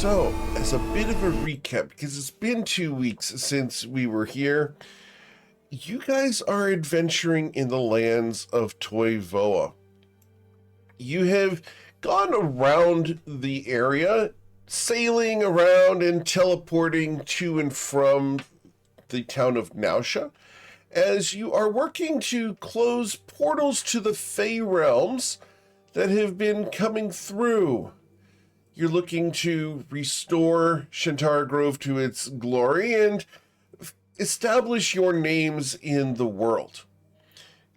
So, as a bit of a recap, because it's been 2 weeks since we were here, you guys are adventuring in the lands of Toivoa. You have gone around the area, sailing around and teleporting to and from the town of Nausha, as you are working to close portals to the Fey realms that have been coming through. You're looking to restore Shantara Grove to its glory and establish your names in the world.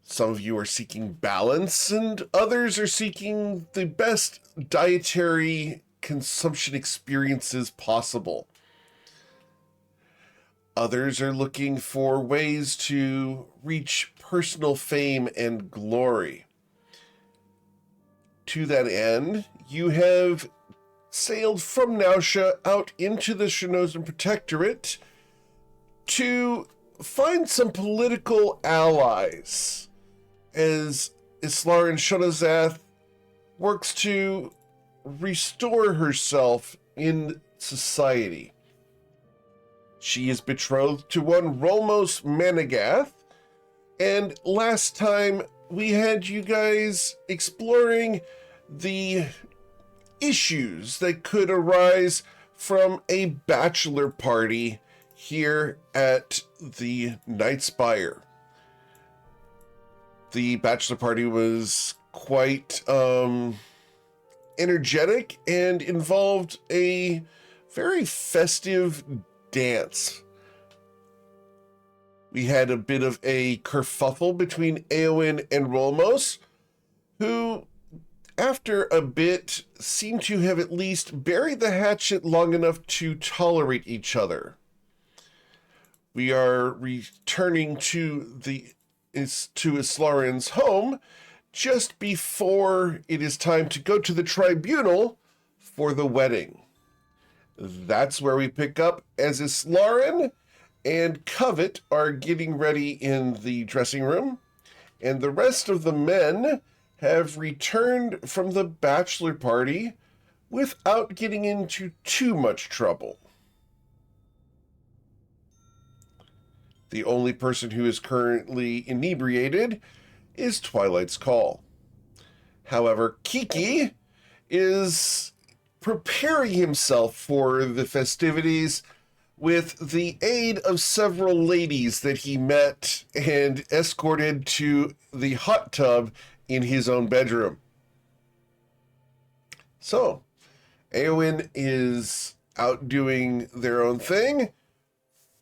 Some of you are seeking balance, and others are seeking the best dietary consumption experiences possible. Others are looking for ways to reach personal fame and glory. To that end, you have sailed from Nausha out into the Shinozen Protectorate to find some political allies as Islarin Shonazath works to restore herself in society. She is betrothed to one Rolmos Managath, and last time we had you guys exploring the issues that could arise from a bachelor party here at the Nightspire. The bachelor party was quite energetic and involved a very festive dance. We had a bit of a kerfuffle between Eowyn and Rolmos, who after a bit seemed to have at least buried the hatchet long enough to tolerate each other. We are returning to Islarin's home just before it is time to go to the tribunal for the wedding. That's where we pick up as Islarin and Covet are getting ready in the dressing room, and the rest of the men have returned from the bachelor party without getting into too much trouble. The only person who is currently inebriated is Twilight's Call. However, Kiki is preparing himself for the festivities with the aid of several ladies that he met and escorted to the hot tub in his own bedroom. So, Eowyn is out doing their own thing,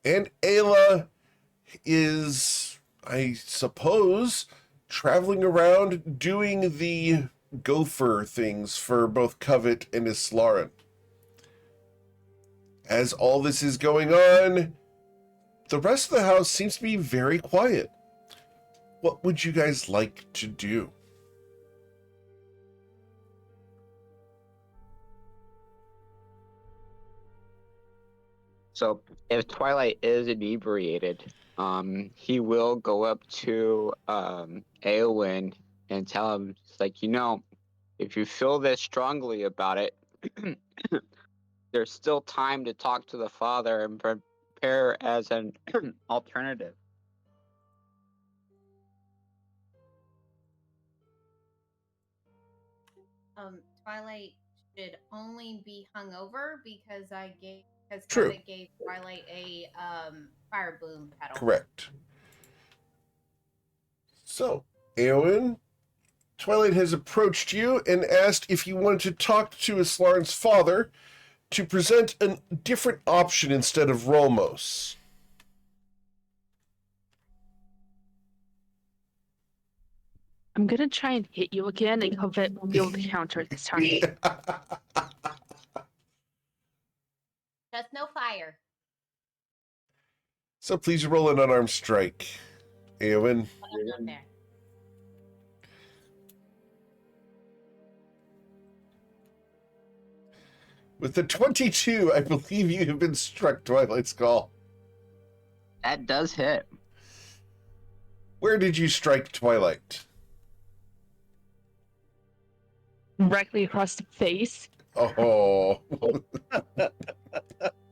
and Ayla is, I suppose, traveling around doing the gopher things for both Covet and Islarin. As all this is going on, the rest of the house seems to be very quiet. What would you guys like to do? So if Twilight is inebriated, he will go up to Eowyn and tell him, it's like, if you feel this strongly about it, there's still time to talk to the father and prepare as an alternative. Twilight should only be hungover because True. Covet gave Twilight a fire bloom petal. Correct. So, Eowyn, Twilight has approached you and asked if you wanted to talk to Islarin's father to present a different option instead of Rolmos. I'm gonna try and hit you again, and Covet won't be able to counter it this time. Just no fire. So please roll an unarmed strike, Eowyn. Up there. With the 22, I believe you have been struck, Twilight's Call. That does hit. Where did you strike Twilight? Directly across the face. Oh.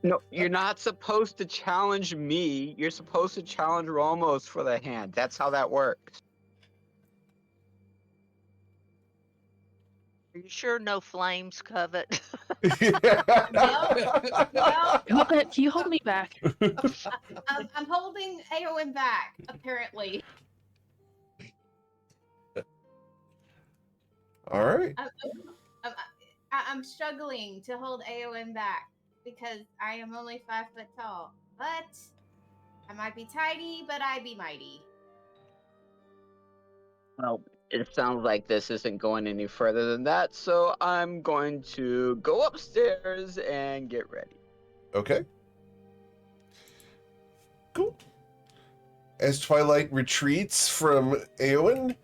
No, you're not supposed to challenge me. You're supposed to challenge Romos for the hand. That's how that works. Are you sure no flames, Covet? No, Can you hold me back? I'm holding Aowen back, apparently. All right. I'm struggling to hold Aowen back because I am only 5 foot tall. But I might be tiny, but I be mighty. Well, it sounds like this isn't going any further than that, so I'm going to go upstairs and get ready. Okay. Cool. As Twilight retreats from Eowyn,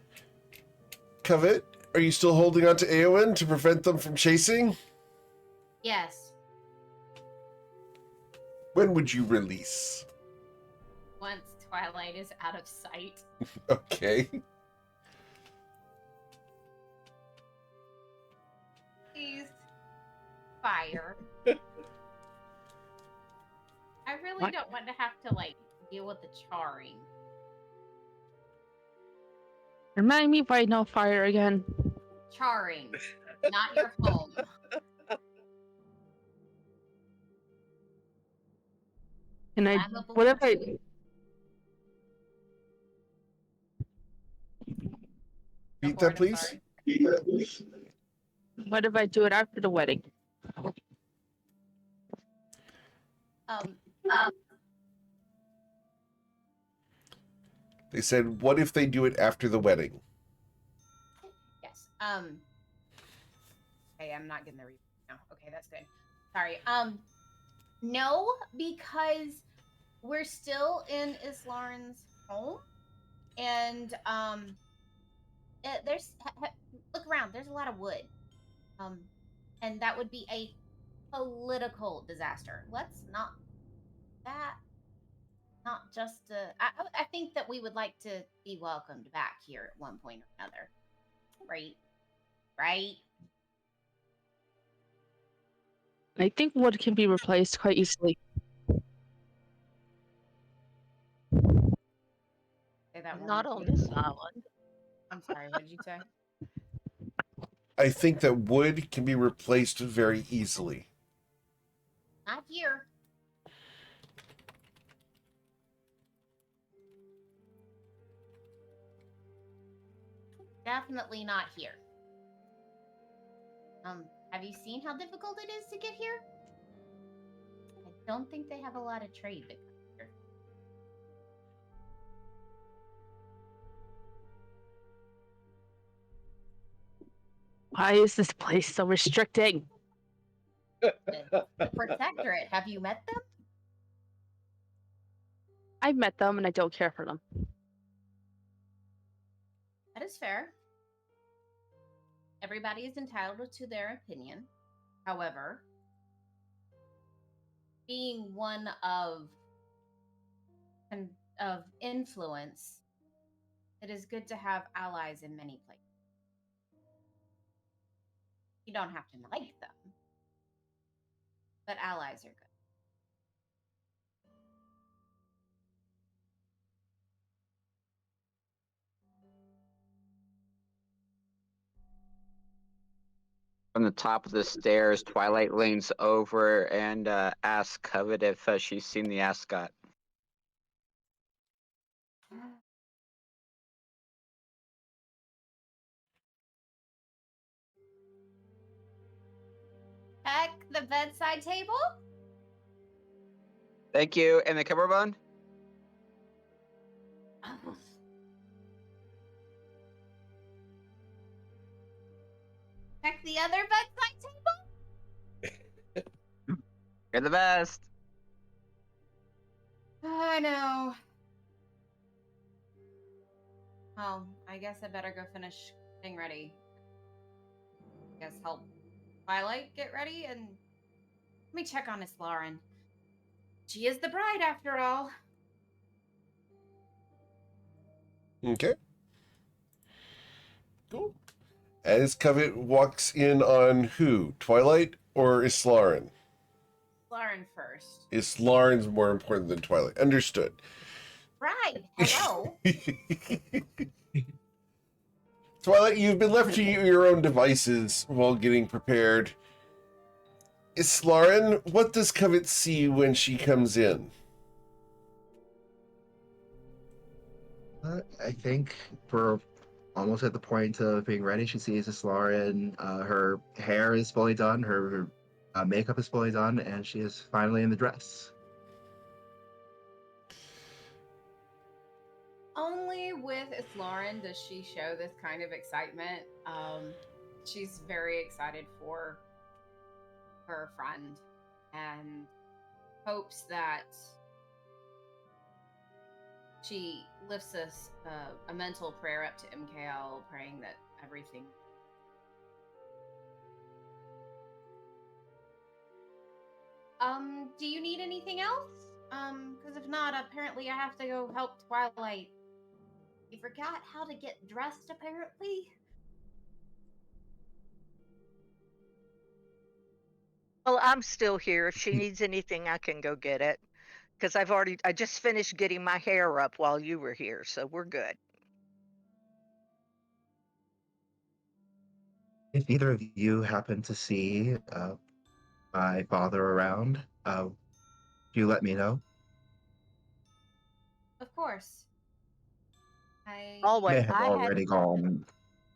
Covet, are you still holding on to Eowyn to prevent them from chasing? Yes. When would you release? Once Twilight is out of sight. Okay. Please. Fire. I really What? don't want to have to, like, deal with the charring. Remind me if I know fire again. Charring. Not your home. And I, Flammable what if I, pursuit. Beat Go that, for it, I'm please. sorry. what if I do it after the wedding? Um, They said, what if they do it after the wedding? yes. Okay, I'm not getting the read now. Okay, that's good. Sorry. No, because we're still in Islauren's home, and look around. There's a lot of wood, and that would be a political disaster. Let's not that. Not just. I think that we would like to be welcomed back here at one point or another. Right. Right. I think wood can be replaced quite easily. Say that one Not more on time. this island. I'm sorry. What did you say? I think that wood can be replaced very easily. Not here. Definitely not here. Have you seen how difficult it is to get here? I don't think they have a lot of trade that comes here. Why is this place so restricting? The Protectorate, have you met them? I've met them and I don't care for them. That is fair. Everybody is entitled to their opinion. However, being one of influence, it is good to have allies in many places. You don't have to like them, but allies are good. From the top of the stairs, Twilight leans over and asks Covet if she's seen the ascot. Check the bedside table. Thank you. And the cummerbund? Check the other bedside table. You're the best. I know. Oh, I guess I better go finish getting ready. I guess help Twilight get ready and let me check on Miss Lauren. She is the bride after all. Okay. Cool. As Covet walks in on who? Twilight or Islarin? Lauren first. Islarin's more important than Twilight. Understood. Right. Hello. Twilight, you've been left to your own devices while getting prepared. Islarin, what does Covet see when she comes in? I think we're almost at the point of being ready. She sees this Lauren. Her hair is fully done. Her makeup is fully done, and she is finally in the dress. Only with Lauren does she show this kind of excitement. She's very excited for her friend and hopes that she lifts us a mental prayer up to MKL, praying that everything. Do you need anything else? Because if not, apparently I have to go help Twilight. You forgot how to get dressed, apparently. Well, I'm still here. If she needs anything, I can go get it. Because I just finished getting my hair up while you were here, so we're good. If either of you happen to see my father around, you let me know. Of course. I He Always, may have already gone.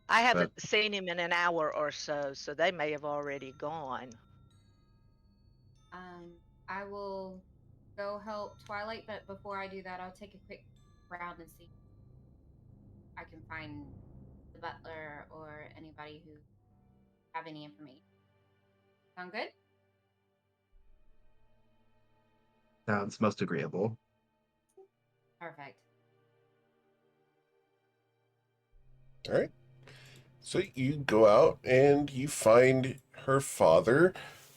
I haven't seen him in an hour or so, so they may have already gone. I will go help Twilight, but before I do that, I'll take a quick round and see if I can find the butler or anybody who have any information. Sound good? Sounds most agreeable. Perfect. All right. So you go out and you find her father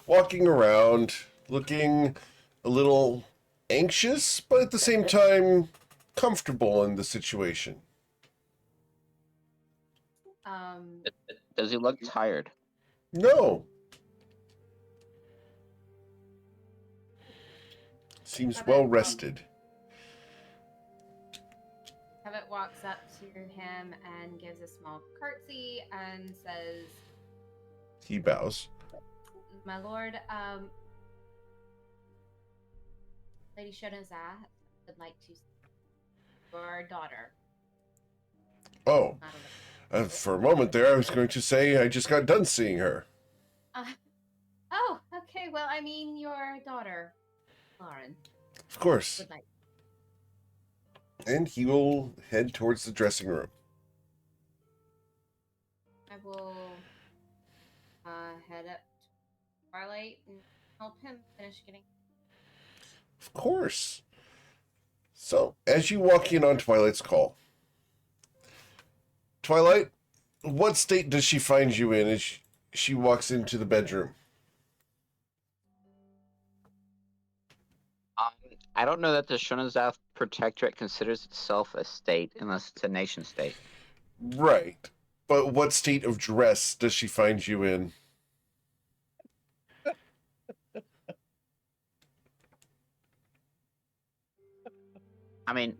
walking around looking a little anxious, but at the same time comfortable in the situation. Does he look tired? No. Seems well rested. Covet walks up to him and gives a small curtsy and says, He bows. "My lord, Lady Shonaza would like to see your daughter." Oh, Not a- for a moment there, I was going to say I just got done seeing her. Oh, okay. Well, I mean your daughter, Lauren, Of course. would like. And he will head towards the dressing room. I will head up to Twilight and help him finish getting. Of course. So, as you walk in on Twilight's call, Twilight, what state does she find you in as she walks into the bedroom? I don't know that the Shonazath Protectorate considers itself a state unless it's a nation state. Right. But what state of dress does she find you in? I mean,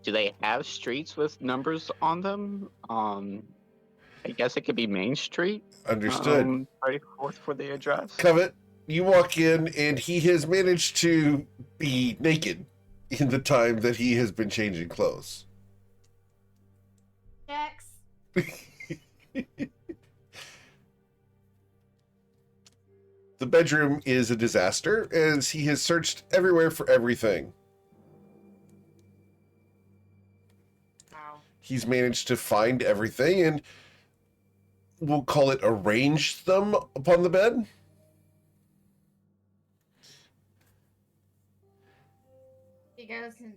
do they have streets with numbers on them? I guess it could be Main Street. Understood. 34th for the address. Covet, you walk in and he has managed to be naked in the time that he has been changing clothes. Jax. The bedroom is a disaster as he has searched everywhere for everything. Wow. He's managed to find everything and we'll call it arrange them upon the bed. She goes and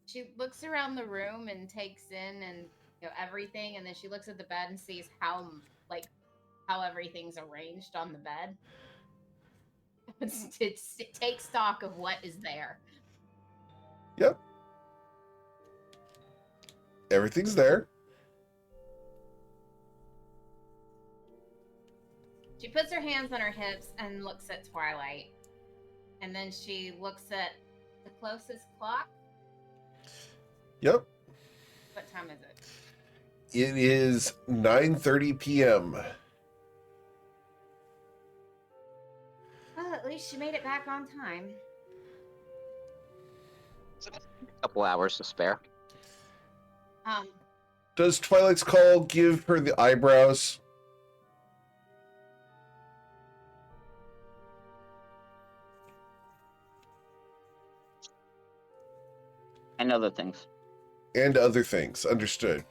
she looks around the room and takes in and everything, and then she looks at the bed and sees how everything's arranged on the bed. It takes stock of what is there. Yep. Everything's there. hands on her hips and looks at Twilight. And then she looks at the closest clock. Yep. What time is it? It is 9:30 p.m. Well, at least she made it back on time. A couple hours to spare. Does Twilight's call give her the eyebrows? And other things. And other things. Understood.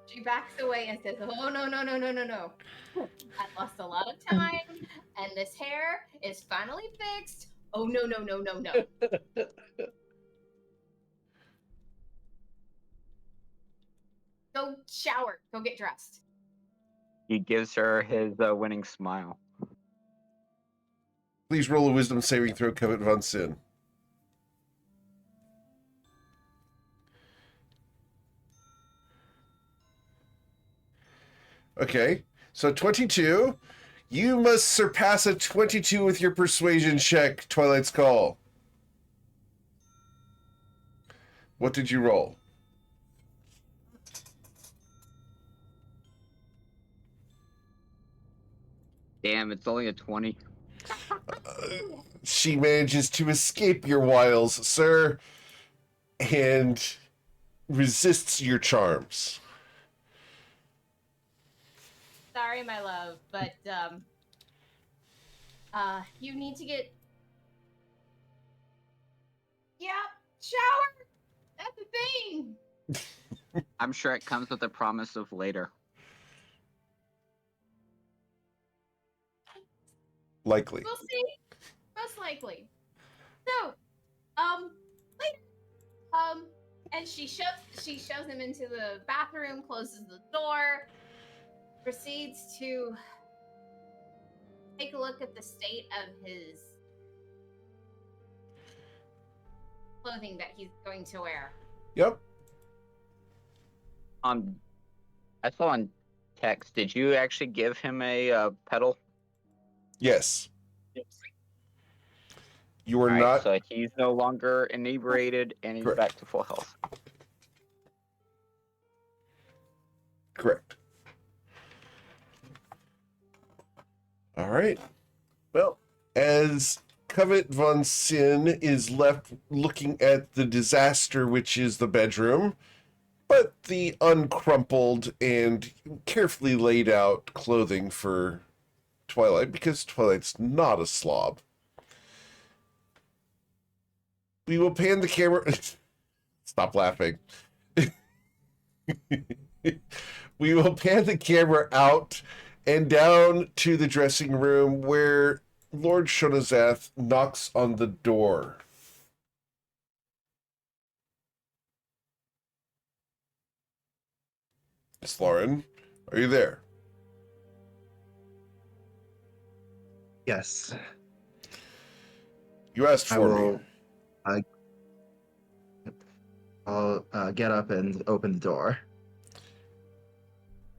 She backs away and says, "Oh, no, no, no, no, no, no. I lost a lot of time, and this hair is finally fixed. Oh, no, no, no, no, no." Go shower. Go get dressed. He gives her his winning smile. Please roll a wisdom saving throw, Covet Von Sin. Okay, so 22. You must surpass a 22 with your persuasion check, Twilight's Call. What did you roll? Damn, it's only a 20. She manages to escape your wiles, sir, and resists your charms. Sorry, my love, but you need to get. Yeah, shower. That's the thing. I'm sure it comes with a promise of later. Likely. We'll see. Most likely. So, later. And she shoves him into the bathroom, closes the door, proceeds to take a look at the state of his clothing that he's going to wear. Yep. I saw on text. Did you actually give him a pedal? Yes. You are All right, not. so he's no longer inebriated and he's Correct. back to full health. Correct. All right. Well, as Covet Von Sin is left looking at the disaster, which is the bedroom, but the uncrumpled and carefully laid out clothing for Twilight, because Twilight's not a slob. We will pan the camera. Stop laughing. We will pan the camera out and down to the dressing room where Lord Shonazath knocks on the door. Miss Lauren, are you there? Yes. You asked for me. I'll get up and open the door.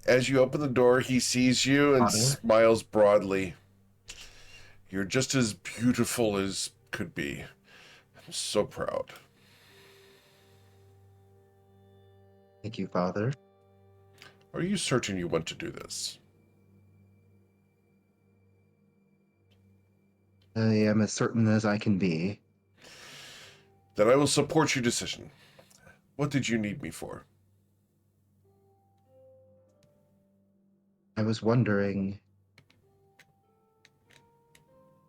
As you open the door, he sees you and smiles broadly. You're just as beautiful as could be. I'm so proud. Thank you, Father. Are you certain you want to do this? I am as certain as I can be. Then I will support your decision. What did you need me for? I was wondering,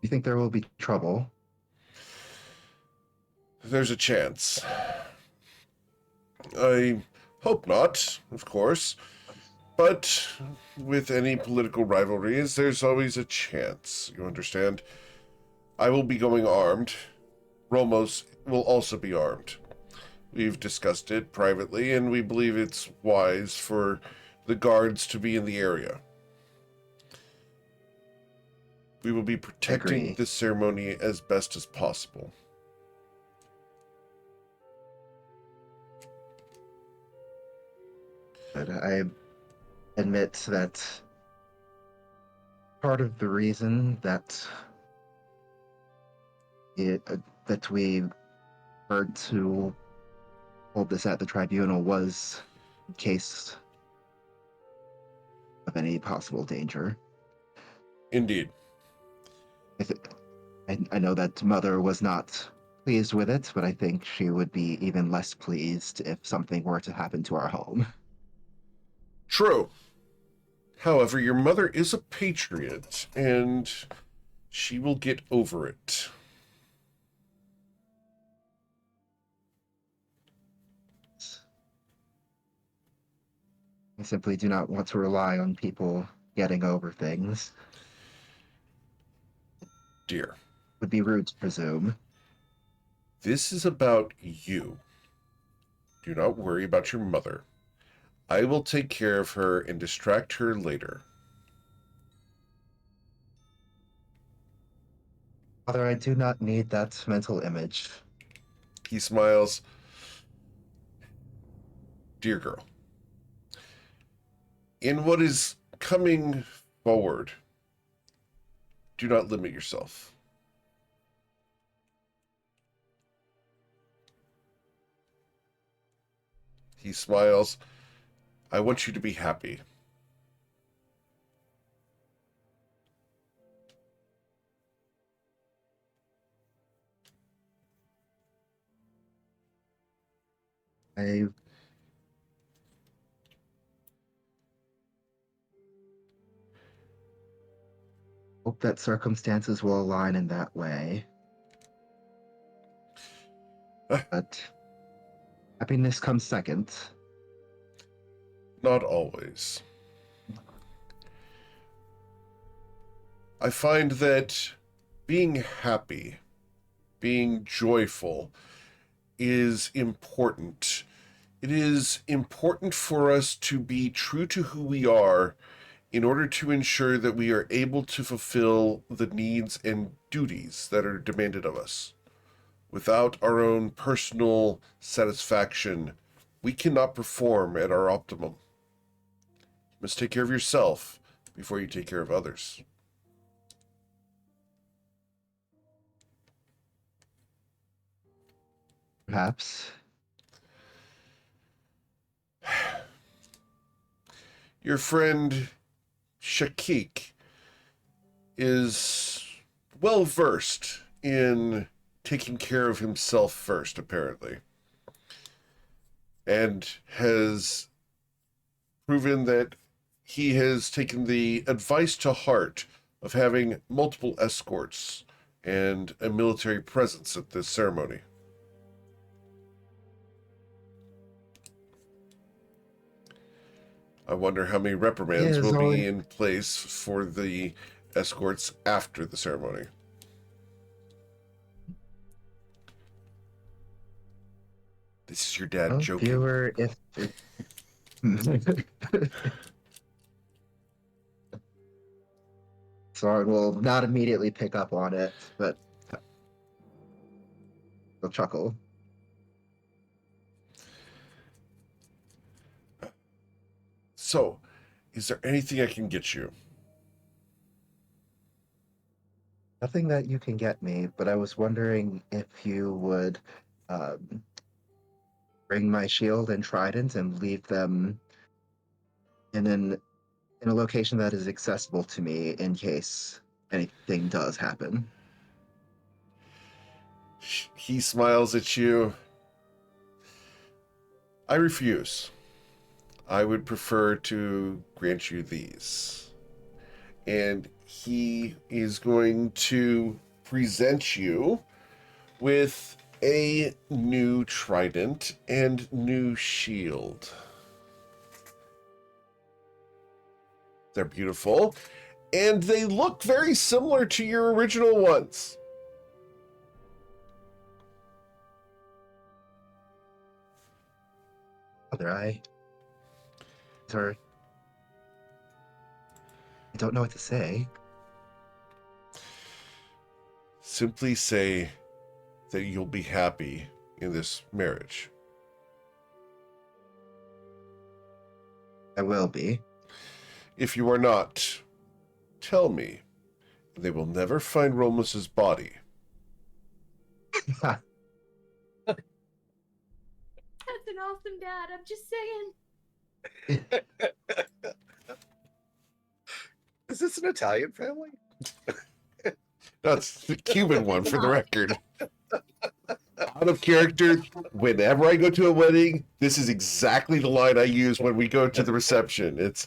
you think there will be trouble? There's a chance. I hope not, of course. But with any political rivalries, there's always a chance, you understand? I will be going armed. Romos will also be armed. We've discussed it privately, and we believe it's wise for the guards to be in the area. We will be protecting the ceremony as best as possible. But I admit that Part of the reason that that we heard to hold this at the tribunal was in case of any possible danger. Indeed. I know that Mother was not pleased with it, but I think she would be even less pleased if something were to happen to our home. True. However, your mother is a patriot, and she will get over it. I simply do not want to rely on people getting over things. Dear, Would be rude to presume. this is about you. Do not worry about your mother. I will take care of her and distract her later. Father, I do not need that mental image. He smiles. Dear girl, in what is coming forward, do not limit yourself. He smiles. I want you to be happy. I hope that circumstances will align in that way. But happiness comes second. Not always. I find that being happy, being joyful, is important. It is important for us to be true to who we are in order to ensure that we are able to fulfill the needs and duties that are demanded of us. Without our own personal satisfaction, we cannot perform at our optimum. You must take care of yourself before you take care of others. Perhaps. Your friend Shakik is well versed in taking care of himself first, apparently, and has proven that he has taken the advice to heart of having multiple escorts and a military presence at this ceremony. I wonder how many reprimands Yes, will always- be in place for the escorts after the ceremony. This is your dad Well, joking. viewer, if Soren will not immediately pick up on it, but he'll chuckle. So, is there anything I can get you? Nothing that you can get me, but I was wondering if you would um, bring my shield and trident and leave them in a location that is accessible to me in case anything does happen. He smiles at you. I refuse. I would prefer to grant you these. And he is going to present you with a new trident and new shield. They're beautiful, and they look very similar to your original ones. Sorry, I don't know what to say. Simply say that you'll be happy in this marriage. I will be. If you are not, tell me, they will never find Romus's body. That's an awesome dad. I'm just saying. Is this an Italian family? That's the Cuban one, for the record. Out of character, whenever I go to a wedding, this is exactly the line I use when we go to the reception. It's,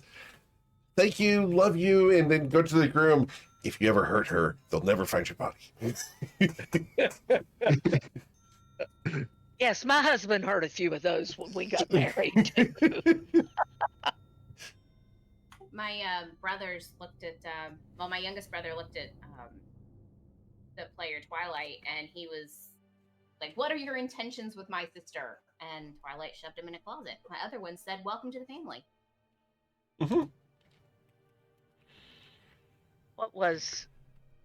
thank you, love you, and then go to the groom. If you ever hurt her, they'll never find your body. Yes, my husband heard a few of those when we got married. My brothers looked at, well, my youngest brother looked at the player Twilight, and he was like, "What are your intentions with my sister?" And Twilight shoved him in a closet. My other one said, "Welcome to the family." Mm-hmm. What was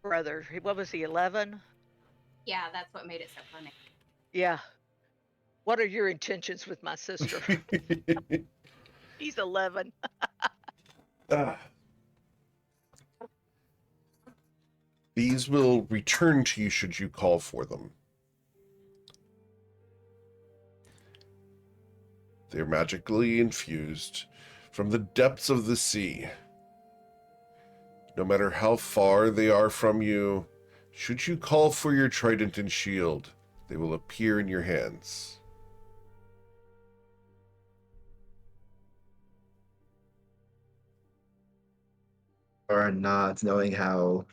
brother? What was he, 11? Yeah, that's what made it so funny. Yeah. What are your intentions with my sister? He's 11. These will return to you should you call for them. They're magically infused from the depths of the sea. No matter how far they are from you, should you call for your trident and shield, they will appear in your hands. Or not knowing how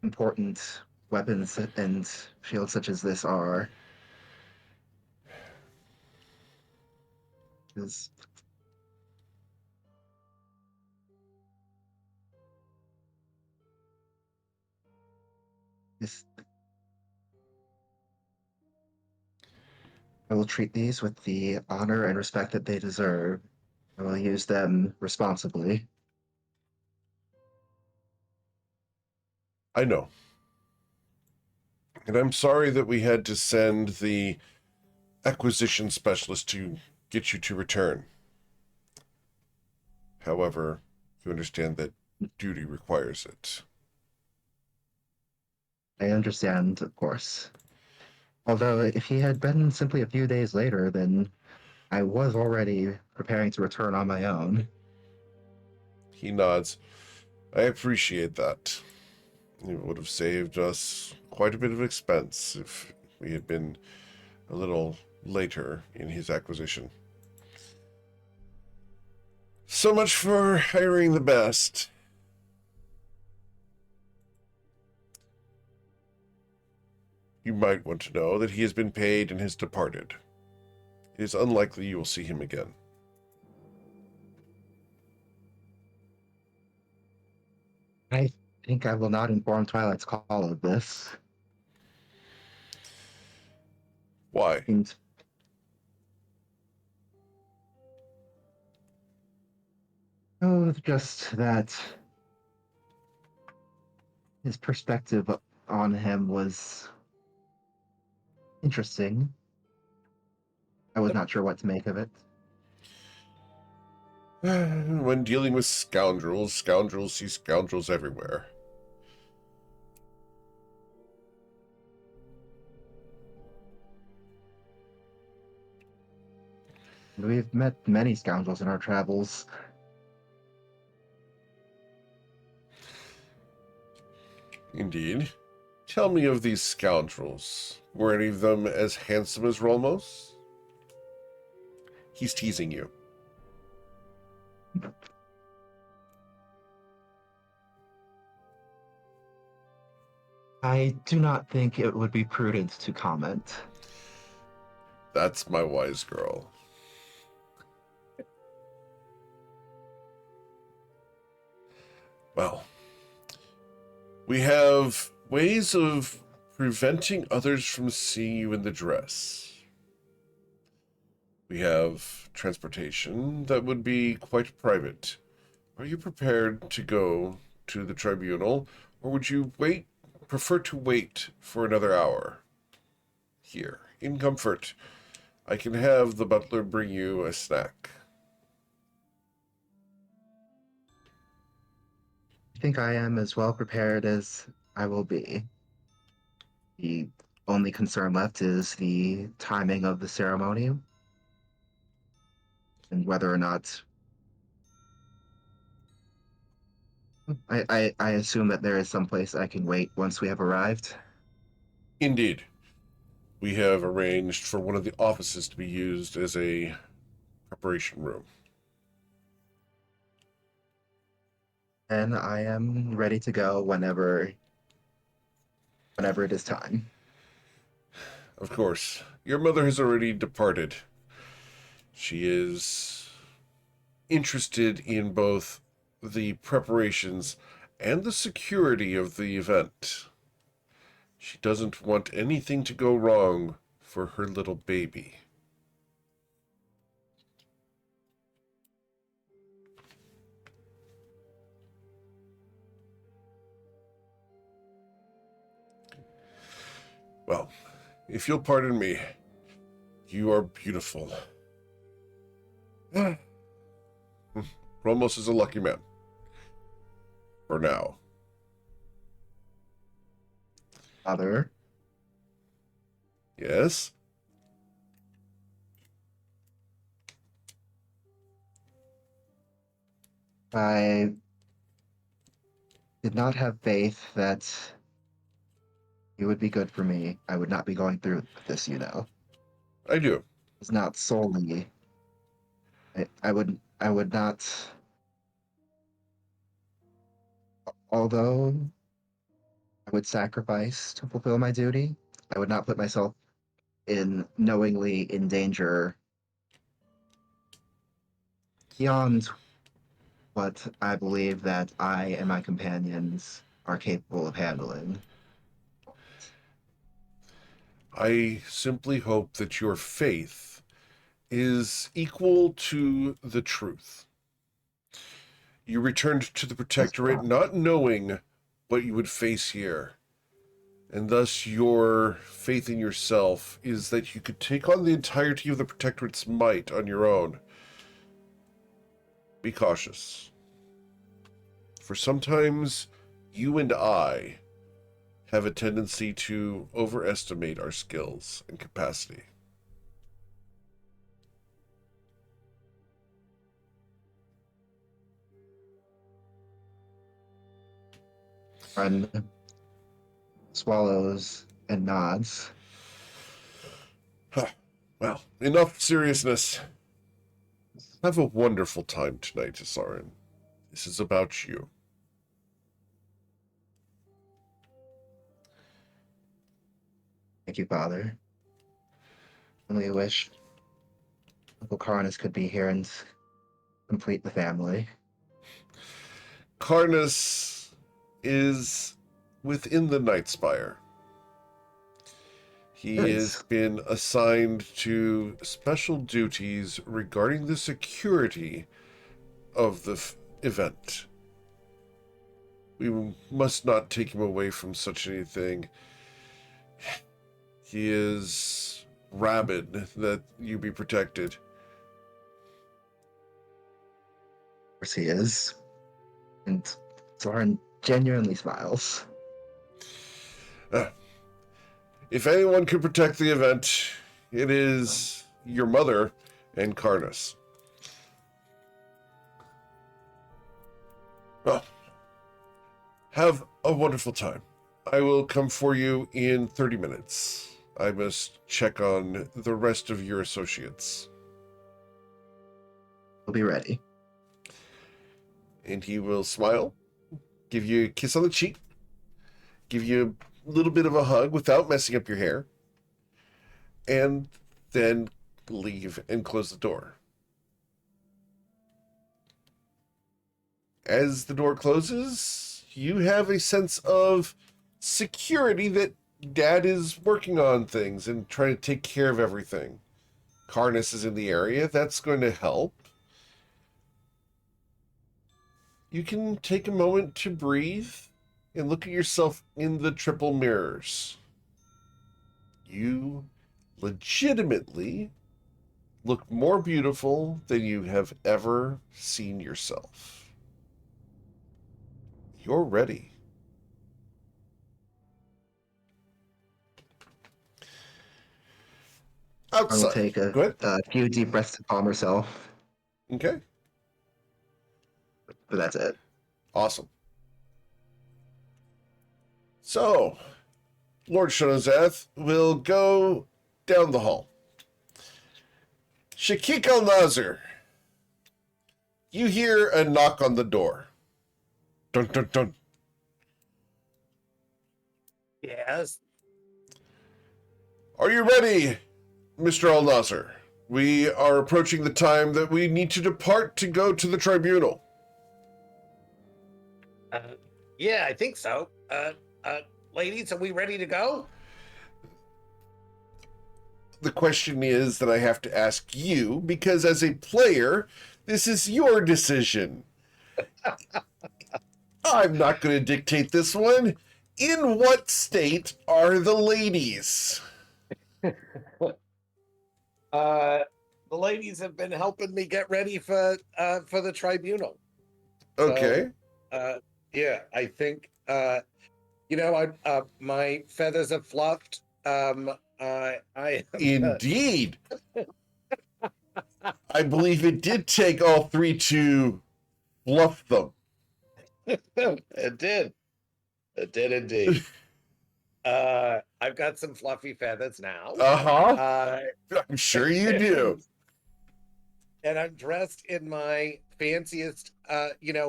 important weapons and shields such as this are. Is this I will treat these with the honor and respect that they deserve. I will use them responsibly. I know. And I'm sorry that we had to send the acquisition specialist to get you to return. However, you understand that duty requires it. I understand, of course. Although, if he had been simply a few days later, then I was already preparing to return on my own. He nods. I appreciate that. It would have saved us quite a bit of expense if we had been a little later in his acquisition. So much for hiring the best. You might want to know that he has been paid and has departed. It is unlikely you will see him again. I think I will not inform Twilight's call of this. Why? And oh, just that his perspective on him was interesting. I was not sure what to make of it. When dealing with scoundrels, scoundrels see scoundrels everywhere. We've met many scoundrels in our travels. Indeed. Tell me of these scoundrels. Were any of them as handsome as Rolmos? He's teasing you. I do not think it would be prudent to comment. That's my wise girl. Well, we have ways of preventing others from seeing you in the dress. We have transportation that would be quite private. Are you prepared to go to the tribunal, or would you prefer to wait for another hour? Here, in comfort, I can have the butler bring you a snack. think I am as well prepared as I will be. The only concern left is the timing of the ceremony and whether or not I assume that there is some place I can wait once we have arrived. Indeed. We have arranged for one of the offices to be used as a preparation room. And I am ready to go whenever it is time. Of course, your mother has already departed. She is interested in both the preparations and the security of the event. She doesn't want anything to go wrong for her little baby. Well, if you'll pardon me, you are beautiful. Ramos is a lucky man. For now. Father, Yes? I did not have faith that you would be good for me. I would not be going through with this, you know. I do. It's not solely. I would not. Although I would sacrifice to fulfill my duty, I would not put myself in knowingly in danger beyond what I believe that I and my companions are capable of handling. I simply hope that your faith is equal to the truth. You returned to the Protectorate not knowing what you would face here, and thus your faith in yourself is that you could take on the entirety of the Protectorate's might on your own. Be cautious. For sometimes you and I have a tendency to overestimate our skills and capacity. Friend swallows and nods. Well, enough seriousness. Have a wonderful time tonight, Isarin. This is about you. Thank you, Father. Only wish Uncle Carnus could be here and complete the family. Carnus is within the Nightspire. He has been assigned to special duties regarding the security of the event. We must not take him away from such anything. He is rabid that you be protected. Of course he is. And Soren genuinely smiles. If anyone could protect the event, it is your mother and Carnus. Well, have a wonderful time. I will come for you in 30 minutes. I must check on the rest of your associates. We'll be ready. And he will smile, give you a kiss on the cheek, give you a little bit of a hug without messing up your hair, and then leave and close the door. As the door closes, you have a sense of security that Dad is working on things and trying to take care of everything. Carnus is in the area. That's going to help. You can take a moment to breathe and look at yourself in the triple mirrors. You legitimately look more beautiful than you have ever seen yourself. you're ready. I will Outside. take Go ahead. a few deep breaths to calm herself, Okay. but that's it. Awesome. So, Lord Shonozath will go down the hall. Shakik al-Nazir, you hear a knock on the door. Dun, dun, dun. Yes. Are you ready, Mr. al-Nazir? We are approaching the time that we need to depart to go to the tribunal. Yeah, I think so. Ladies, are we ready to go? The question is that I have to ask you, because as a player, this is your decision. I'm not going to dictate this one. In what state are the ladies? The ladies have been helping me get ready for the tribunal. Okay. So, yeah, I think my feathers are fluffed. I Indeed. I believe it did take all three to fluff them. It did indeed. I've got some fluffy feathers now. Uh-huh. I'm sure you do. And I'm dressed in my fanciest,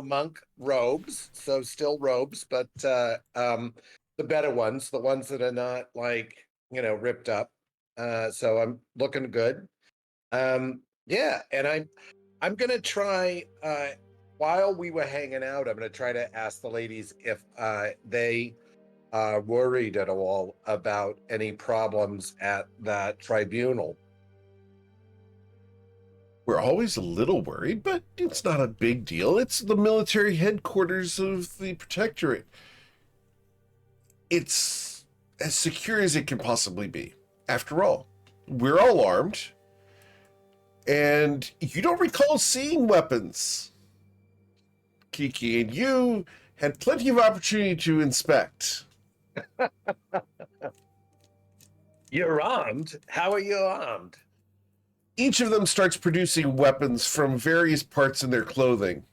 monk robes. So still robes, but the better ones, the ones that are not like, ripped up. So I'm looking good. Yeah, and I'm gonna try. While we were hanging out, I'm gonna try to ask the ladies if they are worried at all about any problems at that tribunal. We're always a little worried, but it's not a big deal. It's the military headquarters of the Protectorate. It's as secure as it can possibly be. After all, we're all armed, and you don't recall seeing weapons. Kiki, and you had plenty of opportunity to inspect. You're armed? How are you armed? Each of them starts producing weapons from various parts in their clothing.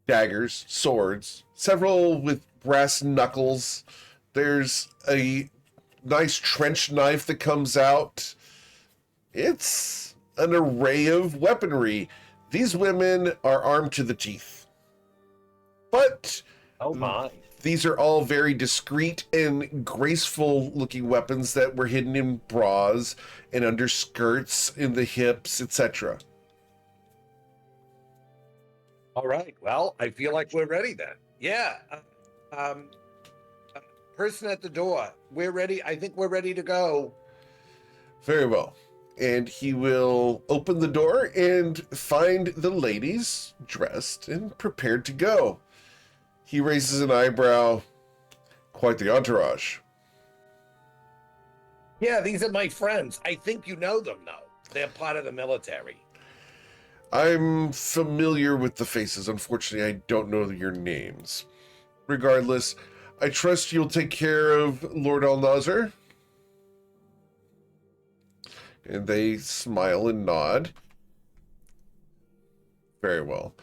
Daggers, swords, several with brass knuckles. There's a nice trench knife that comes out. It's an array of weaponry. These women are armed to the teeth. But Oh my. these are all very discreet and graceful looking weapons that were hidden in bras and under skirts, in the hips, etc. All right. Well, I feel like we're ready then. Yeah. Person at the door. We're ready. I think we're ready to go. Very well. And he will open the door and find the ladies dressed and prepared to go. He raises an eyebrow. Quite the entourage. Yeah, these are my friends. I think you know them, though. They're part of the military. I'm familiar with the faces. Unfortunately, I don't know your names. Regardless, I trust you'll take care of Lord Al-Nazir. And they smile and nod. Very well.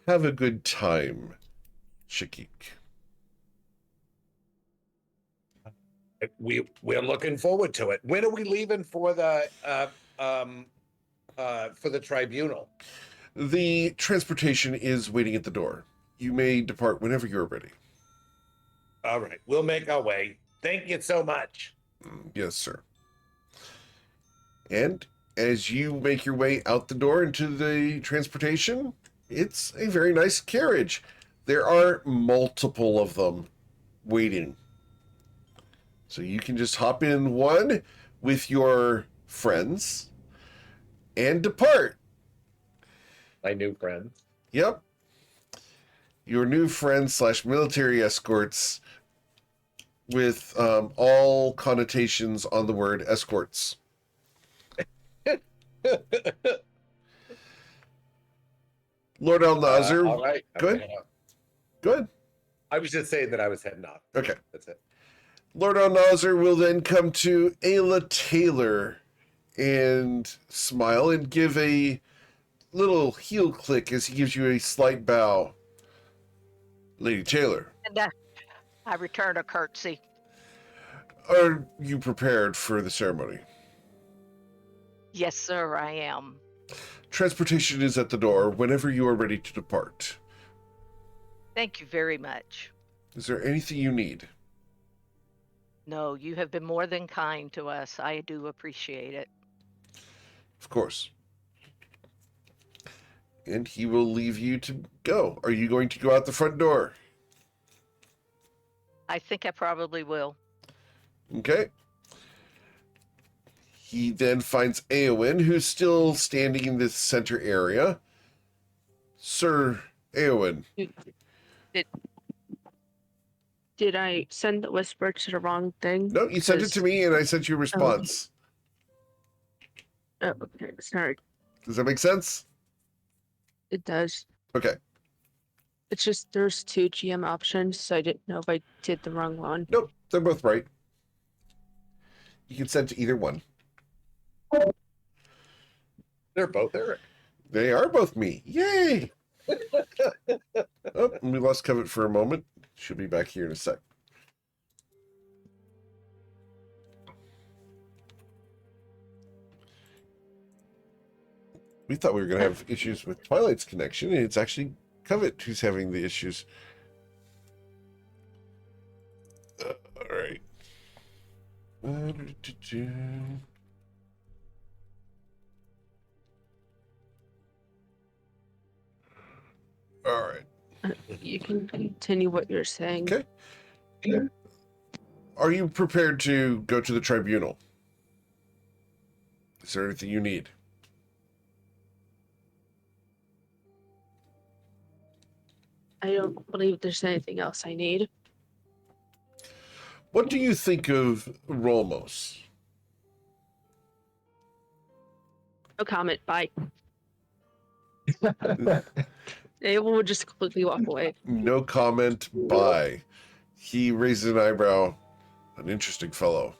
Have a good time, Shakik. We're looking forward to it. When are we leaving for the tribunal? The transportation is waiting at the door. You may depart whenever you're ready. All right, we'll make our way. Thank you so much. Yes, sir. And as you make your way out the door into the transportation, it's a very nice carriage. There are multiple of them waiting. So you can just hop in one with your friends and depart. My new friends. Yep. Your new friends / military escorts with all connotations on the word escorts. Lord Al-Nazir. All right. Good. Good. I was just saying that I was heading off. Okay. That's it. Lord Alnazar will then come to Ayla Taylor and smile and give a little heel click as he gives you a slight bow. Lady Taylor, And I return a curtsy. are you prepared for the ceremony? Yes, sir, I am. Transportation is at the door whenever you are ready to depart. Thank you very much. Is there anything you need? No, you have been more than kind to us. I do appreciate it. Of course. And he will leave you to go. Are you going to go out the front door? I think I probably will. Okay. He then finds Eowyn, who's still standing in this center area. Sir Eowyn. Did I send the whisper to the wrong thing? No, you sent it to me and I sent you a response. Oh, okay. Sorry. Does that make sense? It does. Okay. It's just there's 2 GM options, so I didn't know if I did the wrong one. Nope, they're both right. You can send to either one. They're both Eric. They are both me. Yay! Oh, and we lost Covet for a moment. She'll be back here in a sec. We thought we were going to have issues with Twilight's connection, and it's actually Covet who's having the issues. All right. All right. You can continue what you're saying. Okay. Are you prepared to go to the tribunal? Is there anything you need? I don't believe there's anything else I need. What do you think of Rolmos? No comment. Bye. They will just completely walk away. No comment. Bye. He raises an eyebrow. An interesting fellow.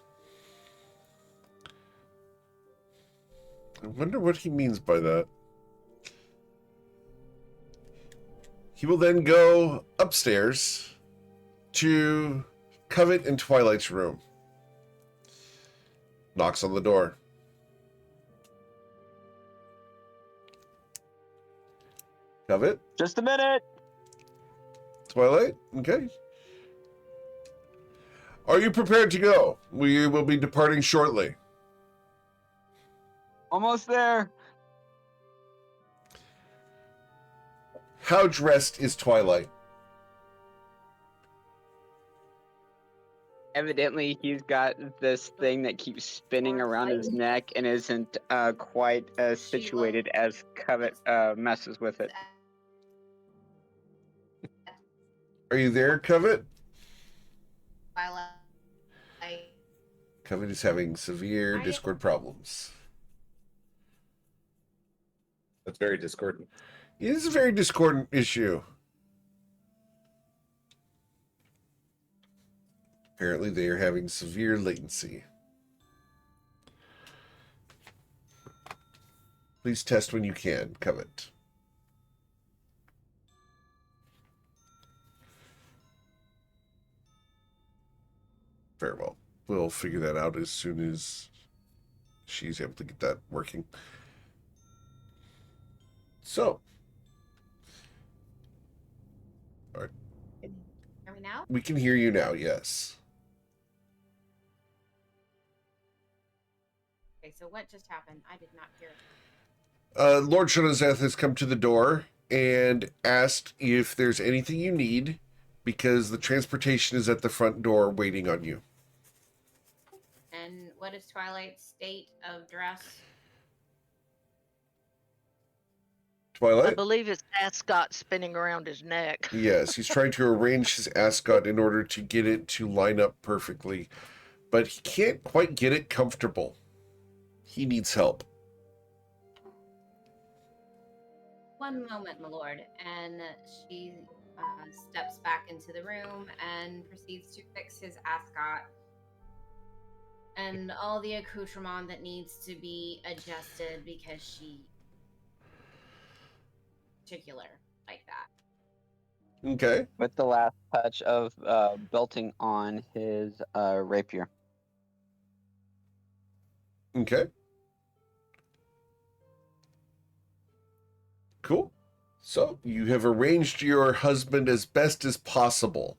I wonder what he means by that. He will then go upstairs to Covet and Twilight's room. Knocks on the door. Covet? Just a minute. Twilight? Okay. Are you prepared to go? We will be departing shortly. Almost there. How dressed is Twilight? Evidently, he's got this thing that keeps spinning around his neck and isn't quite as situated as Covet messes with it. Are you there, Covet? Twilight. Covet is having severe Discord problems. That's very discordant. It is a very discordant issue. Apparently, they are having severe latency. Please test when you can, Covet. Very well. We'll figure that out as soon as she's able to get that working. So. All right. Hear me now? We can hear you now, yes. Okay, so what just happened? I did not hear it. Lord Shunazeth has come to the door and asked if there's anything you need because the transportation is at the front door waiting on you. And what is Twilight's state of dress? I Twilight? believe his ascot spinning around his neck. Yes, he's trying to arrange his ascot in order to get it to line up perfectly, but he can't quite get it comfortable. He needs help. One moment, my lord. And she steps back into the room and proceeds to fix his ascot and all the accoutrement that needs to be adjusted because she particular like that. Okay. With the last touch of belting on his rapier. Okay. Cool. So you have arranged your husband as best as possible.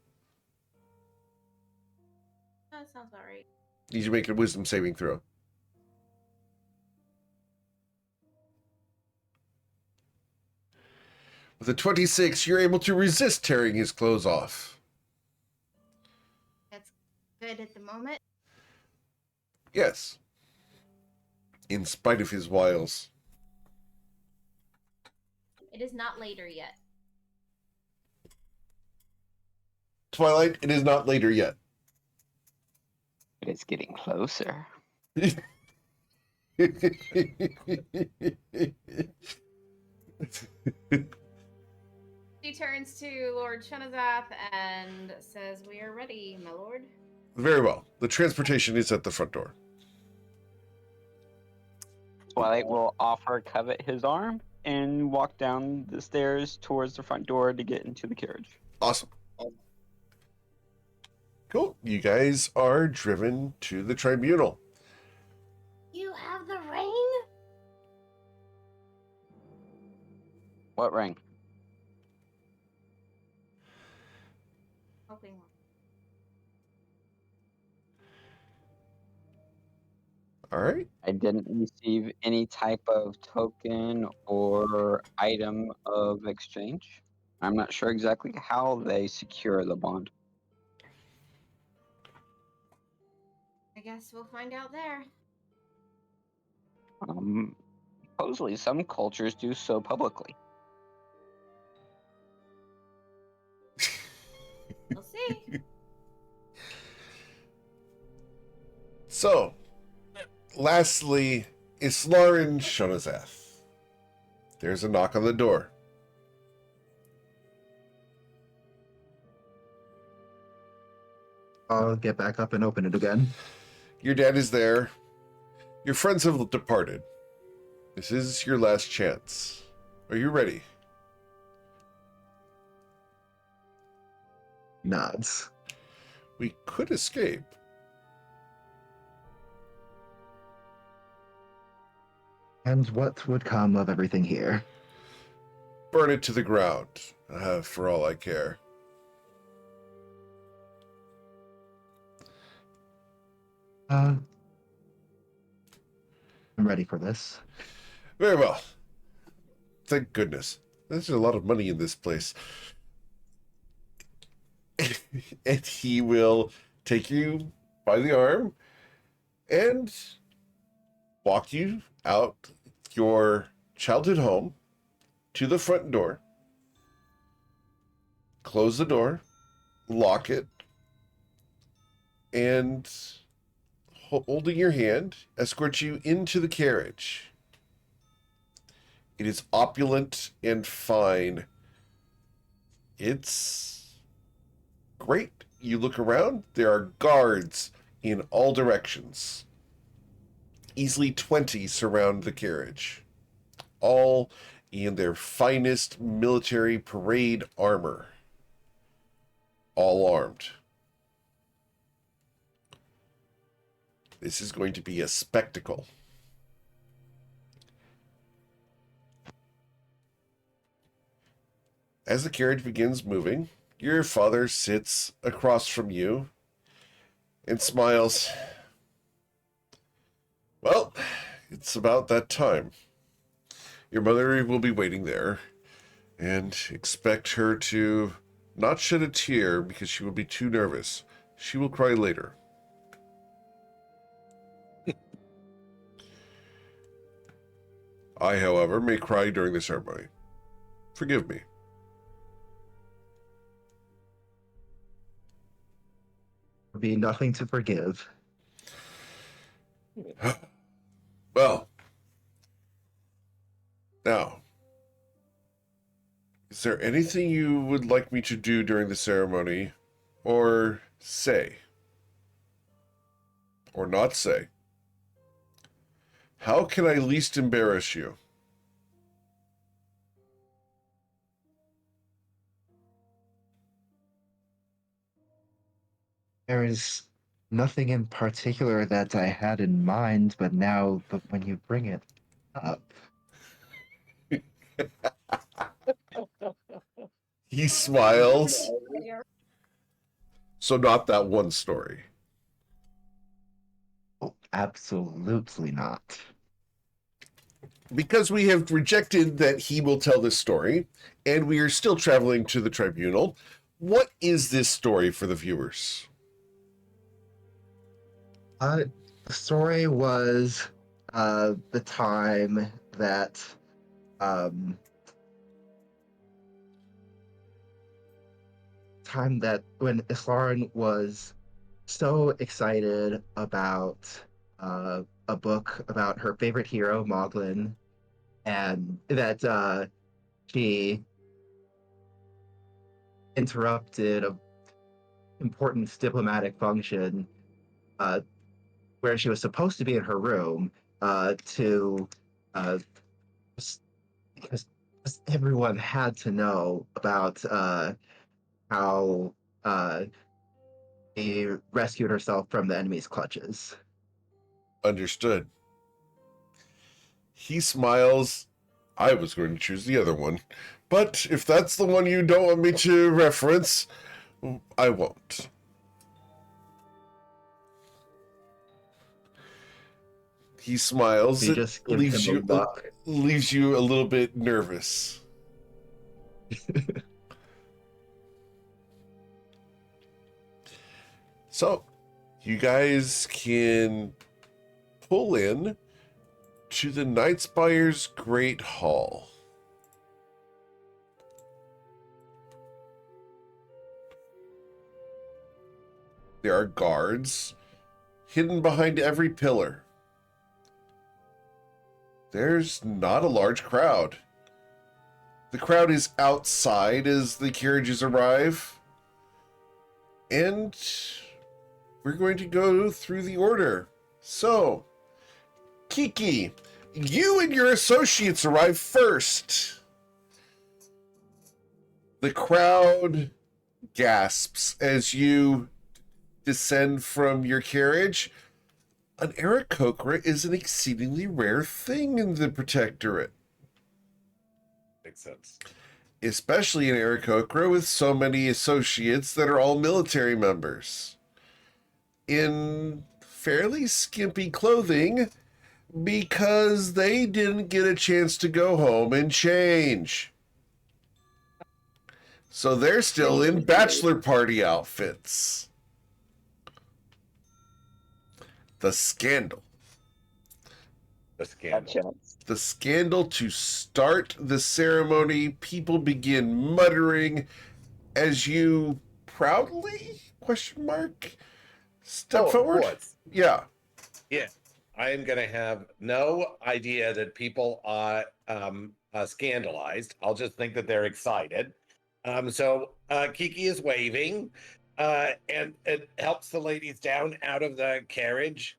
That sounds about right. Need to make a wisdom saving throw. With a 26, you're able to resist tearing his clothes off. That's good at the moment. Yes. In spite of his wiles. It is not later yet. Twilight, it is not later yet. But it's getting closer. She turns to Lord Shunazath and says, "We are ready, my lord." Very well. The transportation is at the front door. Twilight will offer Covet his arm and walk down the stairs towards the front door to get into the carriage. Awesome. Cool. You guys are driven to the tribunal. You have the ring? What ring? Hoping. All right. I didn't receive any type of token or item of exchange. I'm not sure exactly how they secure the bond. I guess we'll find out there. Supposedly, some cultures do so publicly. We'll see. So, lastly, Islarin Shonazath. There's a knock on the door. I'll get back up and open it again. Your dad is there. Your friends have departed. This is your last chance. Are you ready? Nods. We could escape. And what would come of everything here? Burn it to the ground, for all I care. I'm ready for this. Very well. Thank goodness. There's a lot of money in this place. And he will take you by the arm and walk you out your childhood home to the front door. Close the door, lock it, and holding your hand, escort you into the carriage. It is opulent and fine. It's great. You look around, there are guards in all directions. Easily 20 surround the carriage, all in their finest military parade armor, all armed. This is going to be a spectacle. As the carriage begins moving, your father sits across from you and smiles. Well, it's about that time. Your mother will be waiting there, and expect her to not shed a tear because she will be too nervous. She will cry later. I, however, may cry during the ceremony. Forgive me. There'll be nothing to forgive. Well, now, Is there anything you would like me to do during the ceremony? Or say? Or not say? How can I least embarrass you? There is nothing in particular that I had in mind, but when you bring it up, He smiles. So not that one story. oh, absolutely not. Because we have rejected that he will tell this story, and we are still traveling to the tribunal, what is this story for the viewers? The story was the time that when Islarin was so excited about a book about her favorite hero, Moglin, and that she interrupted a important diplomatic function where she was supposed to be in her room to because everyone had to know about how she rescued herself from the enemy's clutches. Understood. He smiles. I was going to choose the other one, but if that's the one you don't want me to reference, I won't. He smiles. You It just give leaves him a you look. leaves you a little bit nervous. So, you guys can pull in to the Knightspire's Great Hall. There are guards hidden behind every pillar. There's not a large crowd. The crowd is outside as the carriages arrive. And we're going to go through the order. So, Kiki, you and your associates arrive first. The crowd gasps as you descend from your carriage. An Aarakocra is an exceedingly rare thing in the Protectorate. Makes sense. Especially in Aarakocra with so many associates that are all military members. In fairly skimpy clothing because they didn't get a chance to go home and change. So they're still in bachelor party outfits. The scandal. The scandal. Gotcha. The scandal to start the ceremony. People begin muttering as you proudly, step forward. What? Yeah. Yeah. I am going to have no idea that people are scandalized. I'll just think that they're excited. So Kiki is waving, and it helps the ladies down out of the carriage,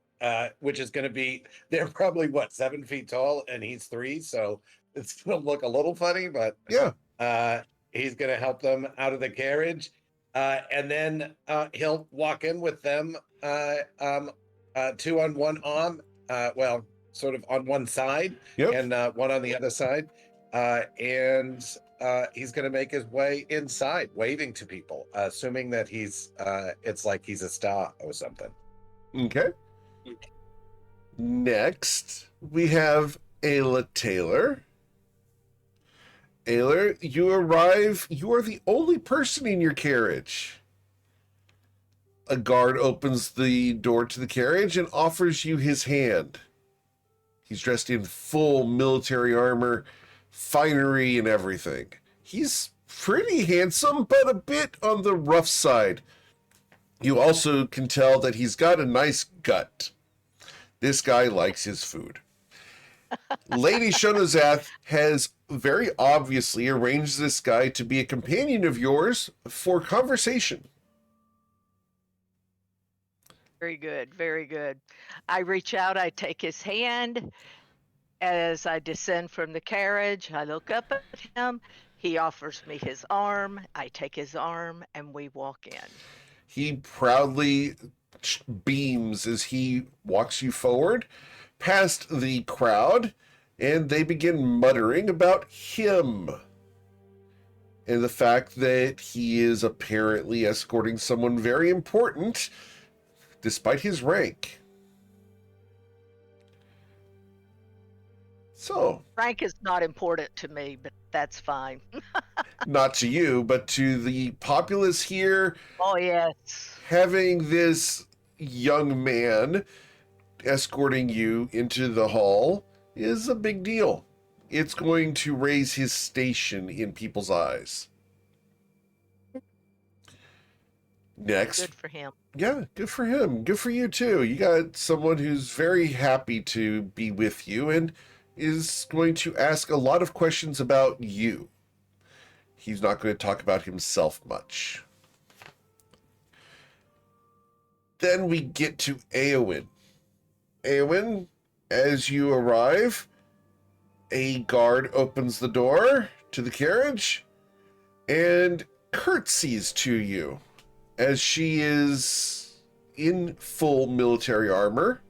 which is going to be, they're probably, 7 feet tall, and he's 3, so it's going to look a little funny, but Yeah. he's going to help them out of the carriage. And then he'll walk in with them, 2 on one arm, sort of on one side, Yep. and one on the other side. And he's going to make his way inside, waving to people, assuming that it's like he's a star or something. Okay. Next, we have Ayla Taylor. Ayla, you arrive. You are the only person in your carriage. A guard opens the door to the carriage and offers you his hand. He's dressed in full military armor, finery, and everything. He's pretty handsome, but a bit on the rough side. You also can tell that he's got a nice gut. This guy likes his food. Lady Shonozath has very obviously arranged this guy to be a companion of yours for conversation. Very good, very good. I reach out, I take his hand. As I descend from the carriage, I look up at him. He offers me his arm. I take his arm and we walk in. He proudly beams as he walks you forward past the crowd, and they begin muttering about him and the fact that he is apparently escorting someone very important despite his rank. So, Rank is not important to me, but that's fine. not to you, but to the populace here, Oh, yes. having this young man escorting you into the hall is a big deal. It's going to raise his station in people's eyes. Next. Good for him. Yeah, good for him. Good for you, too. You got someone who's very happy to be with you and is going to ask a lot of questions about you. He's not going to talk about himself much. Then we get to Eowyn. Eowyn, as you arrive, a guard opens the door to the carriage and curtsies to you as she is in full military armor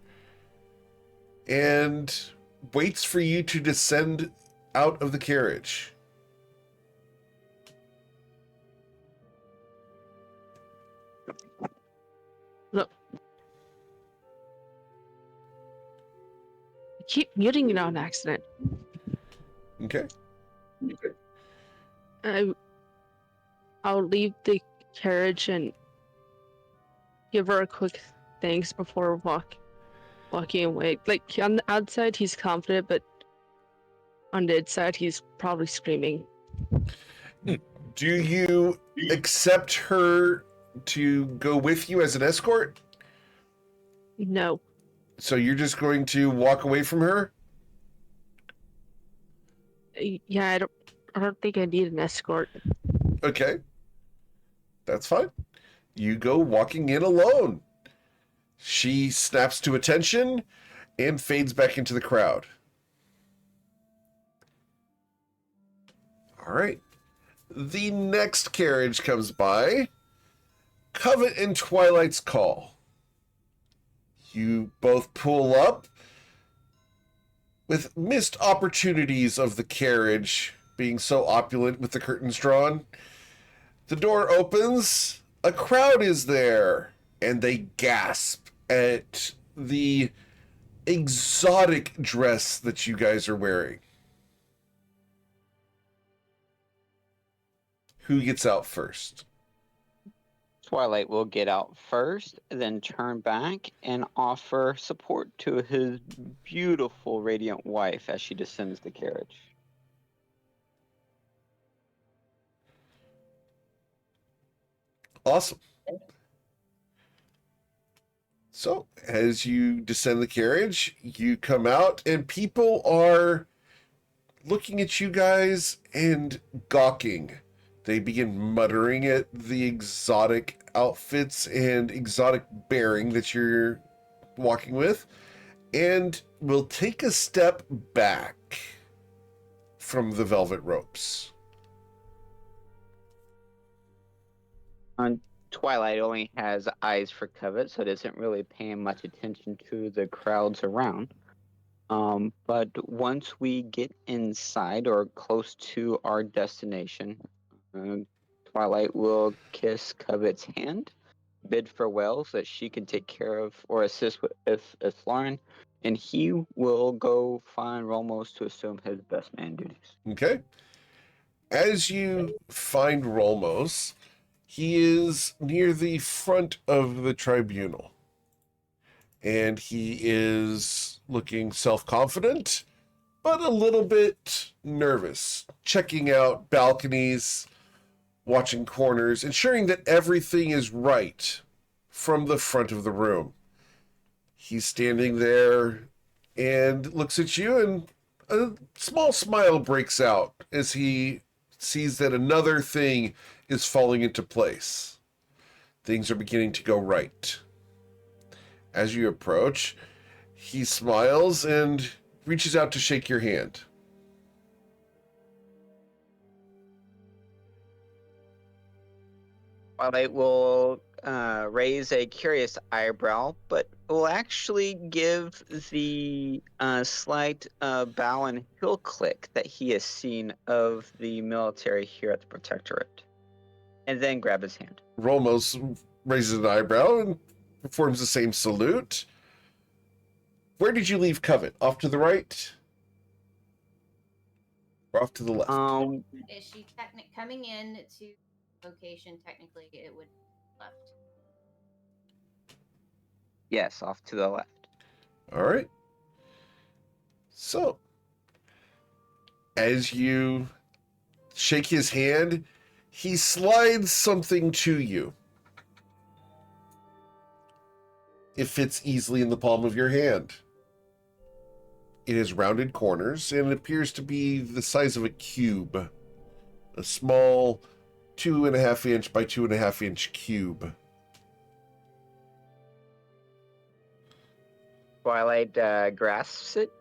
and waits for you to descend out of the carriage. Look. I keep muting you on accident. Okay. I'll leave the carriage and give her a quick thanks before walking away. Like, on the outside, he's confident, but on the inside, he's probably screaming. Do you accept her to go with you as an escort? No. So you're just going to walk away from her? Yeah, I don't think I need an escort. Okay. That's fine. You go walking in alone. She snaps to attention and fades back into the crowd. All right. The next carriage comes by. Covet and Twilight's Call. You both pull up with missed opportunities of the carriage being so opulent with the curtains drawn. The door opens. A crowd is there, and they gasp at the exotic dress that you guys are wearing. Who gets out first? Twilight will get out first, then turn back and offer support to his beautiful, radiant wife as she descends the carriage. Awesome. So, as you descend the carriage, you come out, and people are looking at you guys and gawking. They begin muttering at the exotic outfits and exotic bearing that you're walking with, and will take a step back from the velvet ropes. Twilight only has eyes for Covet, so doesn't really pay much attention to the crowds around. But once we get inside or close to our destination, Twilight will kiss Covet's hand, bid farewell so that she can take care of or assist with Lauren, and he will go find Rolmos to assume his best man duties. Okay. As you find Rolmos, he is near the front of the tribunal, and he is looking self-confident, but a little bit nervous, checking out balconies, watching corners, ensuring that everything is right from the front of the room. He's standing there and looks at you and A small smile breaks out as he sees that another thing is falling into place. Things are beginning to go right. As you approach, he smiles and reaches out to shake your hand. Twilight will raise a curious eyebrow, but will actually give the slight bow and heel click that he has seen of the military here at the Protectorate, and then grab his hand. Romos raises an eyebrow and performs the same salute. Where did you leave Covet? Off to the right? Or off to the left? Is she coming in to location? Technically, it would left. Yes, off to the left. All right. So, as you shake his hand, he slides something to you. It fits easily in the palm of your hand. It has rounded corners and it appears to be the size of a cube. A small 2.5 inch by 2.5 inch cube. Twilight grasps it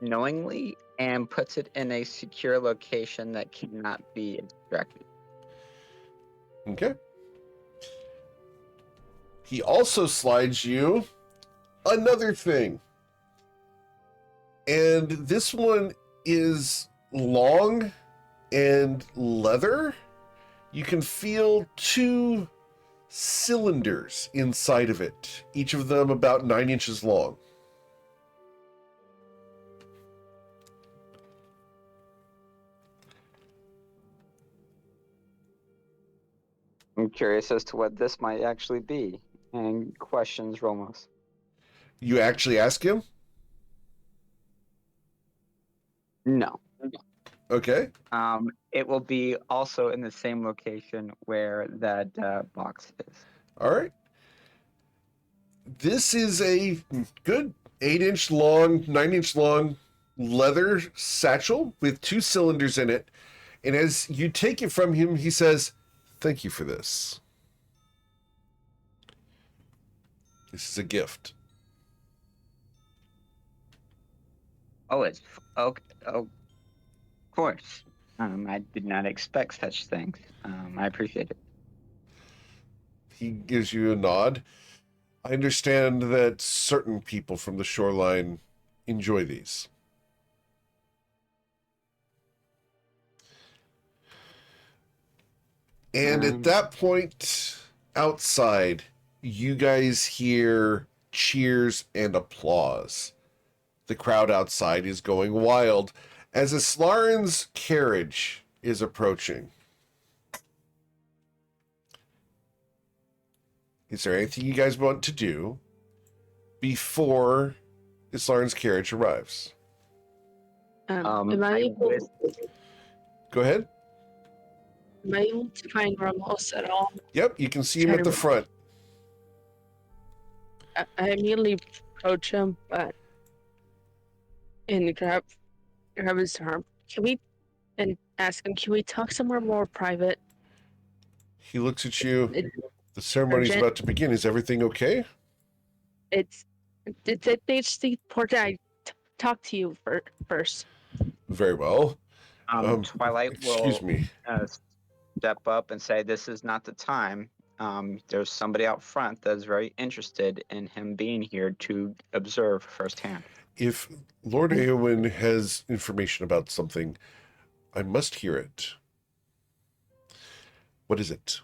knowingly and puts it in a secure location that cannot be extracted. Okay. He also slides you another thing. And this one is long and leather. You can feel 2 cylinders inside of it, each of them about 9 inches long. I'm curious as to what this might actually be, and questions Romos. You actually ask him? No. Okay. It will be also in the same location where that box is. All right. This is a good 8-inch long, 9-inch long leather satchel with 2 cylinders in it. And as you take it from him, he says, "Thank you for this. This is a gift." Oh, it's okay. Oh, of course. I did not expect such things. I appreciate it. He gives you a nod. I understand that certain people from the shoreline enjoy these. And at that point, outside, you guys hear cheers and applause. The crowd outside is going wild as Islarin's carriage is approaching. Is there anything you guys want to do before Islarin's carriage arrives? Am I able? Go ahead. Am I able to find Ramos at all? Yep, you can see him at the front. I immediately approach him, and grab his arm. And ask him, can we talk somewhere more private? He looks at you. The ceremony's urgent. about to begin. Is everything okay? It's important. I talk to you first. Very well. Twilight Excuse will me. Step up and say, "This is not the time. There's somebody out front that's very interested in him being here to observe firsthand." If Lord Eowyn has information about something, I must hear it. What is it?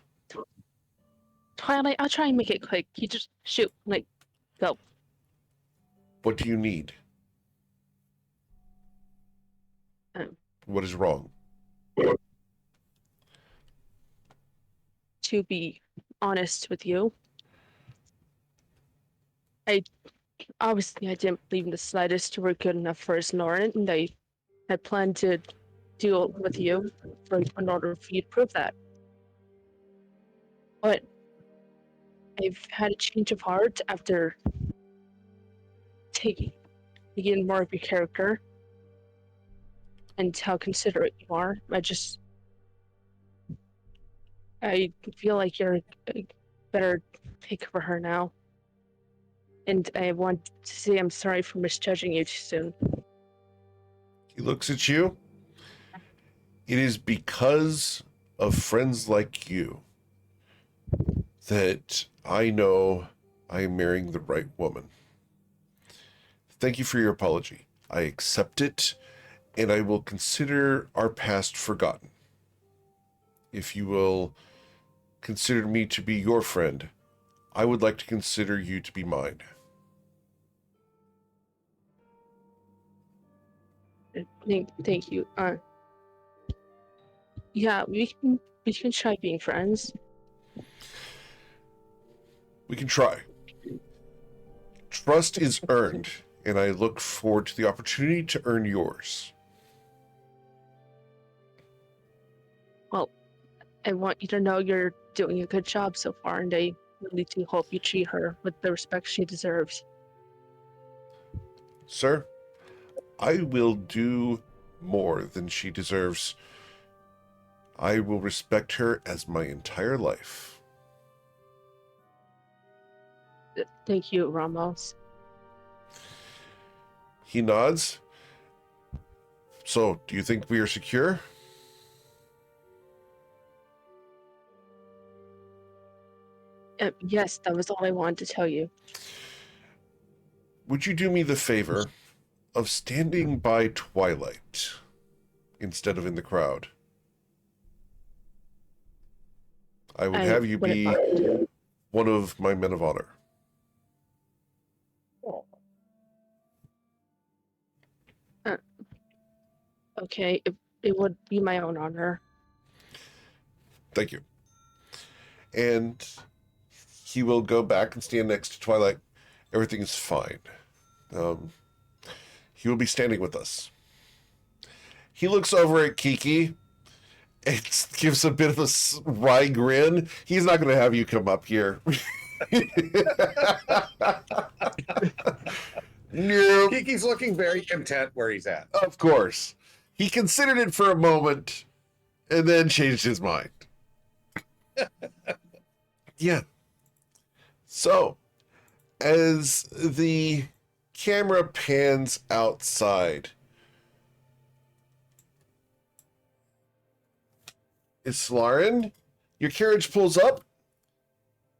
Twilight, I'll try and make it quick. You just shoot, go. What do you need? What is wrong? To be honest with you, I didn't believe in the slightest you were good enough for us, Lauren, and I had planned to deal with you in order for you to prove that. But I've had a change of heart after taking more of your character. and how considerate you are. I feel like you're better take care of her now. And I want to say I'm sorry for misjudging you too soon. He looks at you. It is because of friends like you that I know I am marrying the right woman. Thank you for your apology. I accept it, and I will consider our past forgotten. If you will consider me to be your friend, I would like to consider you to be mine. Thank you. Yeah, we can try being friends. We can try. Trust is earned, and I look forward to the opportunity to earn yours. Well, I want you to know you're doing a good job so far, and I really do hope you treat her with the respect she deserves. Sir, I will do more than she deserves. I will respect her as my entire life. Thank you, Ramos. He nods. So, do you think we are secure? Yes, that was all I wanted to tell you. Would you do me the favor of standing by Twilight instead of in the crowd? I would have you be one of my men of honor. Okay, it would be my own honor. Thank you. And he will go back and stand next to Twilight. Everything is fine. He will be standing with us. He looks over at Kiki. It gives a bit of a wry grin. He's not going to have you come up here. No. Kiki's looking very content where he's at. Of course. He considered it for a moment and then changed his mind. Yeah. So, as the camera pans outside, Islarin, your carriage pulls up.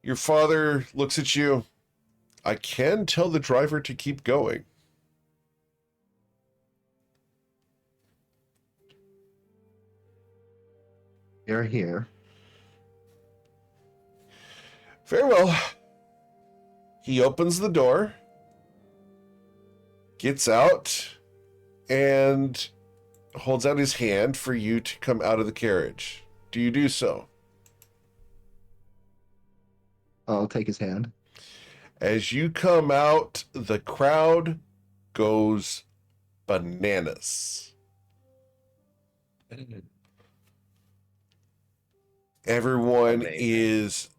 Your father looks at you. I can tell the driver to keep going. You're here. Very well. He opens the door, gets out, and holds out his hand for you to come out of the carriage. Do you do so? I'll take his hand. As you come out, the crowd goes bananas. Everyone Amazing. is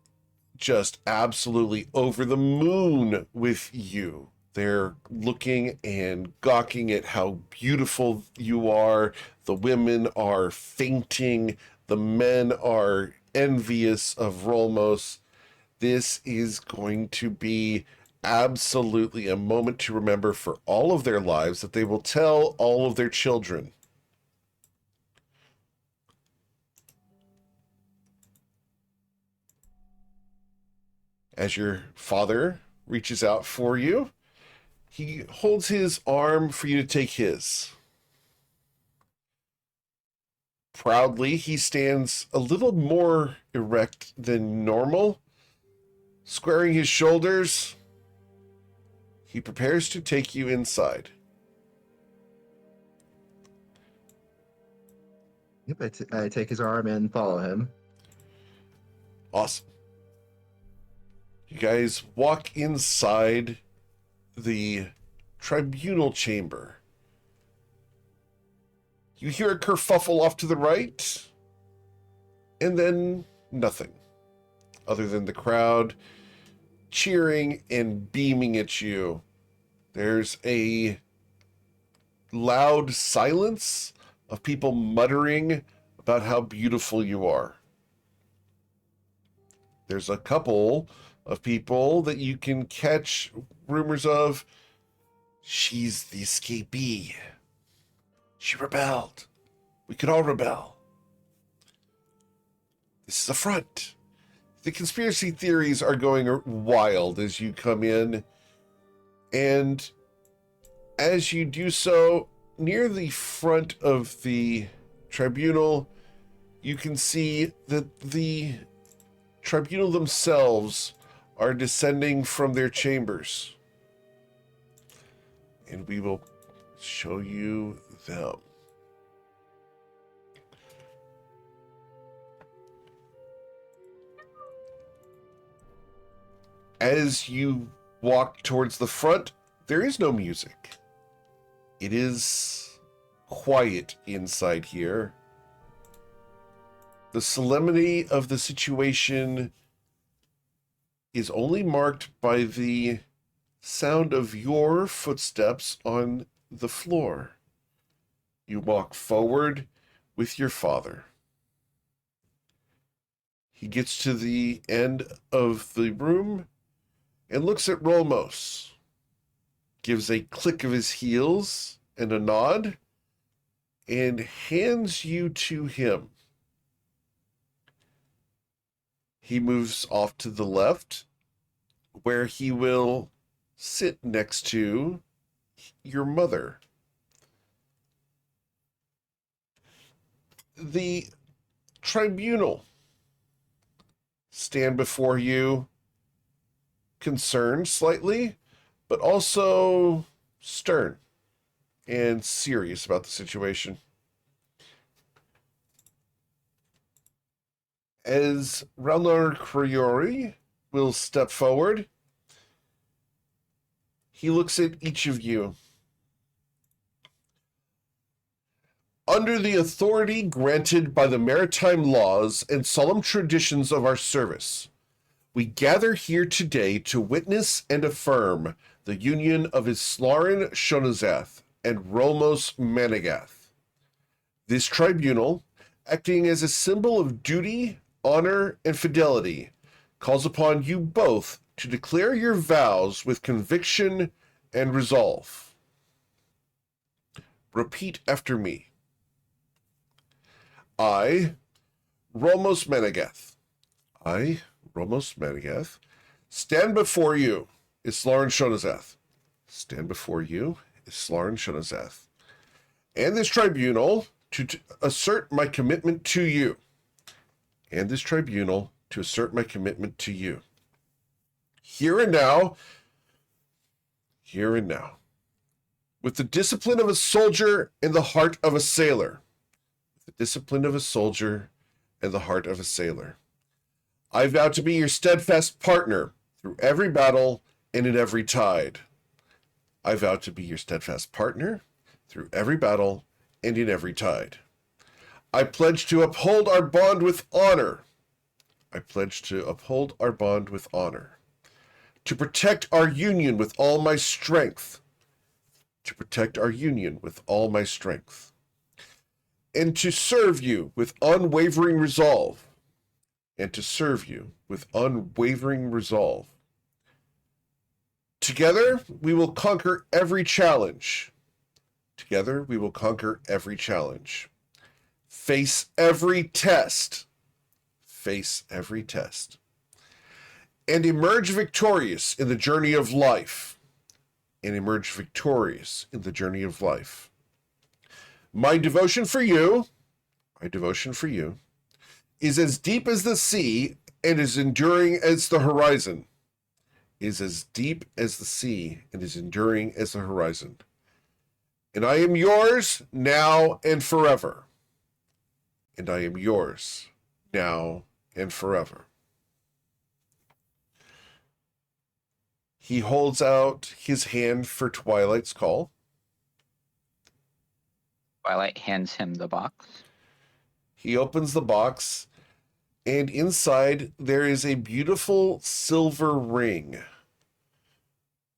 just absolutely over the moon with you. They're looking and gawking at how beautiful you are. The women are fainting. The men are envious of Rolmos. This is going to be absolutely a moment to remember for all of their lives that they will tell all of their children. As your father reaches out for you, he holds his arm for you to take his. Proudly, he stands a little more erect than normal, squaring his shoulders. He prepares to take you inside. Yep, I take his arm and follow him. Awesome. You guys walk inside the tribunal chamber. You hear a kerfuffle off to the right, and then nothing, other than the crowd cheering and beaming at you. There's a loud silence, of people muttering about how beautiful you are. There's a couple of people that you can catch rumors of. She's the escapee. She rebelled. We could all rebel. This is a front. The conspiracy theories are going wild as you come in. And as you do so, near the front of the tribunal, you can see that the tribunal themselves are descending from their chambers. And we will show you them. As you walk towards the front, there is no music. It is quiet inside here. The solemnity of the situation is only marked by the sound of your footsteps on the floor. You walk forward with your father. He gets to the end of the room and looks at Rolmos, gives a click of his heels and a nod, and hands you to him. He moves off to the left, where he will sit next to your mother. The tribunal stand before you, concerned slightly, but also stern and serious about the situation. As Ragnar Kriori will step forward, he looks at each of you. Under the authority granted by the maritime laws and solemn traditions of our service, we gather here today to witness and affirm the union of Islarin Shonazath and Rolmos Manigath. This tribunal, acting as a symbol of duty, honor, and fidelity, calls upon you both to declare your vows with conviction and resolve. Repeat after me. I, Rolmos Manigath. I, Rolmos Manigath, stand before you, Islarin Shonazath. Stand before you, Islarin Shonazath. And this tribunal to assert my commitment to you. And this tribunal to assert my commitment to you. Here and now, with the discipline of a soldier and the heart of a sailor. The discipline of a soldier and the heart of a sailor. I vow to be your steadfast partner through every battle and in every tide. I vow to be your steadfast partner through every battle and in every tide. I pledge to uphold our bond with honor. I pledge to uphold our bond with honor. To protect our union with all my strength. To protect our union with all my strength. And to serve you with unwavering resolve. And to serve you with unwavering resolve. Together, we will conquer every challenge. Together, we will conquer every challenge. Face every test. Face every test. And emerge victorious in the journey of life. And emerge victorious in the journey of life. My devotion for you, is as deep as the sea and as enduring as the horizon. Is as deep as the sea and as enduring as the horizon. And I am yours now and forever. And I am yours now and forever. He holds out his hand for Twilight's call. Twilight hands him the box. He opens the box, and inside there is a beautiful silver ring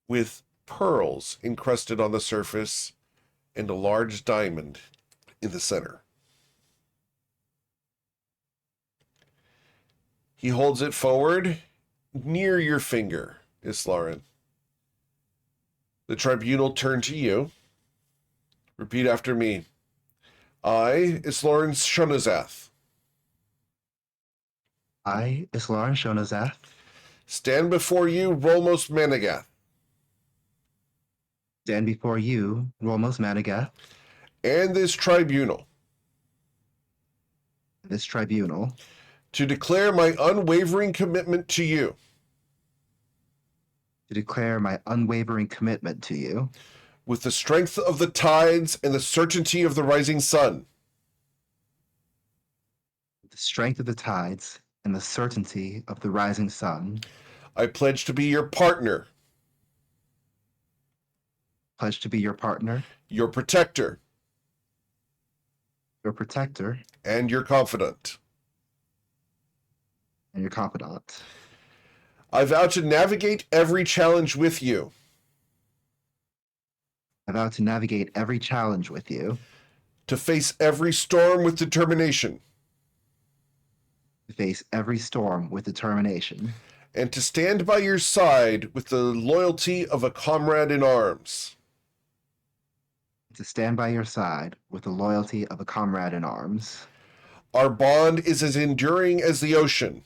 with pearls encrusted on the surface and a large diamond in the center. He holds it forward near your finger, Islarin. The tribunal turn to you. Repeat after me. I, Islarin Shonazath, I, Islarin Shonazath, stand before you, Rolmos Managath, stand before you, Rolmos Managath, and this tribunal, to declare my unwavering commitment to you, with the strength of the tides and the certainty of the rising sun. I pledge to be your partner, your protector, and your confidant. I vow to navigate every challenge with you, to face every storm with determination, and to stand by your side with the loyalty of a comrade in arms. Our bond is as enduring as the ocean,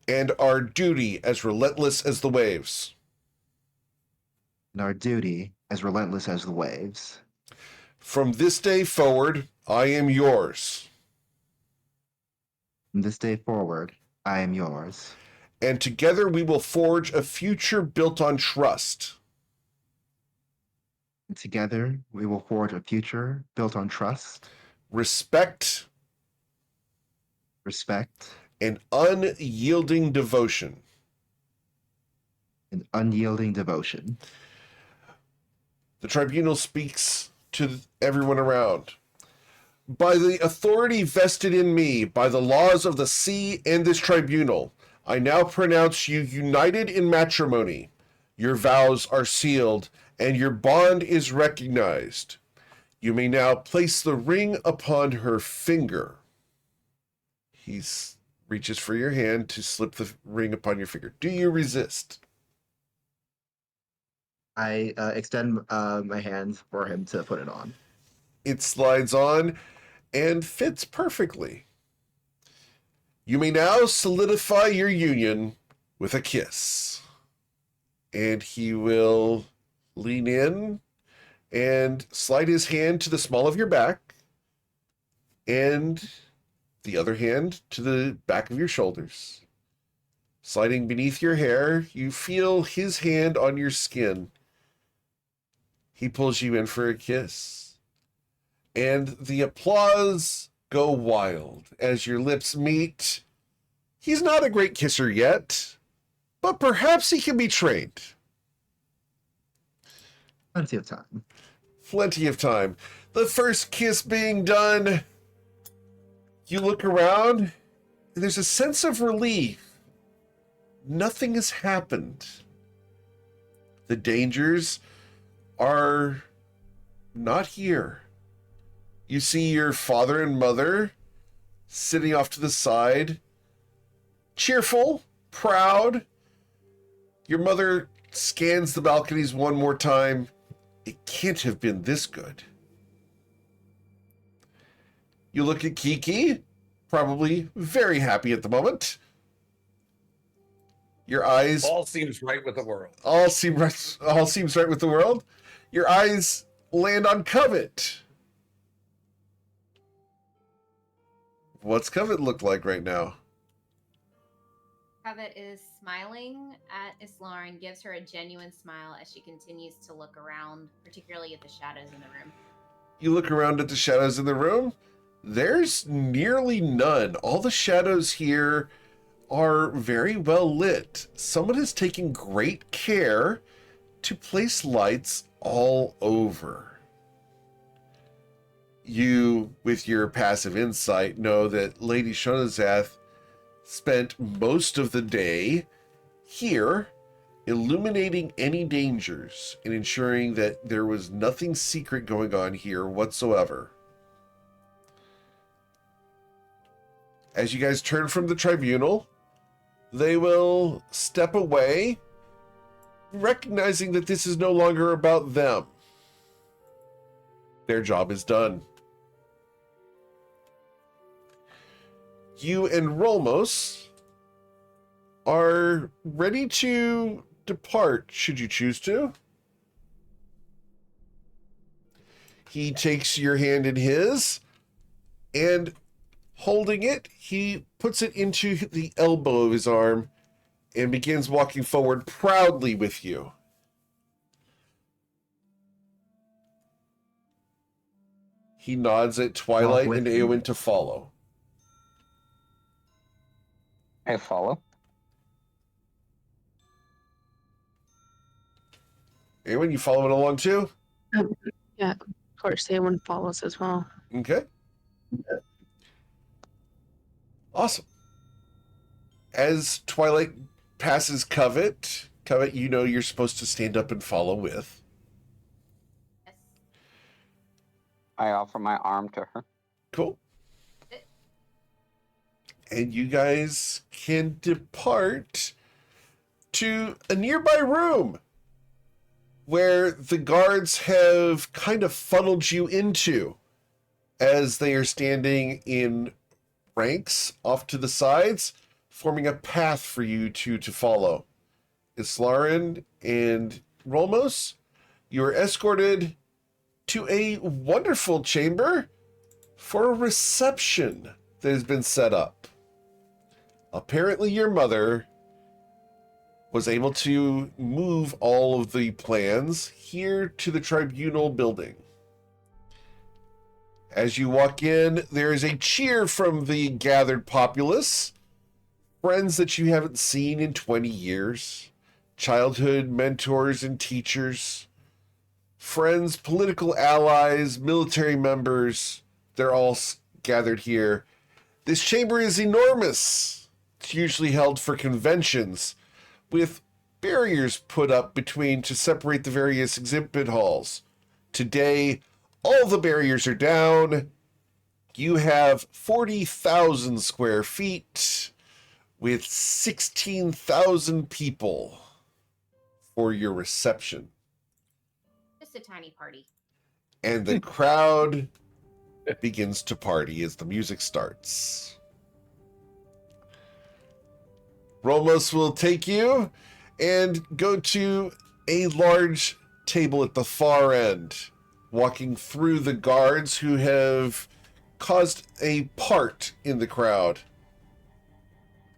and our duty as relentless as the waves. From this day forward, I am yours. And together we will forge a future built on trust. Respect, and unyielding devotion. The tribunal speaks to everyone around. By the authority vested in me by the laws of the sea and this tribunal, I now pronounce you united in matrimony. Your vows are sealed, and your bond is recognized. You may now place the ring upon her finger. He reaches for your hand to slip the ring upon your finger. Do you resist? I extend my hand for him to put it on. It slides on and fits perfectly. You may now solidify your union with a kiss. And he will lean in and slide his hand to the small of your back and the other hand to the back of your shoulders. Sliding beneath your hair, you feel his hand on your skin. He pulls you in for a kiss. And the applause go wild as your lips meet. He's not a great kisser yet, but perhaps he can be trained. Plenty of time. Plenty of time. The first kiss being done, you look around, and there's a sense of relief. Nothing has happened. The dangers are not here. You see your father and mother sitting off to the side, cheerful, proud. Your mother scans the balconies one more time. It can't have been this good. You look at Kiki, probably very happy at the moment. Your eyes... All seems right with the world. All seems right with the world. Your eyes land on Covet. What's Covet look like right now? Covet is smiling at Islar and gives her a genuine smile as she continues to look around, particularly at the shadows in the room. You look around at the shadows in the room. There's nearly none. All the shadows here are very well lit. Someone has taken great care to place lights all over. You, with your passive insight, know that Lady Shonazath spent most of the day here illuminating any dangers and ensuring that there was nothing secret going on here whatsoever. As you guys turn from the tribunal, they will step away, recognizing that this is no longer about them. Their job is done. You and Rolmos are ready to depart, should you choose to. He takes your hand in his, and holding it, he puts it into the elbow of his arm and begins walking forward proudly with you. He nods at Twilight and Eowyn to follow. I follow. Eowyn, you following along too? Yeah, of course, Eowyn follows as well. Okay. Awesome. As Twilight passes Covet, you know you're supposed to stand up and follow with. Yes. I offer my arm to her. Cool. And you guys can depart to a nearby room where the guards have kind of funneled you into as they are standing in ranks off to the sides, forming a path for you to follow. Islarin and Rolmos, you are escorted to a wonderful chamber for a reception that has been set up. Apparently your mother was able to move all of the plans here to the tribunal building. As you walk in, there is a cheer from the gathered populace, friends that you haven't seen in 20 years, childhood mentors and teachers, friends, political allies, military members. They're all gathered here. This chamber is enormous. It's usually held for conventions, with barriers put up between to separate the various exhibit halls. Today, all the barriers are down. You have 40,000 square feet with 16,000 people for your reception. Just a tiny party. And the crowd begins to party as the music starts. Rolmos will take you and go to a large table at the far end, walking through the guards who have caused a part in the crowd.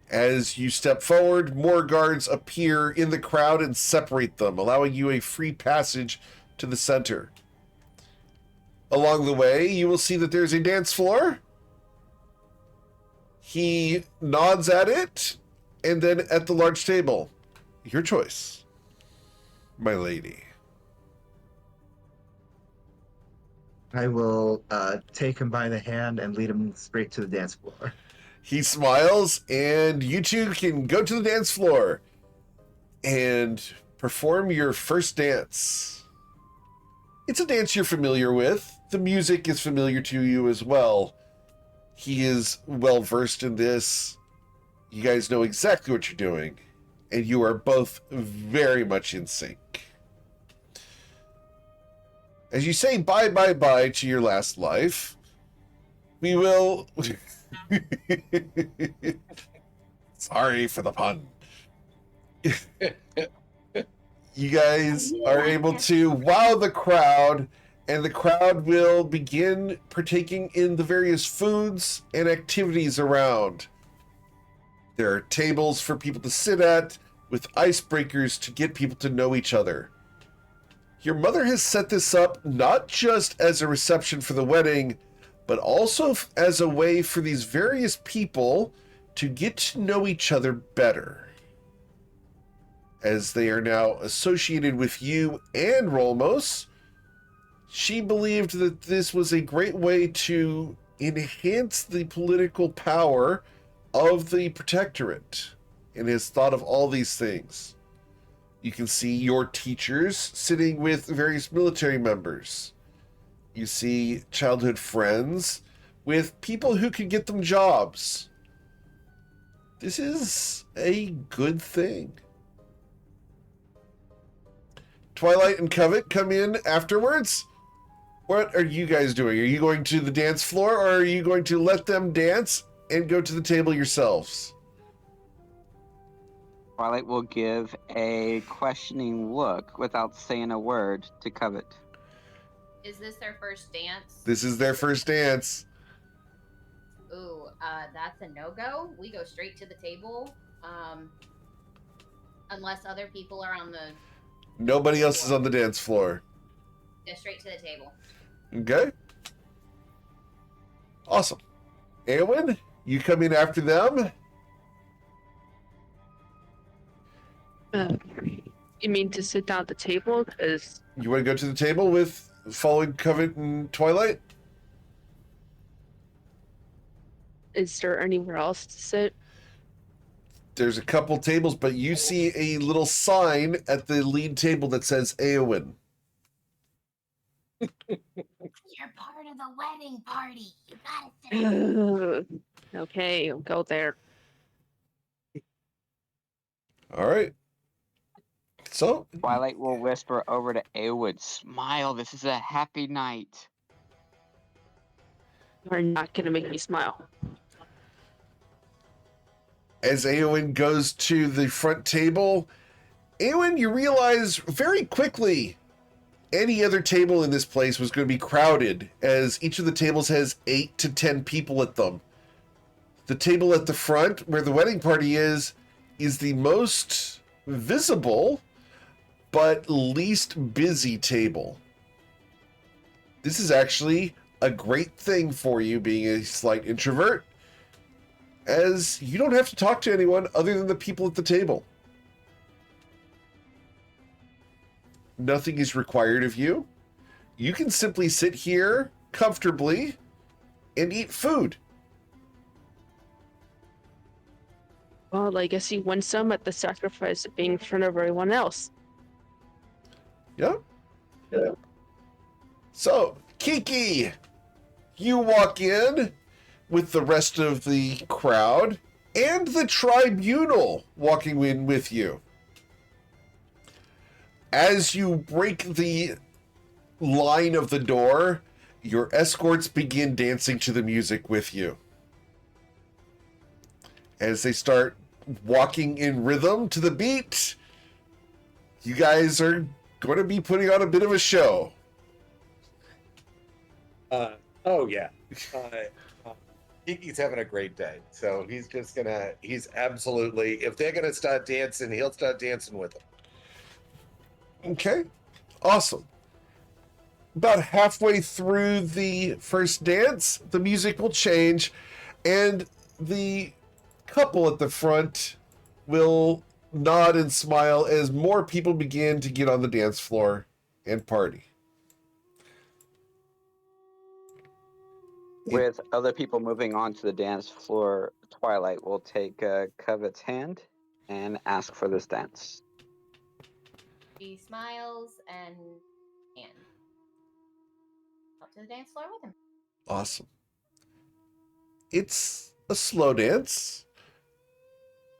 As you step forward, more guards appear in the crowd and separate them, allowing you a free passage to the center. Along the way, you will see that there's a dance floor. He nods at it, and then at the large table. Your choice, my lady. I will take him by the hand and lead him straight to the dance floor. He smiles, and you two can go to the dance floor and perform your first dance. It's a dance you're familiar with. The music is familiar to you as well. He is well versed in this. You guys know exactly what you're doing, and you are both very much in sync. As you say bye to your last life, we will... Sorry for the pun. You guys are able to wow the crowd, and the crowd will begin partaking in the various foods and activities around. There are tables for people to sit at with icebreakers to get people to know each other. Your mother has set this up not just as a reception for the wedding, but also as a way for these various people to get to know each other better, as they are now associated with you and Rolmos. She believed that this was a great way to enhance the political power of the Protectorate, and has thought of all these things. You can see your teachers sitting with various military members. You see childhood friends with people who could get them jobs. This is a good thing. Twilight and Covet come in afterwards. What are you guys doing? Are you going to the dance floor, or are you going to let them dance and go to the table yourselves? Twilight will give a questioning look without saying a word to Covet. Is this their first dance? This is their first dance. Ooh, that's a no-go. We go straight to the table. Unless other people are on the... Nobody else is on the dance floor. Go straight to the table. Okay. Awesome. Eowyn, you come in after them. You mean to sit down at the table? Because You want to go to the table with following Covet and Twilight? is there anywhere else to sit? There's a couple tables, but you see a little sign at the lead table that says Eowyn. You're part of the wedding party. You gotta sit. Okay, I'll go there. All right. So, Twilight will whisper over to Eowyn, "Smile, this is a happy night." You're not gonna make me smile. as Eowyn goes to the front table, Eowyn, you realize very quickly any other table in this place was going to be crowded, as each of the tables has 8 to 10 people at them. The table at the front, where the wedding party is the most visible, but least busy table. This is actually a great thing for you, being a slight introvert, as you don't have to talk to anyone other than the people at the table. Nothing is required of you. You can simply sit here comfortably and eat food. Well, I guess you win some at the sacrifice of being in front of everyone else. Yeah. So, Kiki, you walk in with the rest of the crowd and the tribunal walking in with you. As you break the line of the door, your escorts begin dancing to the music with you. As they start walking in rhythm to the beat, you guys are going to be putting on a bit of a show. Oh yeah. Kiki's having a great day. So he's absolutely, if they're gonna start dancing, he'll start dancing with them. Okay, awesome. About halfway through the first dance, the music will change, and the couple at the front will nod and smile as more people begin to get on the dance floor and party. With other people moving on to the dance floor, Twilight will take Covet's hand and ask for this dance. He smiles and up to the dance floor with him. Awesome. It's a slow dance,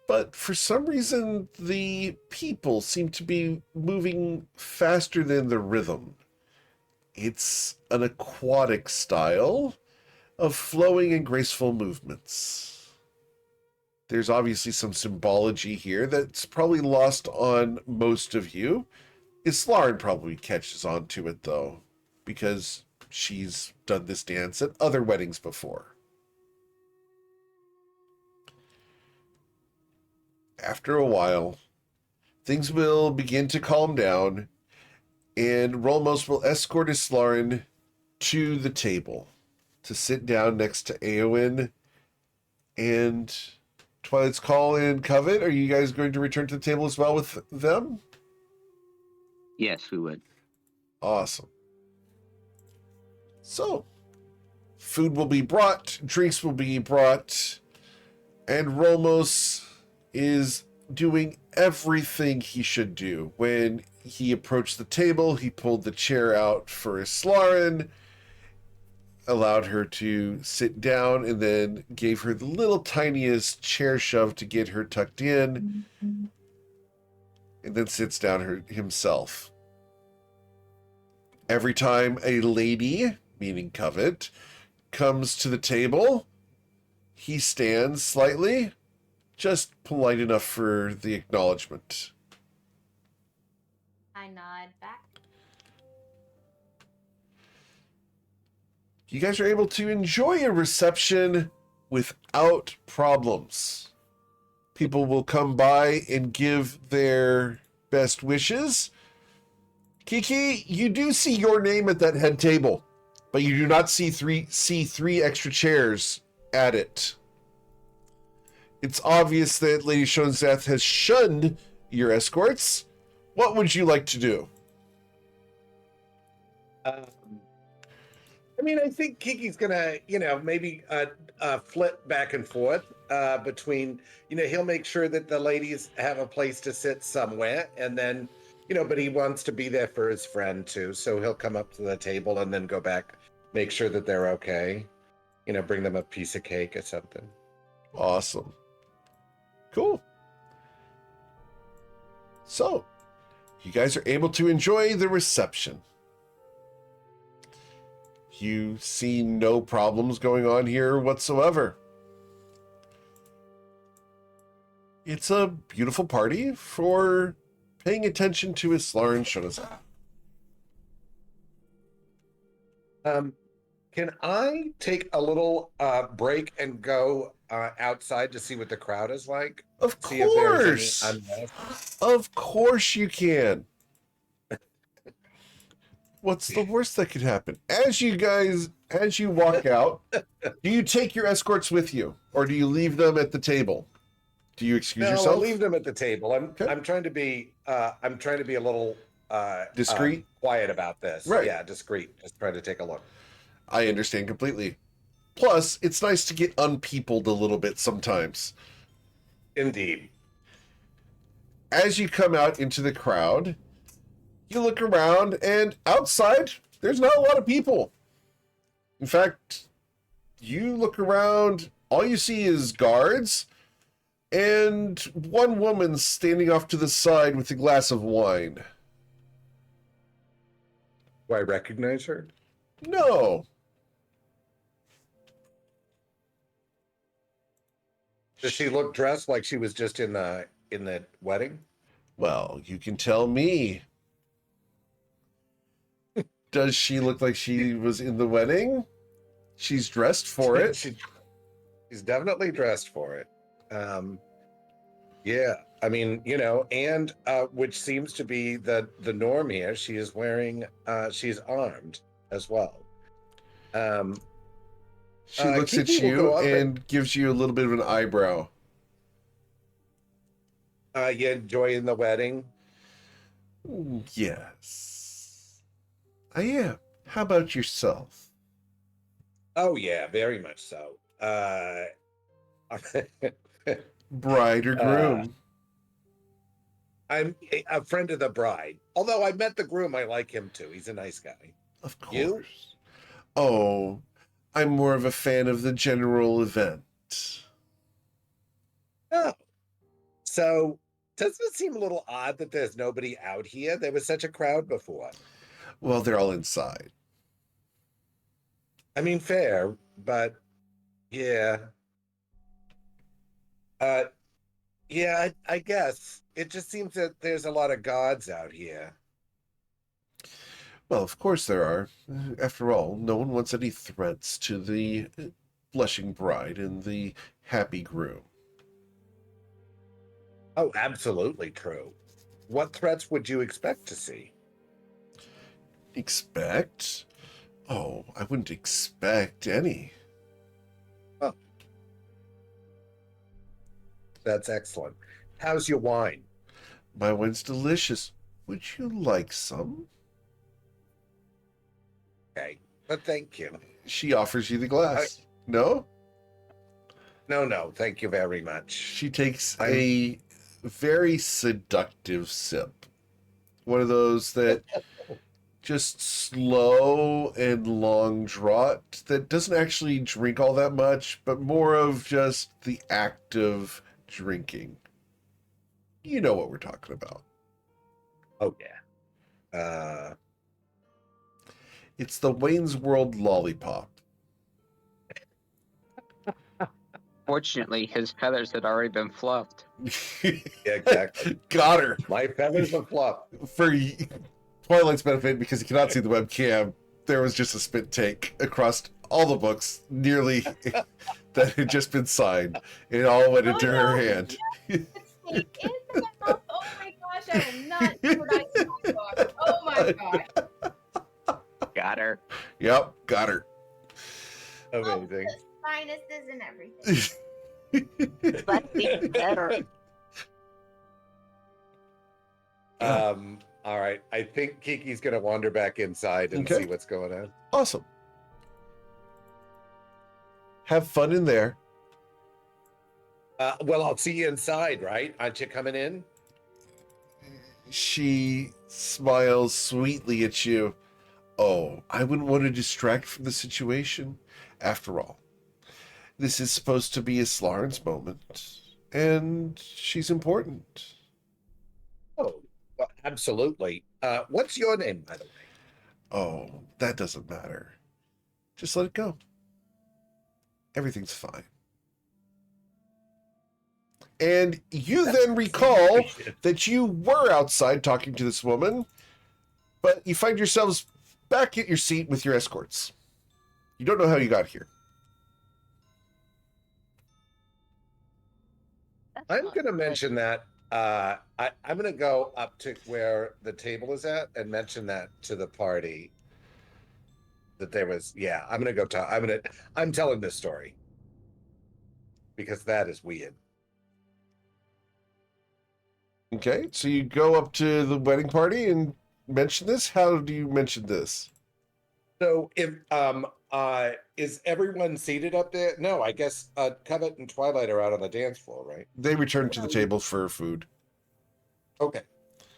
but for some reason the people seem to be moving faster than the rhythm. It's an aquatic style of flowing and graceful movements. There's obviously some symbology here that's probably lost on most of you. Islaren probably catches on to it, though, because she's done this dance at other weddings before. After a while, things will begin to calm down, and Rolmos will escort Islaren to the table to sit down next to Eowyn and Twilight's Call and Covet. Are you guys going to return to the table as well with them? Yes, we would. Awesome. So, food will be brought, drinks will be brought, and Rolmos is doing everything he should do. When he approached the table, he pulled the chair out for Islarin, allowed her to sit down, and then gave her the little tiniest chair shove to get her tucked in, and then sits down himself. Every time a lady, meaning Covet, comes to the table, he stands slightly, just polite enough for the acknowledgement. I nod back. You guys are able to enjoy a reception without problems. People will come by and give their best wishes. Kiki, you do see your name at that head table, but you do not see three extra chairs at it. It's obvious that Lady Shonzeth has shunned your escorts. What would you like to do? I mean, I think Kiki's gonna, maybe flip back and forth between, he'll make sure that the ladies have a place to sit somewhere, and then, but he wants to be there for his friend too, so he'll come up to the table and then go back, make sure that they're okay, bring them a piece of cake or something. Awesome. Cool. So, you guys are able to enjoy the reception. You see no problems going on here whatsoever. It's a beautiful party for paying attention to Islarin Shonazeth. Can I take a little break and go outside to see what the crowd is like? Of See if there's course. any unrest? Of course you can. What's the worst that could happen? As you walk out, do you take your escorts with you, or do you leave them at the table? Do you excuse No, yourself? I'll leave them at the table. Okay. I'm trying to be a little Discreet? quiet about this. Right. Yeah, discreet. Just trying to take a look. I understand completely. Plus, it's nice to get unpeopled a little bit sometimes. Indeed. As you come out into the crowd, you look around, and outside, there's not a lot of people. In fact, you look around, all you see is guards, and one woman standing off to the side with a glass of wine. Do I recognize her? No. Does she look dressed like she was just in the wedding? Well, you can tell me. Does she look like she was in the wedding? She's dressed for it. She's definitely dressed for it. Yeah, I mean, and which seems to be the norm here. She is wearing, she's armed as well. She looks at Kiki will you go up and gives you a little bit of an eyebrow. You enjoying the wedding? Yes. I am. How about yourself? Oh yeah, very much so. Bride or groom? I'm a friend of the bride. Although I met the groom, I like him too. He's a nice guy. Of course. You? Oh, I'm more of a fan of the general event. Oh. So, doesn't it seem a little odd that there's nobody out here? There was such a crowd before. Well, they're all inside. I mean, fair, but yeah. Yeah, I guess. It just seems that there's a lot of gods out here. Well, of course there are. After all, no one wants any threats to the blushing bride and the happy groom. Oh, absolutely true. What threats would you expect to see? Expect? Oh, I wouldn't expect any. Oh. That's excellent. How's your wine? My wine's delicious. Would you like some? Okay, but thank you. She offers you the glass. No? No, thank you very much. She takes a very seductive sip. One of those that just slow and long draught that doesn't actually drink all that much, but more of just the act of drinking. You know what we're talking about. Oh yeah. It's the Wayne's World lollipop. Fortunately, his feathers had already been fluffed. Yeah, exactly. Got her. My feathers are fluff. For Twilight's benefit, because you cannot see the webcam, there was just a spit take across all the books, nearly that had just been signed. It all went into her hand. Yes, it's in the mouth. Oh my gosh, I will not jeopardize my book. Oh my gosh. Got her. Yep, got her. Amazing. Sinuses and everything. That's even better. All right. I think Kiki's gonna wander back inside and Okay. see what's going on. Awesome. Have fun in there. Well, I'll see you inside, right? Aren't you coming in? She smiles sweetly at you. Oh, I wouldn't want to distract from the situation. After all, this is supposed to be a Slaren's moment, and she's important. Oh, well, absolutely. What's your name, by the way? Oh, that doesn't matter. Just let it go. Everything's fine. And you then recall that you were outside talking to this woman, but you find yourselves back at your seat with your escorts. You don't know how you got here. I'm going to mention that. I'm going to go up to where the table is at and mention that to the party. That there was, yeah. I'm going to go talk. I'm telling this story because that is weird. Okay, so you go up to the wedding party and mention this. How do you mention this? So if is everyone seated up there? No, I guess Covet and Twilight are out on the dance floor, right? They return to the table for food. Okay.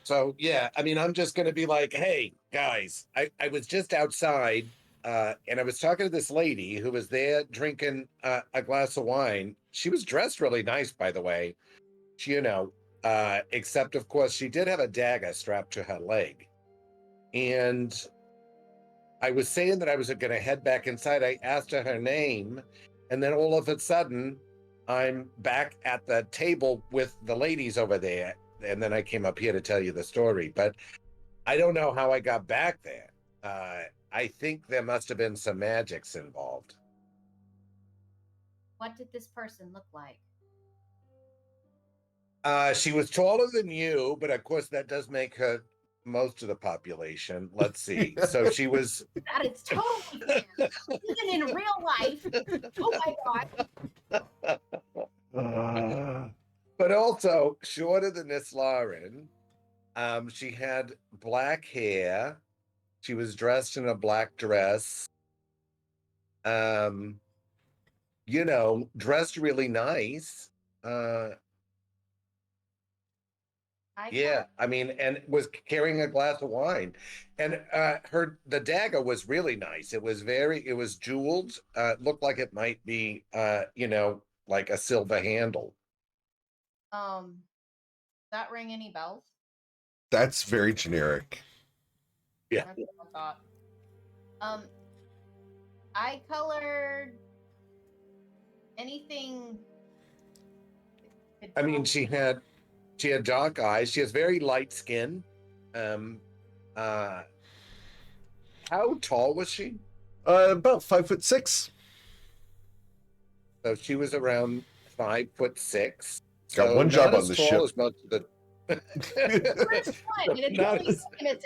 So yeah, I mean, I'm just gonna be like, hey guys, I was just outside and I was talking to this lady who was there drinking a glass of wine. She was dressed really nice, by the way. She, except of course she did have a dagger strapped to her leg. And I was saying that I was going to head back inside. I asked her name, and then all of a sudden, I'm back at the table with the ladies over there. And then I came up here to tell you the story. But I don't know how I got back there. I think there must have been some magics involved. What did this person look like? She was taller than you, but of course that does make her most of the population. Let's see. So she was. That is totally fair. Even in real life. Oh my god. But also shorter than Miss Lauren. She had black hair. She was dressed in a black dress. Dressed really nice. Yeah, I mean, and was carrying a glass of wine, and the dagger was really nice. It was jeweled. Looked like it might be, like a silver handle. That ring any bells? That's very generic. Yeah. That's what I thought. I colored anything. I mean, she had dark eyes. She has very light skin. How tall was she? About 5'6". So she was around 5'6". Got So one job not on as this tall ship. as most of the. Not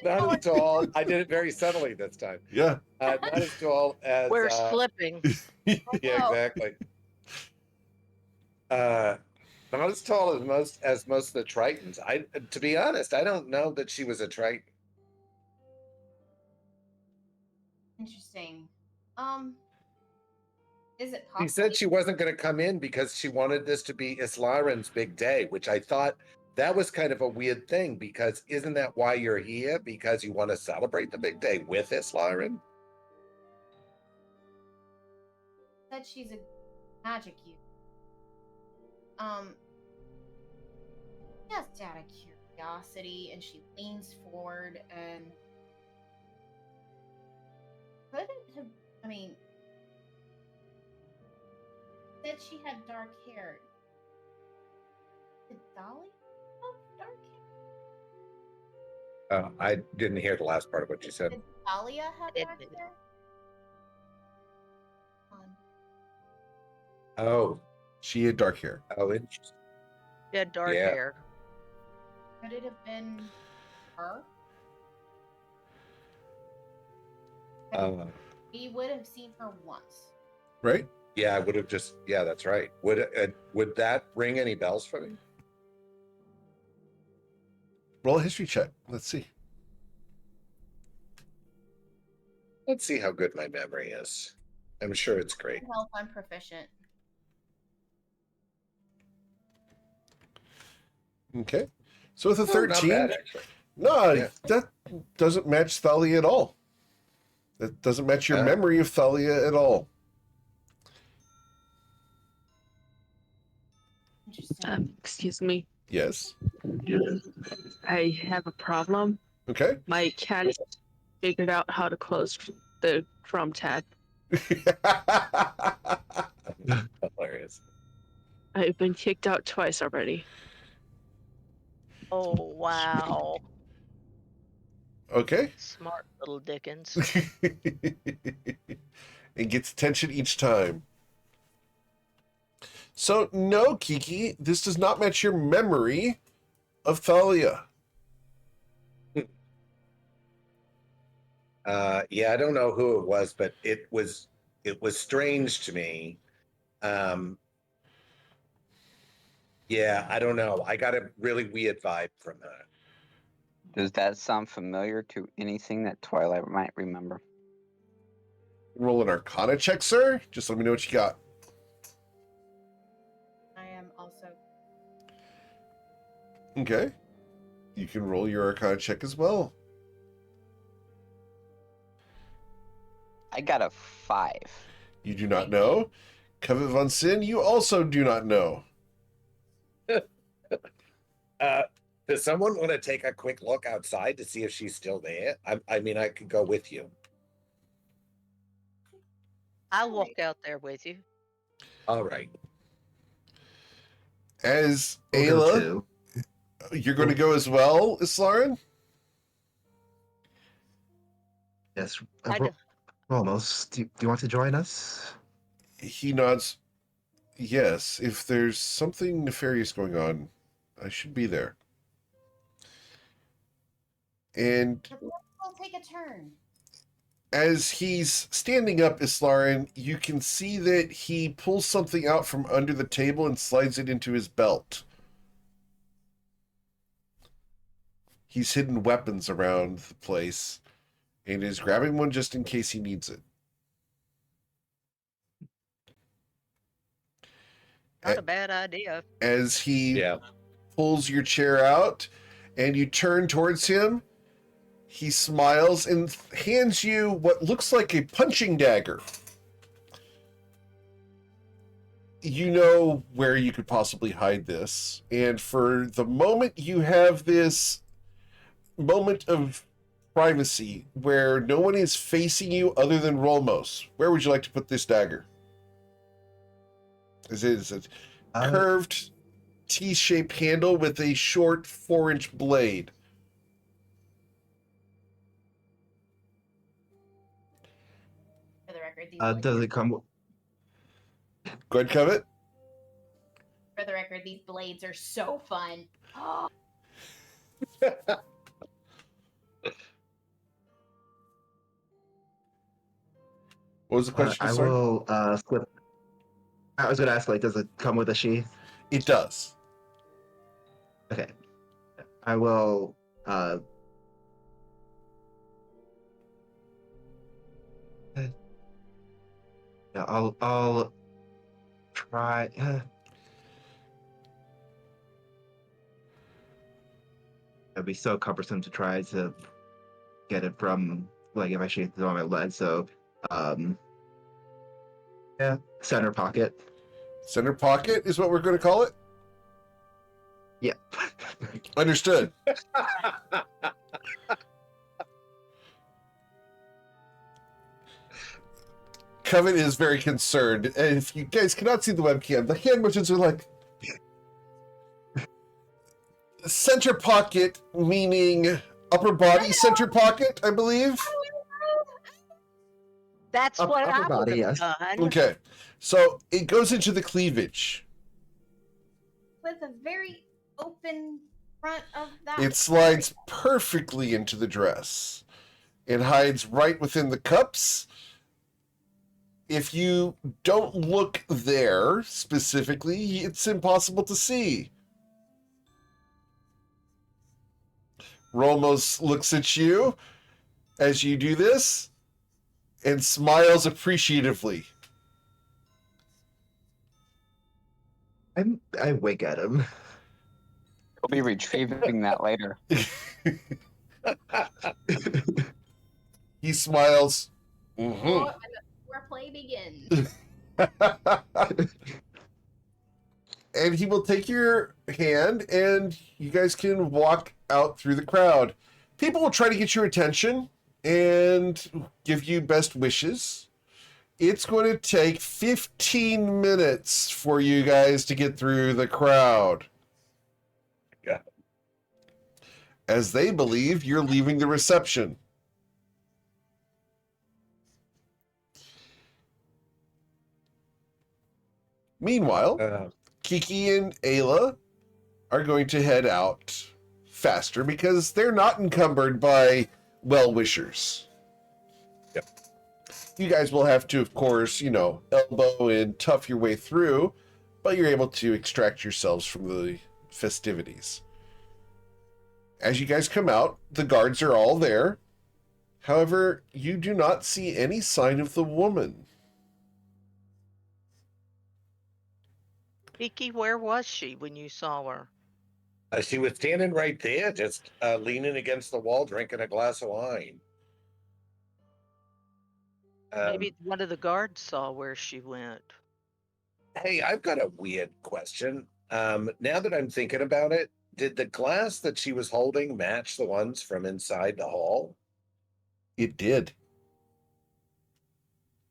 Not as tall. I did it very subtly this time. Yeah. Not as tall as. We're slipping. Yeah, exactly. Not as tall as most of the Tritons. To be honest, I don't know that she was a Triton. Interesting. Is it possible? She said she wasn't going to come in because she wanted this to be Islarin's big day, which I thought that was kind of a weird thing because isn't that why you're here? Because you want to celebrate the big day with Islaren? Said she's a magic user. Just out of curiosity, and she leans forward and couldn't have. I mean, said she had dark hair. Did Dolly have dark hair? I didn't hear the last part of what you said. Did Dahlia have It dark did. hair? Oh, She had dark hair. oh, interesting. She had dark Yeah. hair. Could it have been her? We would have seen her once. Right? Yeah, I would have just. Yeah, that's right. Would that ring any bells for me? Roll a history check. Let's see. Let's see how good my memory is. I'm sure it's great. Health, I'm proficient. Okay. So with a Oh, 13, not bad, actually. no, Yeah. that doesn't match Thalia at all. That doesn't match your Uh. memory of Thalia at all. Interesting. Excuse me. Yes. I have a problem. Okay. My cat figured out how to close the Chrome tab. Hilarious. I've been kicked out twice already. Oh, wow. Okay. Smart little Dickens. And gets attention each time. So, no, Kiki, this does not match your memory of Thalia. Yeah, I don't know who it was, but it was strange to me. Yeah, I don't know. I got a really weird vibe from her. Does that sound familiar to anything that Twilight might remember? Roll an Arcana check, sir. Just let me know what you got. I am also. Okay. You can roll your Arcana check as well. I got a 5. You do not know. Covet von Sin, you also do not know. Does someone want to take a quick look outside to see if she's still there? I mean, I could go with you. I'll walk out there with you. All right. As We'll go Ayla, too. you're going to go as well, Islaren? Yes. I do- Almost. Do you want to join us? He nods. Yes, if there's something nefarious going on, I should be there. And We'll take a turn. as he's standing up, Islaren, you can see that he pulls something out from under the table and slides it into his belt. He's hidden weapons around the place and is grabbing one just in case he needs it. Not a bad idea. As he Yeah. pulls your chair out and you turn towards him, he smiles and hands you what looks like a punching dagger. You know where you could possibly hide this, and for the moment you have this moment of privacy where no one is facing you other than Rolmos. Where would you like to put this dagger? This is a curved T-shaped handle with a short 4-inch blade. For the record, these Does it come? Go ahead, Covet. for the record, these blades are so fun. Oh, What was the question? I sorry? will slip. I was gonna ask, like, does it come with a sheath? It does. Okay. I will. Yeah, I'll try. it'd be so cumbersome to try to get it from, like, if I shake it on my leg. So, um, yeah, center pocket. Center pocket is what we're going to call it? Yeah. Understood. Coven is very concerned, and if you guys cannot see the webcam, the hand motions are like center pocket, meaning upper body center pocket, I believe. That's what upper I body, would have yes. done. Okay, so it goes into the cleavage. With a very open front of that. It slides perfectly into the dress. It hides right within the cups. If you don't look there specifically, it's impossible to see. Romos looks at you as you do this and smiles appreciatively. I wink at him. We'll be retrieving that later. He smiles. Mm-hmm. Oh, and the foreplay begins. And he will take your hand and you guys can walk out through the crowd. People will try to get your attention and give you best wishes. It's going to take 15 minutes for you guys to get through the crowd. Yeah. As they believe you're leaving the reception. Meanwhile, Kiki and Ayla are going to head out faster because they're not encumbered by well-wishers. Yep. You guys will have to, of course, elbow and tough your way through, but you're able to extract yourselves from the festivities. As you guys come out, the guards are all there. However, you do not see any sign of the woman. Kiki, where was she when you saw her? She was standing right there, just leaning against the wall, drinking a glass of wine. Maybe one of the guards saw where she went. Hey, I've got a weird question. Now that I'm thinking about it, did the glass that she was holding match the ones from inside the hall? It did.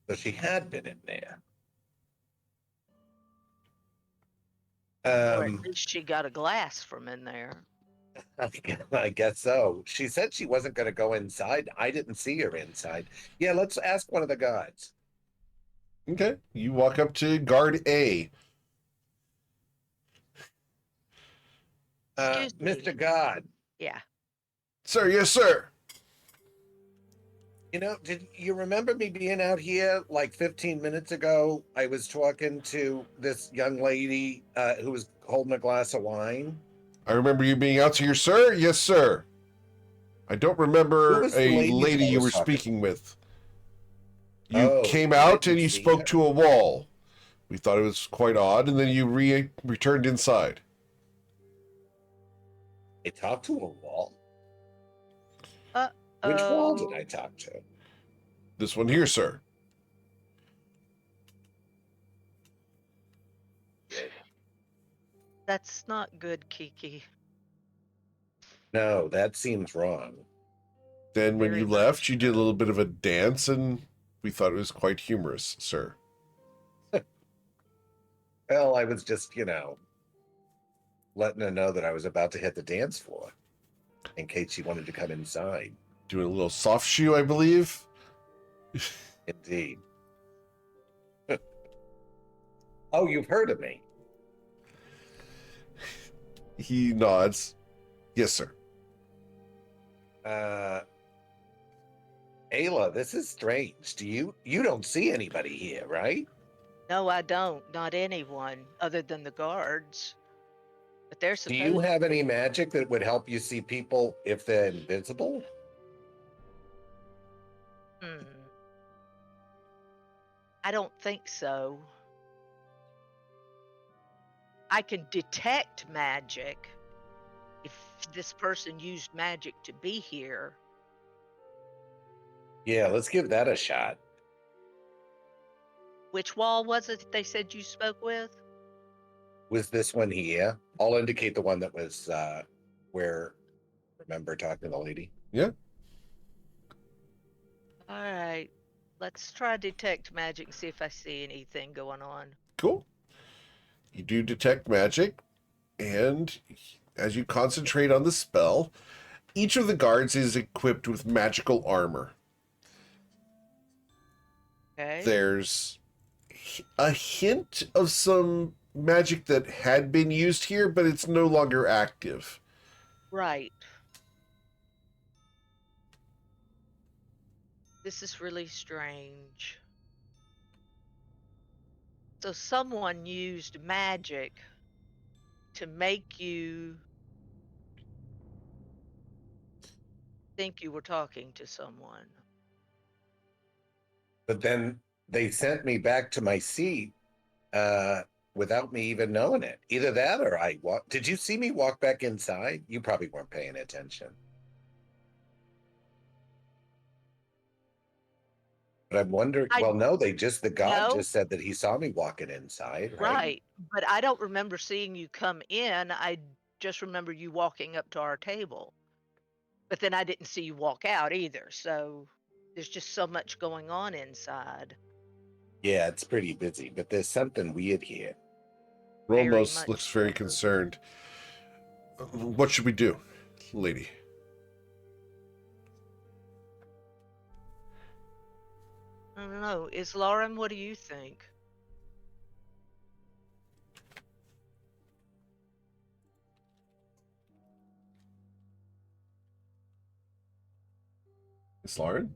So she had been in there. Or at least she got a glass from in there. I guess so. She said she wasn't going to go inside. I didn't see her inside. Yeah, let's ask one of the guards. Okay, you walk up to guard A. Excuse me. Mr. God. Yeah. Sir, yes, sir. Did you remember me being out here like 15 minutes ago? I was talking to this young lady who was holding a glass of wine. I remember you being out here, sir. Yes, sir. I don't remember a lady you were speaking with. You came out and you spoke to a wall. We thought it was quite odd, and then you returned inside. I talked to a wall? Uh-oh. Which wall did I talk to? This one here, sir. That's not good, Kiki. No, that seems wrong. Then when Very you much left, you did a little bit of a dance, and we thought it was quite humorous, sir. Well, I was just, letting her know that I was about to hit the dance floor in case she wanted to come inside. Doing a little soft shoe, I believe. Indeed. Oh, you've heard of me. He nods. Yes, sir. Ayla, this is strange. You don't see anybody here, right? No, I don't. Not anyone other than the guards. But they're Do supposed you have any magic that would help you see people if they're invisible? I don't think so. I can detect magic if this person used magic to be here. Yeah, let's give that a shot. Which wall was it that they said you spoke with? Was this one here? I'll indicate the one that was where, remember talking to the lady? Yeah. All right. Let's try detect magic and see if I see anything going on. Cool. You do detect magic, and as you concentrate on the spell, each of the guards is equipped with magical armor. Okay. There's a hint of some magic that had been used here, but it's no longer active. Right. This is really strange. So someone used magic to make you think you were talking to someone. But then they sent me back to my seat without me even knowing it. Either that or I walked. Did you see me walk back inside? You probably weren't paying attention. But I'm wondering, well, no, the god No. just said that he saw me walking inside, right? Right. But I don't remember seeing you come in. I just remember you walking up to our table. But then I didn't see you walk out either. So there's just so much going on inside. Yeah, it's pretty busy, but there's something weird here. Very Rolmos much looks very so. concerned. What should we do, lady? I don't know. Is Lauren, what do you think? Miss Lauren?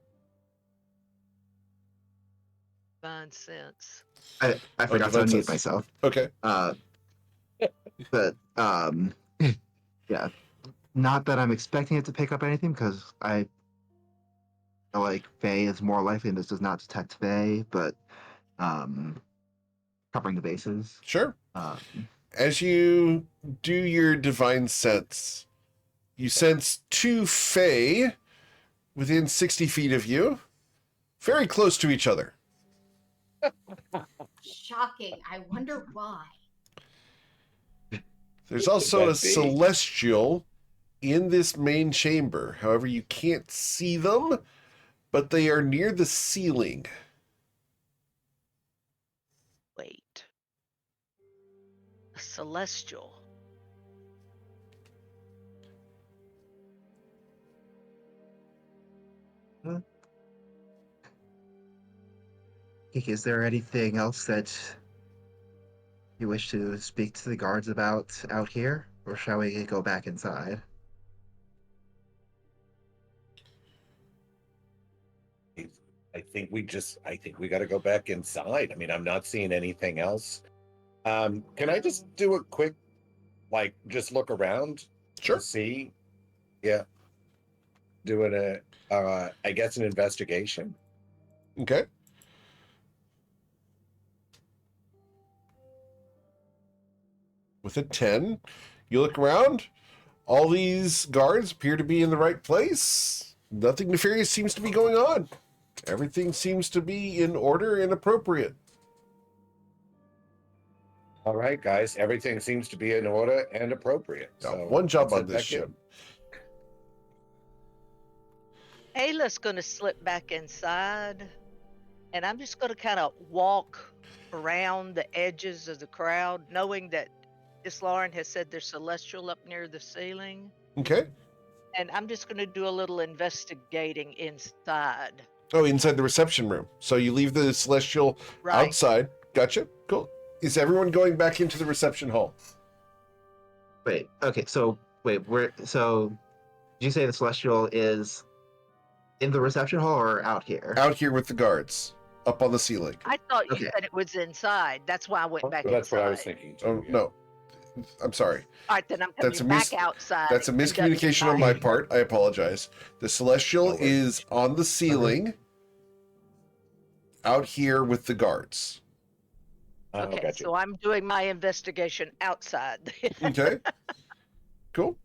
Divine sense. I forgot to Divine unmute sense. myself. Okay. But yeah, not that I'm expecting it to pick up anything because I feel like Faye is more likely, and this does not detect Faye, but covering the bases. Sure. As you do your divine sense, you sense two Fae within 60 feet of you, very close to each other. Shocking. I wonder why. There's also a Could that be? celestial in this main chamber. However, you can't see them, but they are near the ceiling. Wait. A celestial. Is there anything else that you wish to speak to the guards about out here, or shall we go back inside? I think we got to go back inside. I mean, I'm not seeing anything else. Can I just do a quick, just look around? Sure. To see? Yeah. Doing I guess an investigation. Okay. With a 10, you look around. All these guards appear to be in the right place. Nothing nefarious seems to be going on. Everything seems to be in order and appropriate. All right, guys. Everything seems to be in order and appropriate. Now, So one job let's on head this back ship. in. Ayla's going to slip back inside, and I'm just going to kind of walk around the edges of the crowd, knowing that Miss Lauren has said there's celestial up near the ceiling. Okay. And I'm just going to do a little investigating inside. Oh, inside the reception room. So you leave the celestial Right. outside. Gotcha. Cool. Is everyone going back into the reception hall? Wait. Okay. So did you say the celestial is in the reception hall or out here? Out here with the guards, up on the ceiling. I thought you Okay. said it was inside. That's why I went back That's inside. what I was thinking. Too, Oh, yeah. no. I'm sorry. All right, then I'm That's coming a back outside. That's a and miscommunication on my inside. part. I apologize. The celestial No worries. is on the ceiling, out here with the guards. Oh, Okay, gotcha. so I'm doing my investigation outside. Okay. Cool.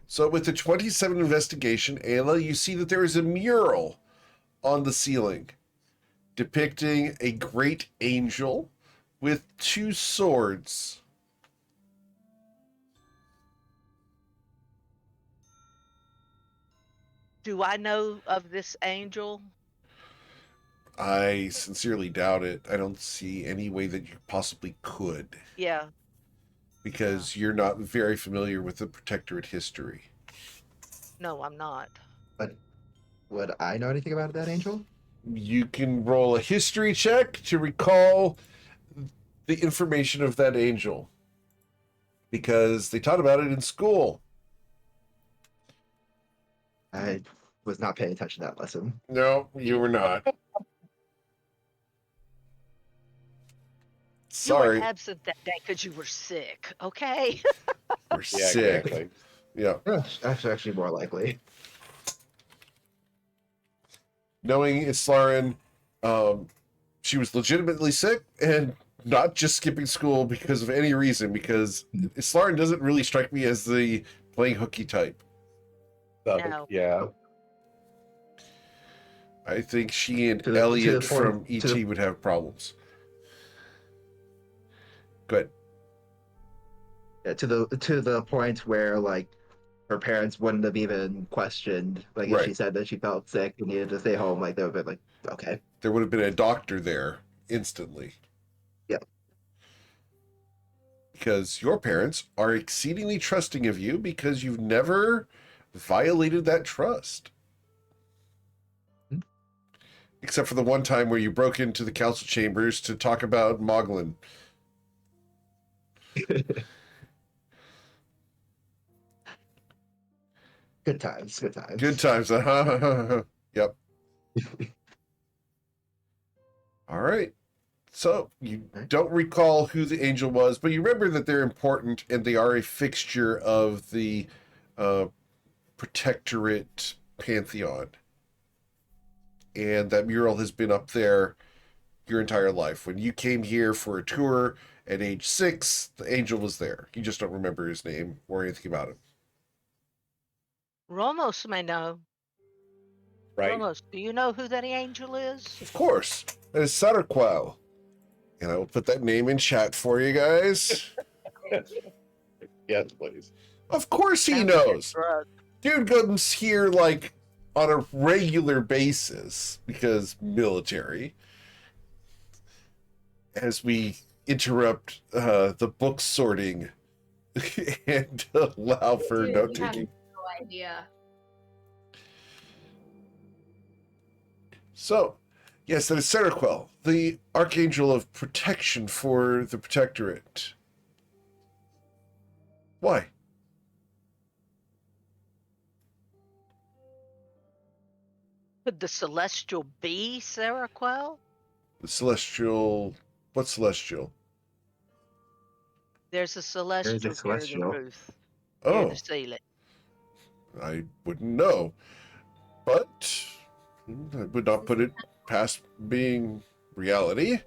So with the 27 investigation, Ayla, you see that there is a mural on the ceiling depicting a great angel with 2 swords. Do I know of this angel? I sincerely doubt it. I don't see any way that you possibly could, Yeah. because you're not very familiar with the Protectorate history. No, I'm not. But would I know anything about that angel? You can roll a history check to recall the information of that angel, because they taught about it in school. I was not paying attention to that lesson. No, you were not. You were Sorry, absent that day because you were sick, okay? we're Yeah, sick. exactly. Yeah. That's actually more likely. Knowing Islarin, she was legitimately sick and not just skipping school because of any reason, because Islarin doesn't really strike me as the playing hooky type. No. Yeah. I think she and To the Elliot point- from to ET the- would have problems. Good. Yeah, to the point where like her parents wouldn't have even questioned like if she Right. said that she felt sick and needed to stay home, like they would have been like, okay. There would have been a doctor there instantly. Yep. Because your parents are exceedingly trusting of you because you've never violated that trust. Hmm. Except for the one time where you broke into the council chambers to talk about Moglin. Good times, good times. Good times. Yep. All right. So you don't recall who the angel was, but you remember that they're important and they are a fixture of the Protectorate pantheon. And that mural has been up there your entire life. When you came here for a tour at age 6, the angel was there. You just don't remember his name or anything about him. Ramos may know. Right. Ramos, do you know who that angel is? Of course, that is Sarquel. And I will put that name in chat for you guys. Yes, please. Of course he Sounds like a knows. drug. Dude comes here like on a regular basis because military. As we interrupt the book sorting and allow for Dude, note you have taking. no idea. So, yes, that is Sarquel, the Archangel of Protection for the Protectorate. Why? Could the celestial be Saraquel? The Celestial... What Celestial? There's a celestial near the celestial. roof, near Oh, the ceiling. I wouldn't know. But I would not put it past being reality.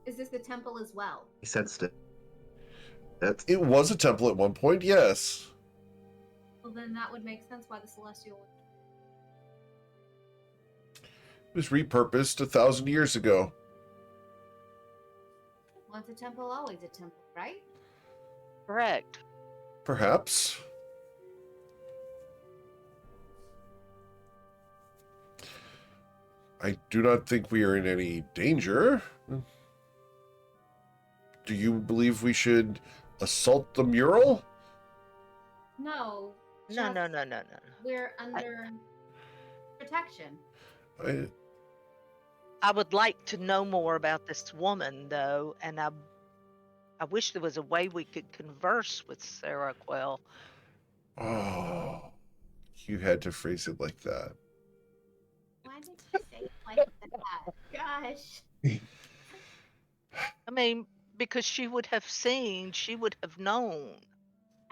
Is this the temple as well? He sensed it. That's It was a temple at one point, yes. Well, then that would make sense why the celestial. It was repurposed 1,000 years ago. Once a temple, always a temple, right? Correct. Perhaps. I do not think we are in any danger. Do you believe we should assault the mural? No. No, just no, no, no, no. We're under protection. I would like to know more about this woman, though, and I wish there was a way we could converse with Sarah Quell. Oh, you had to phrase it like that. Why did you say it like that? Gosh. I mean, because she would have seen, she would have known.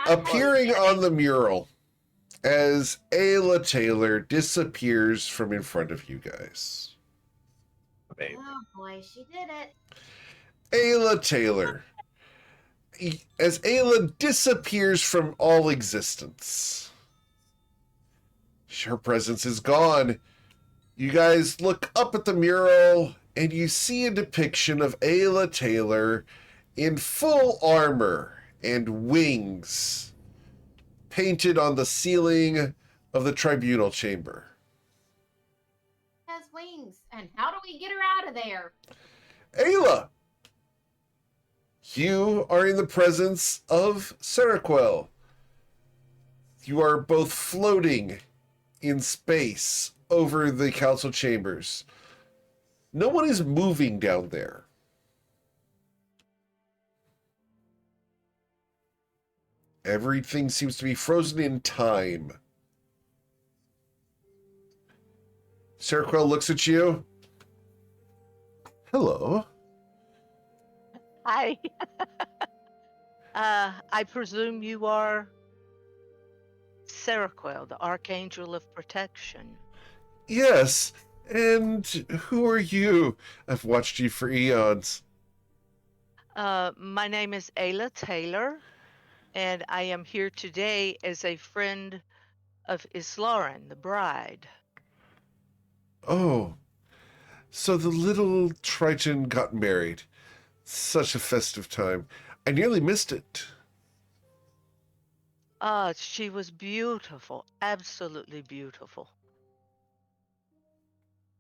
Appearing on the mural as Ayla Taylor disappears from in front of you guys. Amazing. Oh boy, she did it. Ayla Taylor, as Ayla disappears from all existence. Her presence is gone. You guys look up at the mural and you see a depiction of Ayla Taylor in full armor and wings painted on the ceiling of the tribunal chamber. Has wings. And how do we get her out of there? Ayla, you are in the presence of Seroquel. You are both floating in space over the council chambers. No one is moving down there. Everything seems to be frozen in time. Seroquel looks at you. Hello. Hi. I presume you are Seroquel, the Archangel of Protection. Yes, and who are you? I've watched you for eons. My name is Ayla Taylor, and I am here today as a friend of Islauren, the bride. Oh, so the little Triton got married. Such a festive time. I nearly missed it. She was beautiful, absolutely beautiful.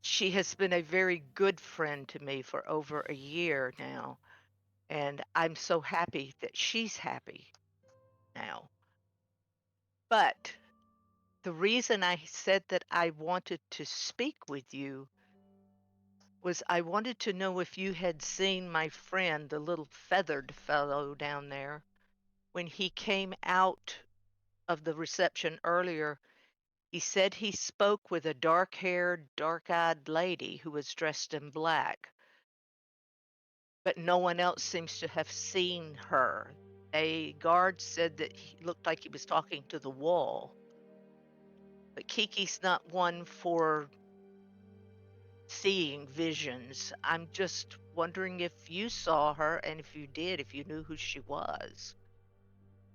She has been a very good friend to me for over a year now, and I'm so happy that she's happy now. But the reason I said that I wanted to speak with you was I wanted to know if you had seen my friend, the little feathered fellow down there, when he came out of the reception earlier. He said he spoke with a dark-haired, dark-eyed lady who was dressed in black, but no one else seems to have seen her. A guard said that he looked like he was talking to the wall. But Kiki's not one for seeing visions. I'm just wondering if you saw her, and if you did, if you knew who she was.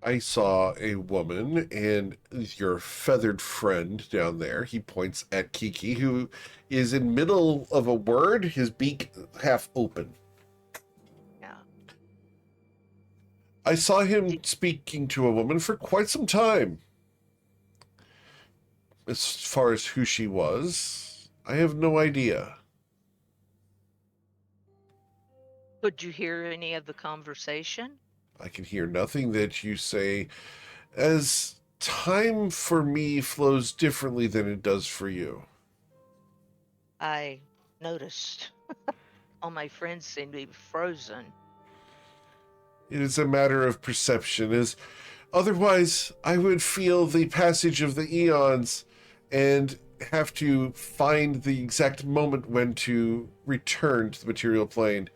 I saw a woman and your feathered friend down there. He points at Kiki, who is in middle of a word, his beak half open. Yeah. I saw him speaking to a woman for quite some time. As far as who she was, I have no idea. Could you hear any of the conversation? I can hear nothing that you say, as time for me flows differently than it does for you. I noticed. All my friends seem to be frozen. It is a matter of perception, as otherwise I would feel the passage of the eons and have to find the exact moment when to return to the material plane.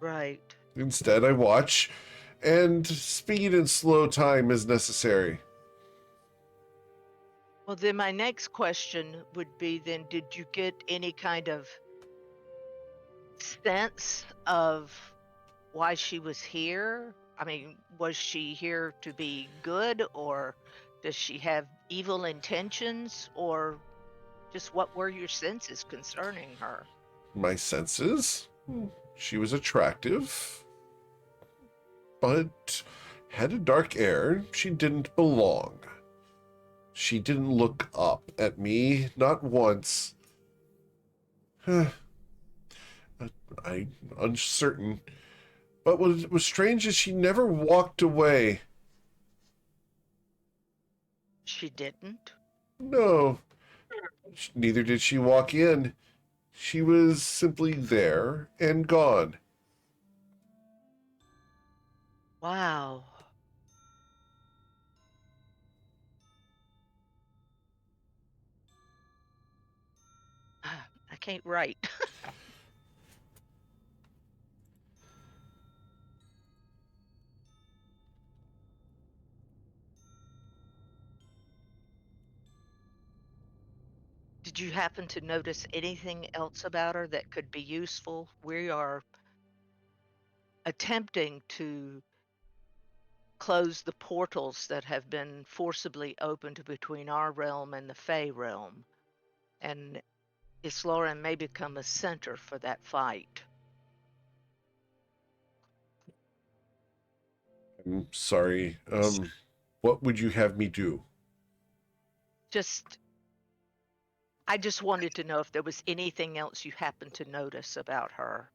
Right. Instead, I watch, and speed and slow time is necessary. Well, then my next question would be then, did you get any kind of sense of why she was here? I mean, was she here to be good, or does she have evil intentions, or just what were your senses concerning her? My senses? She was attractive, but had a dark air. She didn't belong. She didn't look up at me, not once. I'm uncertain. But what was strange is she never walked away. She didn't? No, neither did she walk in. She was simply there and gone. Wow. I can't write. Did you happen to notice anything else about her that could be useful? We are attempting to close the portals that have been forcibly opened between our realm and the Fey realm. And Islauren may become a center for that fight. I'm sorry. What would you have me do? I just wanted to know if there was anything else you happened to notice about her.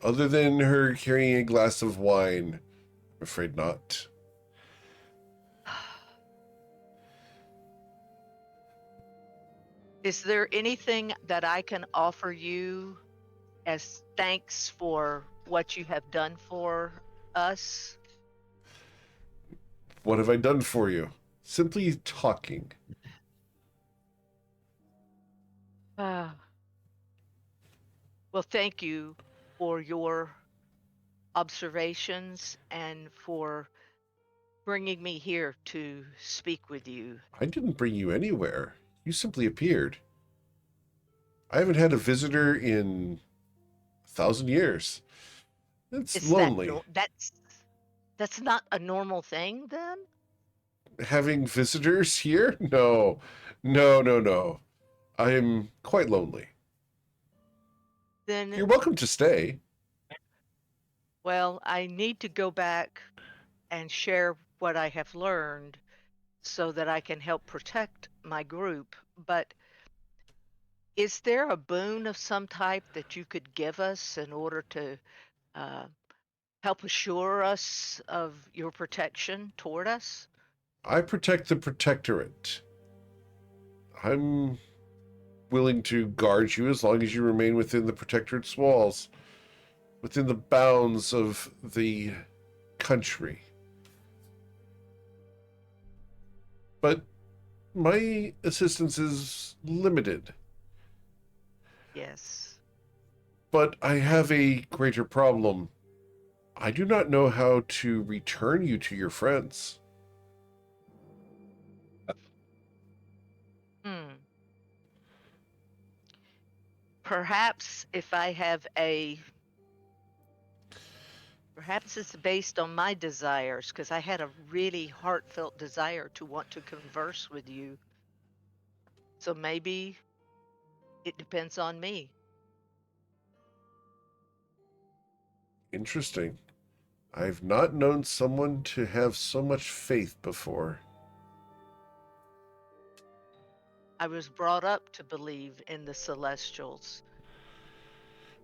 Other than her carrying a glass of wine, I'm afraid not. Is there anything that I can offer you as thanks for what you have done for us? What have I done for you? Simply talking. Well, thank you for your observations and for bringing me here to speak with you. I didn't bring you anywhere. You simply appeared. I haven't had a visitor in 1,000 years. It's Is lonely. that's not a normal thing then? Having visitors here? No. No. I'm quite lonely. Then, You're welcome to stay. well, I need to go back and share what I have learned so that I can help protect my group. But is there a boon of some type that you could give us in order to uh, help assure us of your protection toward us? I protect the protectorate. I'm willing to guard you as long as you remain within the protectorate's walls, within the bounds of the country. But my assistance is limited. Yes. But I have a greater problem. I do not know how to return you to your friends. Perhaps if I have perhaps it's based on my desires, because I had a really heartfelt desire to want to converse with you. So maybe it depends on me. Interesting. I've not known someone to have so much faith before. I was brought up to believe in the Celestials.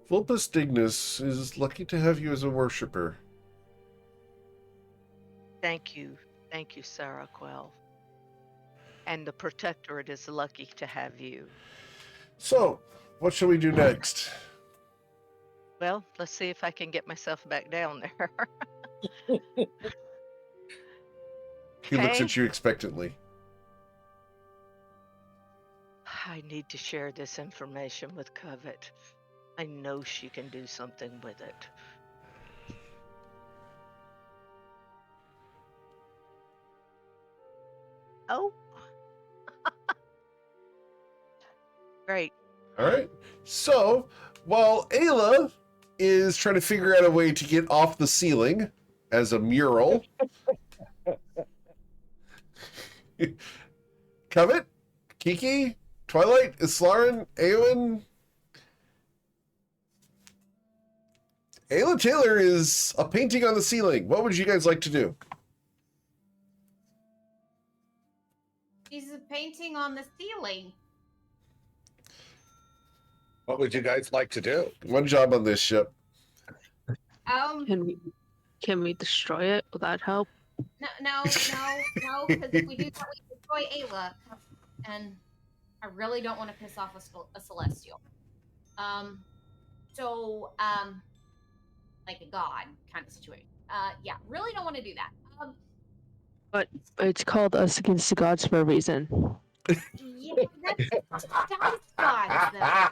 Vulpus Dignus is lucky to have you as a worshipper. Thank you, Sarah Quell. And the Protectorate is lucky to have you. So, what shall we do next? Well, let's see if I can get myself back down there. He looks at you expectantly. I need to share this information with Covet. I know she can do something with it. Oh. Great. All right. So, while Ayla is trying to figure out a way to get off the ceiling as a mural, Covet, Kiki, Twilight, Islauren, Eowyn. Ayla Taylor is a painting on the ceiling. What would you guys like to do? She's a painting on the ceiling. What would you guys like to do? One job on this ship. Can we destroy it? Will that help? No, because if we do that, we destroy Ayla, and I really don't want to piss off a celestial. Like a god kind of situation. Yeah, really don't want to do that. But it's called Us Against the Gods for a reason. Yeah, that's dice gods, though.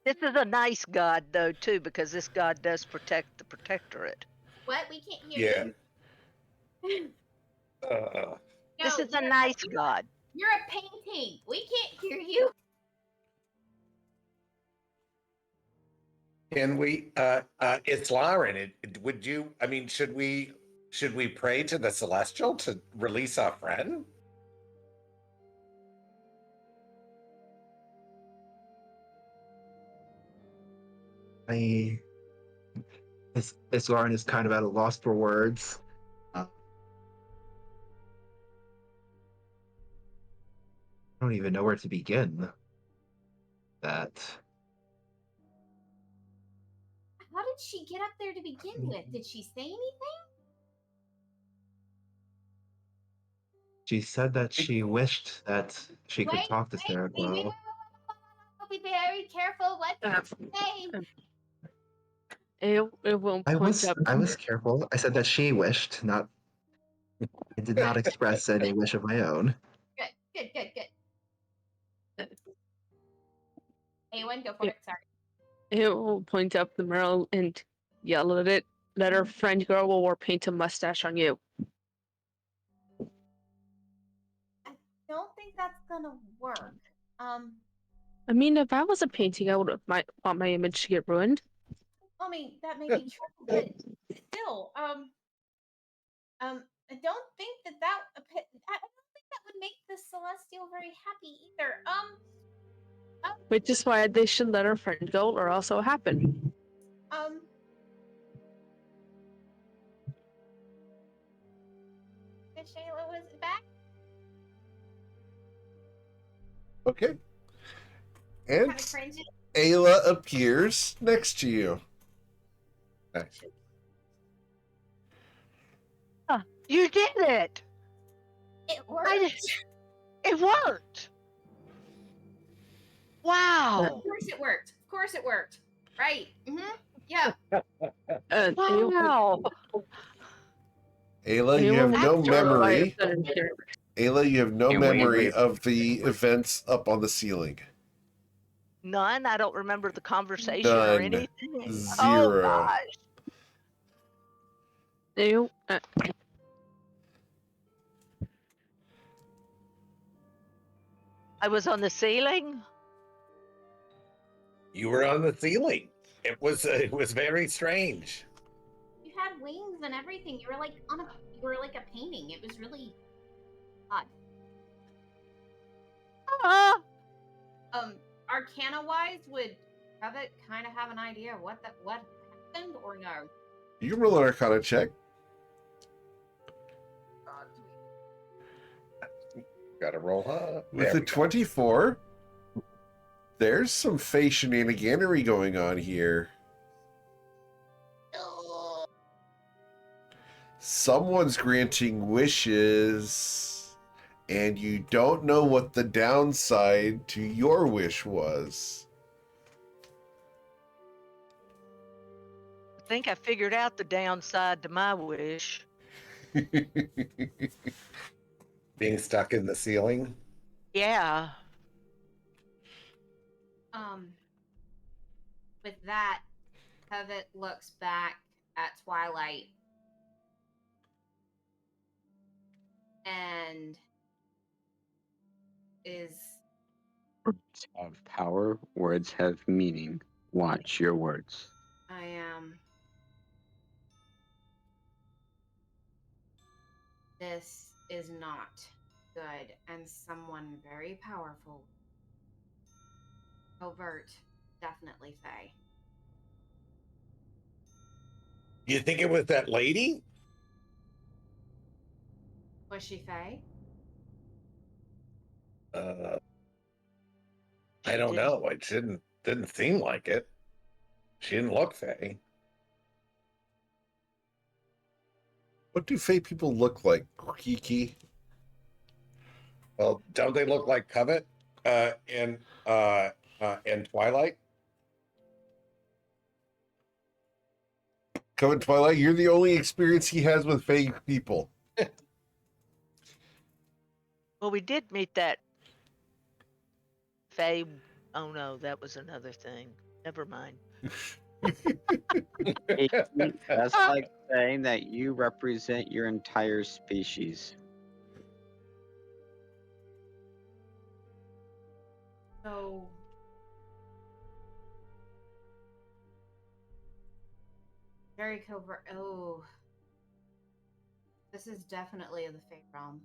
This is a nice god, though, too, because this god does protect the Protectorate. What? We can't hear you. No, This is a nice god. You're a painting. We can't hear you. Can we, it's Lauren. Would you, I mean, should we pray to the celestial to release our friend? I this Lauren is kind of at a loss for words. I don't even know where to begin. That How did she get up there to begin with? Did she say anything? she said that she wished that she could talk to Sarah Glow. Be very careful what Uh, you say. It won't point up. I was careful. I said that she wished, not I did not express any wish of my own. Good. Awen, go for Yeah. it. Sorry. It will point up the mural and yell at it. Let our friend girl will paint a mustache on you. I don't think that's gonna work. I mean, if I was a painting, I would want my image to get ruined. I mean that may be true, but still, I don't think that I don't think that would make the Celestial very happy either. Which is why they should let our friend go, or else it'll happen. Shayla was back. Okay. And Kind of cringy. Ayla appears next to you. Nice. You did it. It worked. It worked. Wow. Of course it worked. Of course it worked. Right. Mm-hmm. Yeah. Wow. Ayla, you have no memory. Ayla, Ayla, you have no Wait, memory wait. of the events up on the ceiling. None. I don't remember the conversation or None. anything. Zero. Oh gosh. I was on the ceiling. You were on the ceiling. It was very strange. You had wings and everything. You were like a painting. It was really odd. Ah. Arcana wise, would Covet kind of have an idea of what happened or no? You can roll an Arcana check. Gotta roll up. With a 24, there's some Fey shenaniganery going on here. Someone's granting wishes, and you don't know what the downside to your wish was. I think I figured out the downside to my wish. Being stuck in the ceiling. Yeah. With that, Covet looks back at Twilight and is Words have power, words have meaning. Watch your words. I am. This is not good, and someone very powerful. Overt, definitely Faye. You think it was that lady? Was she Faye? I don't know. It didn't seem like it. She didn't look Fey. What do Fey people look like, Kiki? Well, don't they look like Covet in Twilight? Covet Twilight, you're the only experience he has with Fey people. Well, we did meet that Faye. Oh no, that was another thing. Never mind. That's like saying that you represent your entire species. So Very covert. Oh, this is definitely the Fey realm.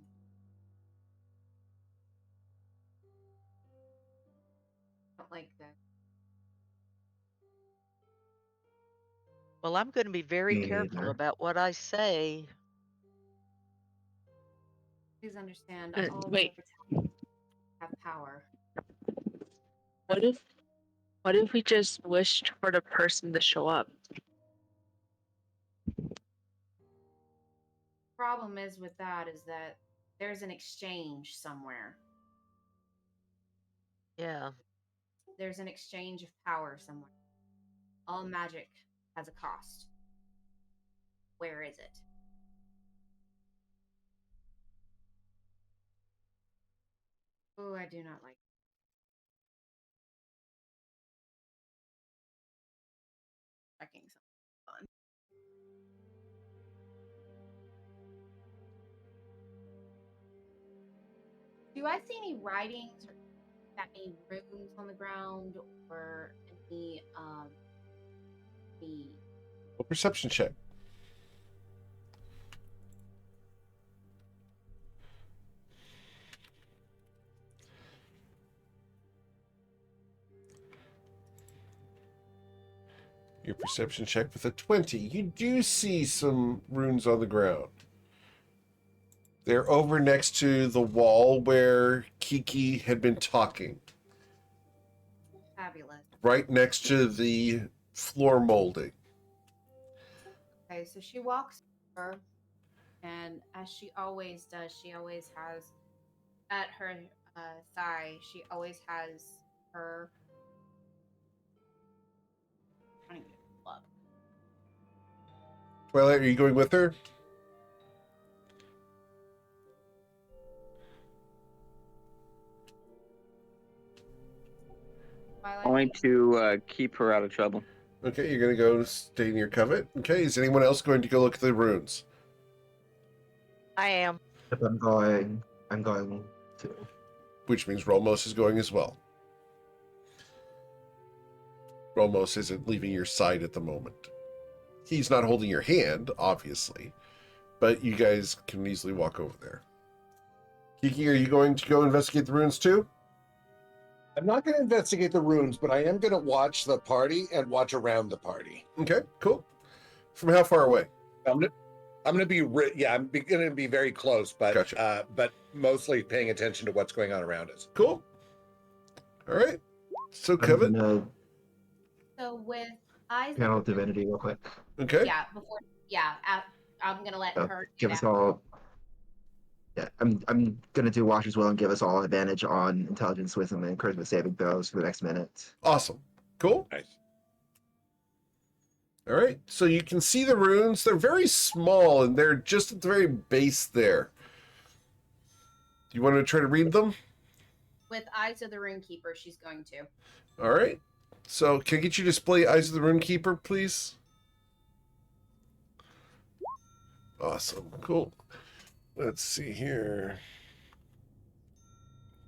I don't like this. Well, I'm going to be very Me careful neither. about what I say. Please understand, all Wait, wards have power. what if we just wished for the person to show up? Problem is with that is that there's an exchange somewhere. Yeah. There's an exchange of power somewhere. All magic has a cost. Where is it? Oh, I do not like checking something on. Do I see any writings or that mean runes on the ground or any the A perception check. Your perception check with a 20. You do see some runes on the ground. They're over next to the wall where Kiki had been talking. fabulous? Right next to the floor molding. Okay, so she walks over, and as she always does, she always has at her thigh. She always has her. I don't even look. Twilight, are you going with her? Twilight, Only to keep her out of trouble. Okay, you're going to go stay in your covet. Okay, is anyone else going to go look at the runes? I am. Yep, I'm going. I'm going to. Which means Romos is going as well. Romos isn't leaving your side at the moment. He's not holding your hand, obviously, but you guys can easily walk over there. Kiki, are you going to go investigate the runes too? I'm not going to investigate the runes, but I am going to watch the party and watch around the party. Okay, cool. From how far away? I'm going to be I'm going to be very close, but Gotcha. but mostly paying attention to what's going on around us. Cool. All right. So, I'm Kevin. gonna so with eyes. panel divinity real quick. Okay. Yeah, before. I'm gonna let her Give get us out. all. Yeah, I'm gonna do Watcher's Will and give us all advantage on intelligence, wisdom, and encouragement saving throws for the next minute. Awesome. Cool. Nice. All right. So you can see the runes. They're very small and they're just at the very base there. You want to try to read them? With Eyes of the Runekeeper, she's going to. All right. So can I get you to display Eyes of the Runekeeper, please? Awesome. Cool. Let's see here.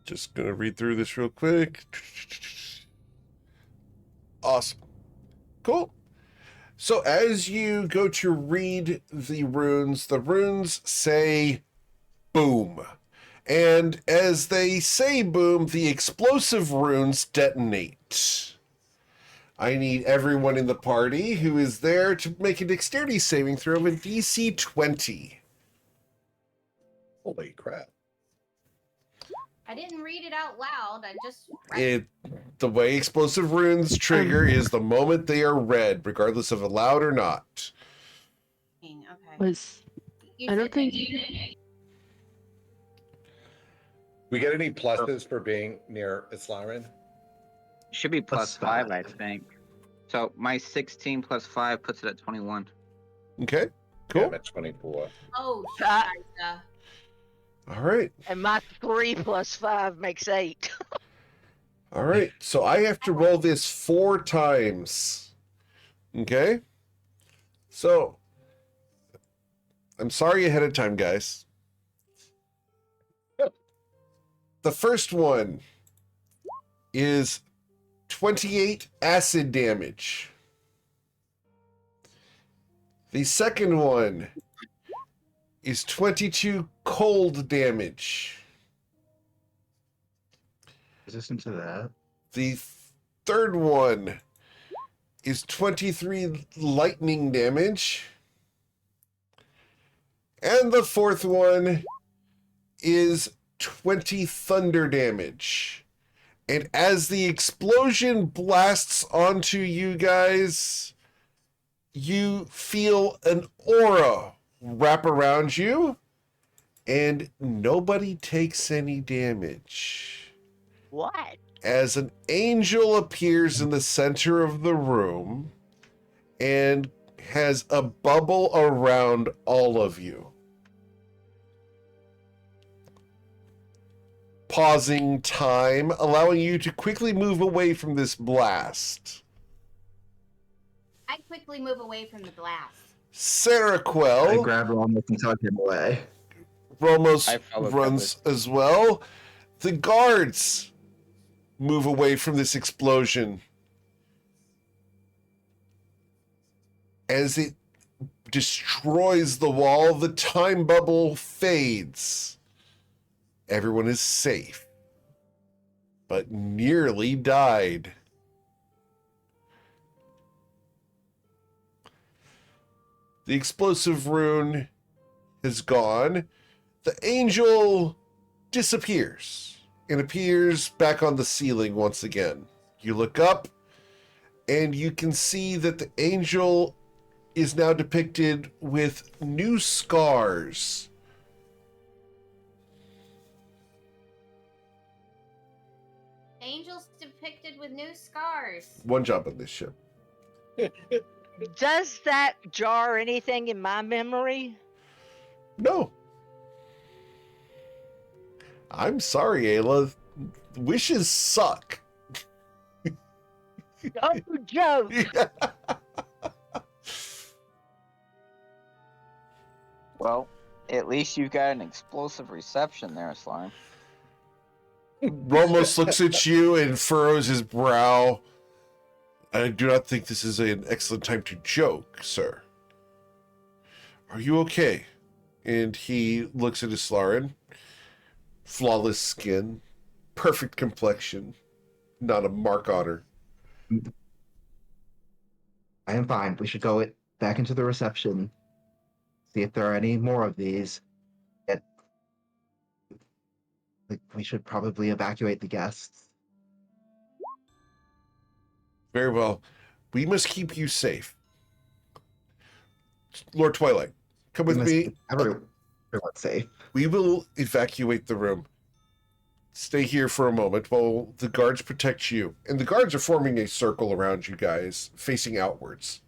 Just going to read through this real quick. Awesome. Cool. So as you go to read the runes say boom. And as they say boom, the explosive runes detonate. I need everyone in the party who is there to make a dexterity saving throw of a DC 20. Holy crap. I didn't read it out loud. I just. The way explosive runes trigger is the moment they are read, regardless of allowed or not. Okay. I don't think. We get any pluses for being near Islarin? Should be plus Plus 5, I think. So my 16 plus 5 puts it at 21. Okay, Yeah, cool. I'm at 24. Oh, Ah. Shiza. All right. And my 3 plus 5 makes 8. All right. So I have to roll this 4 times. Okay? So I'm sorry ahead of time, guys. The first one is 28 acid damage. The second one is 22 cold damage. Resistant to that. The third one is 23 lightning damage. And the fourth one is 20 thunder damage. And as the explosion blasts onto you guys, you feel an aura wrap around you, and nobody takes any damage. What? As an angel appears in the center of the room and has a bubble around all of you. Pausing time, allowing you to quickly move away from this blast. I quickly move away from the blast. Sarah I Quell, grab Ramos and tug him away. Ramos I follow runs as well. The guards move away from this explosion. As it destroys the wall, the time bubble fades. Everyone is safe, but nearly died. The explosive rune is gone. The angel disappears and appears back on the ceiling once again. You look up, and you can see that the angel is now depicted with new scars. Angels depicted with new scars. One job on this ship. Does that jar anything in my memory? No. I'm sorry, Ayla. Wishes suck. Oh, joke. Well, at least you've got an explosive reception there, Slime. Ramos looks at you and furrows his brow. I do not think this is an excellent time to joke, sir. Are you okay? And he looks at Islarin. Flawless skin, perfect complexion, not a mark on her. I am fine. We should go back into the reception. See if there are any more of these. We should probably evacuate the guests. Very well. We must keep you safe. Lord Twilight, come with me. Everyone's safe. We will evacuate the room. Stay here for a moment while the guards protect you. And the guards are forming a circle around you guys, facing outwards.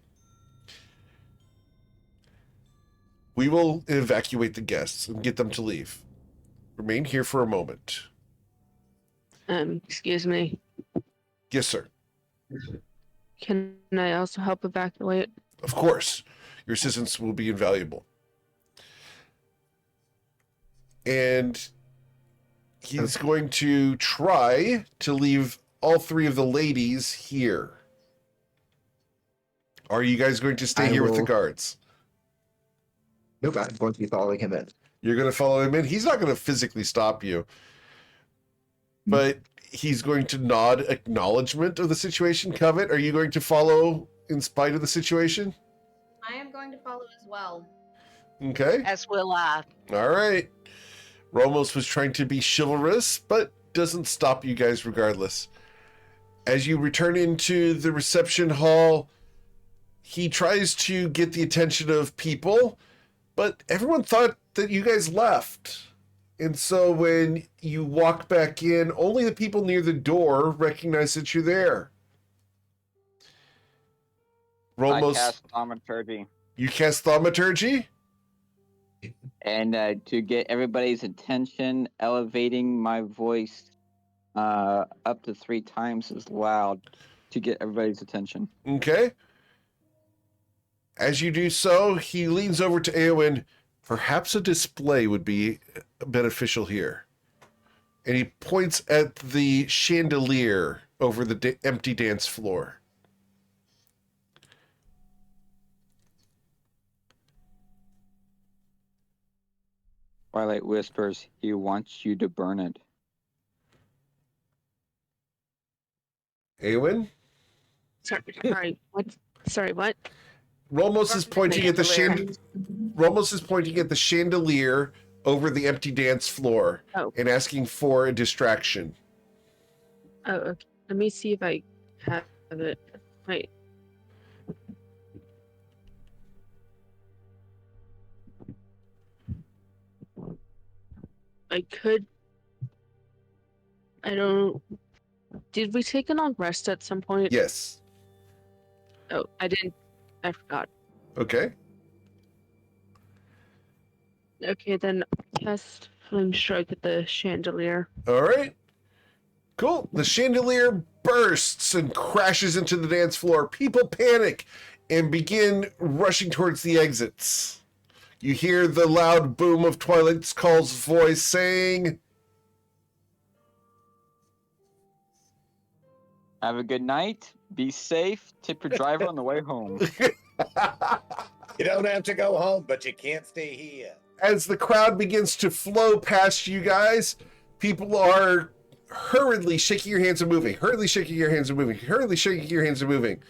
We will evacuate the guests and get them to leave. Remain here for a moment. Excuse me. Yes, sir. Can I also help evacuate? Of course. Your assistance will be invaluable. And he's going to try to leave all three of the ladies here. Are you guys going to stay here with the guards? Nope, I'm going to be following him in. You're going to follow him in? He's not going to physically stop you. But he's going to nod acknowledgement of the situation. Covet, are you going to follow in spite of the situation? I am going to follow as well. Okay. As will I. All right. Ramos was trying to be chivalrous, but doesn't stop you guys regardless. As you return into the reception hall, he tries to get the attention of people, but everyone thought that you guys left. And so when you walk back in, only the people near the door recognize that you're there. Ramos, I cast Thaumaturgy. you cast Thaumaturgy? And to get everybody's attention, elevating my voice up to 3 times as loud to get everybody's attention. Okay. As you do so, he leans over to Eowyn. Perhaps a display would be beneficial here. And he points at the chandelier over the empty dance floor. Twilight whispers, he wants you to burn it. Awen? Sorry, what? Sorry, what? Romos is pointing at the Chandelier. Romos is pointing at the chandelier over the empty dance floor Oh. and asking for a distraction. Oh, okay. Let me see if I have it. Wait. I could. I don't. Did we take a long rest at some point? Yes. Oh, I didn't. I forgot. Okay. Okay, then cast Flame Strike at the chandelier. All right. Cool. The chandelier bursts and crashes into the dance floor. People panic and begin rushing towards the exits. You hear the loud boom of Twilight's Call's voice saying, Have a good night. Be safe. Tip your driver on the way home. You don't have to go home, but you can't stay here. As the crowd begins to flow past you guys, people are hurriedly shaking your hands and moving, hurriedly shaking your hands and moving, hurriedly shaking your hands and moving.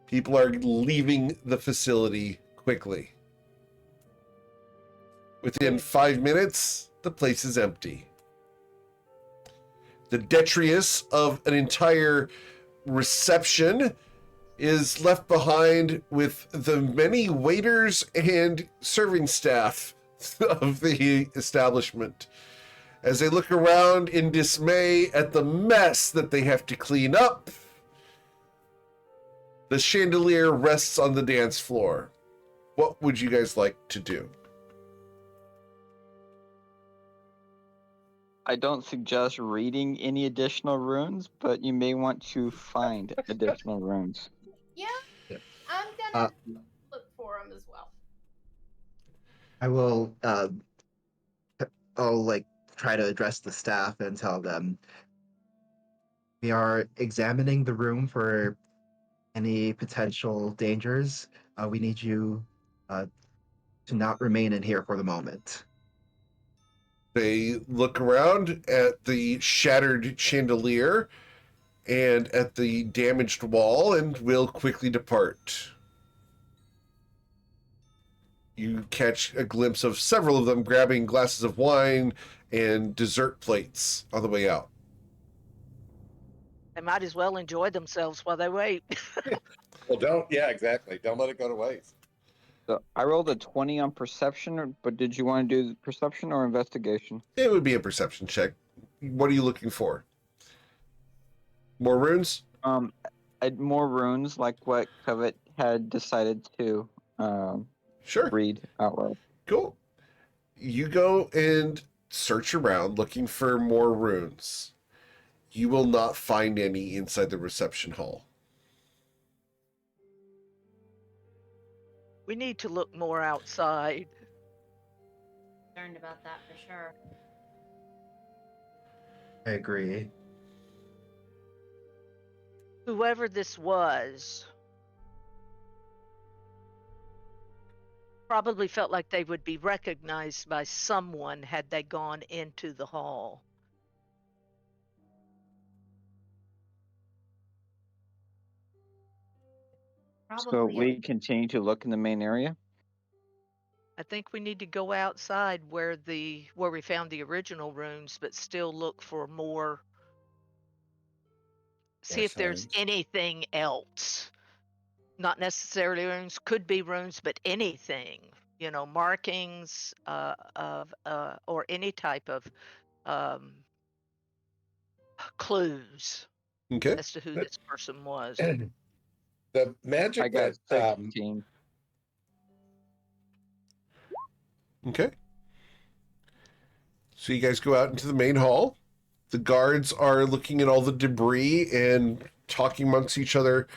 People are leaving the facility quickly. Within 5 minutes, the place is empty. The detritus of an entire reception is left behind with the many waiters and serving staff of the establishment. As they look around in dismay at the mess that they have to clean up, the chandelier rests on the dance floor. What would you guys like to do? I don't suggest reading any additional runes, but you may want to find additional runes. Yeah, Yeah. I'm gonna look for them as well. I will. I'll like try to address the staff and tell them we are examining the room for any potential dangers. We need you to not remain in here for the moment. They look around at the shattered chandelier and at the damaged wall and will quickly depart. You catch a glimpse of several of them grabbing glasses of wine and dessert plates on the way out. They might as well enjoy themselves while they wait. Well, yeah, exactly. Don't let it go to waste. So I rolled a 20 on perception, but did you want to do perception or investigation? It would be a perception check. What are you looking for? More runes? More runes, like what Covet had decided to Sure. read out loud. Cool. You go and search around looking for more runes. You will not find any inside the reception hall. We need to look more outside. Concerned about that for sure. I agree. Whoever this was probably felt like they would be recognized by someone had they gone into the hall. So Probably. we continue to look in the main area. I think we need to go outside where we found the original runes, but still look for more. See if there's signs. anything else. Not necessarily runes, could be runes, but anything. Markings of or any type of clues Okay. as to who this person was. The magic I got that 16. Okay. So you guys go out into the main hall. The guards are looking at all the debris and talking amongst each other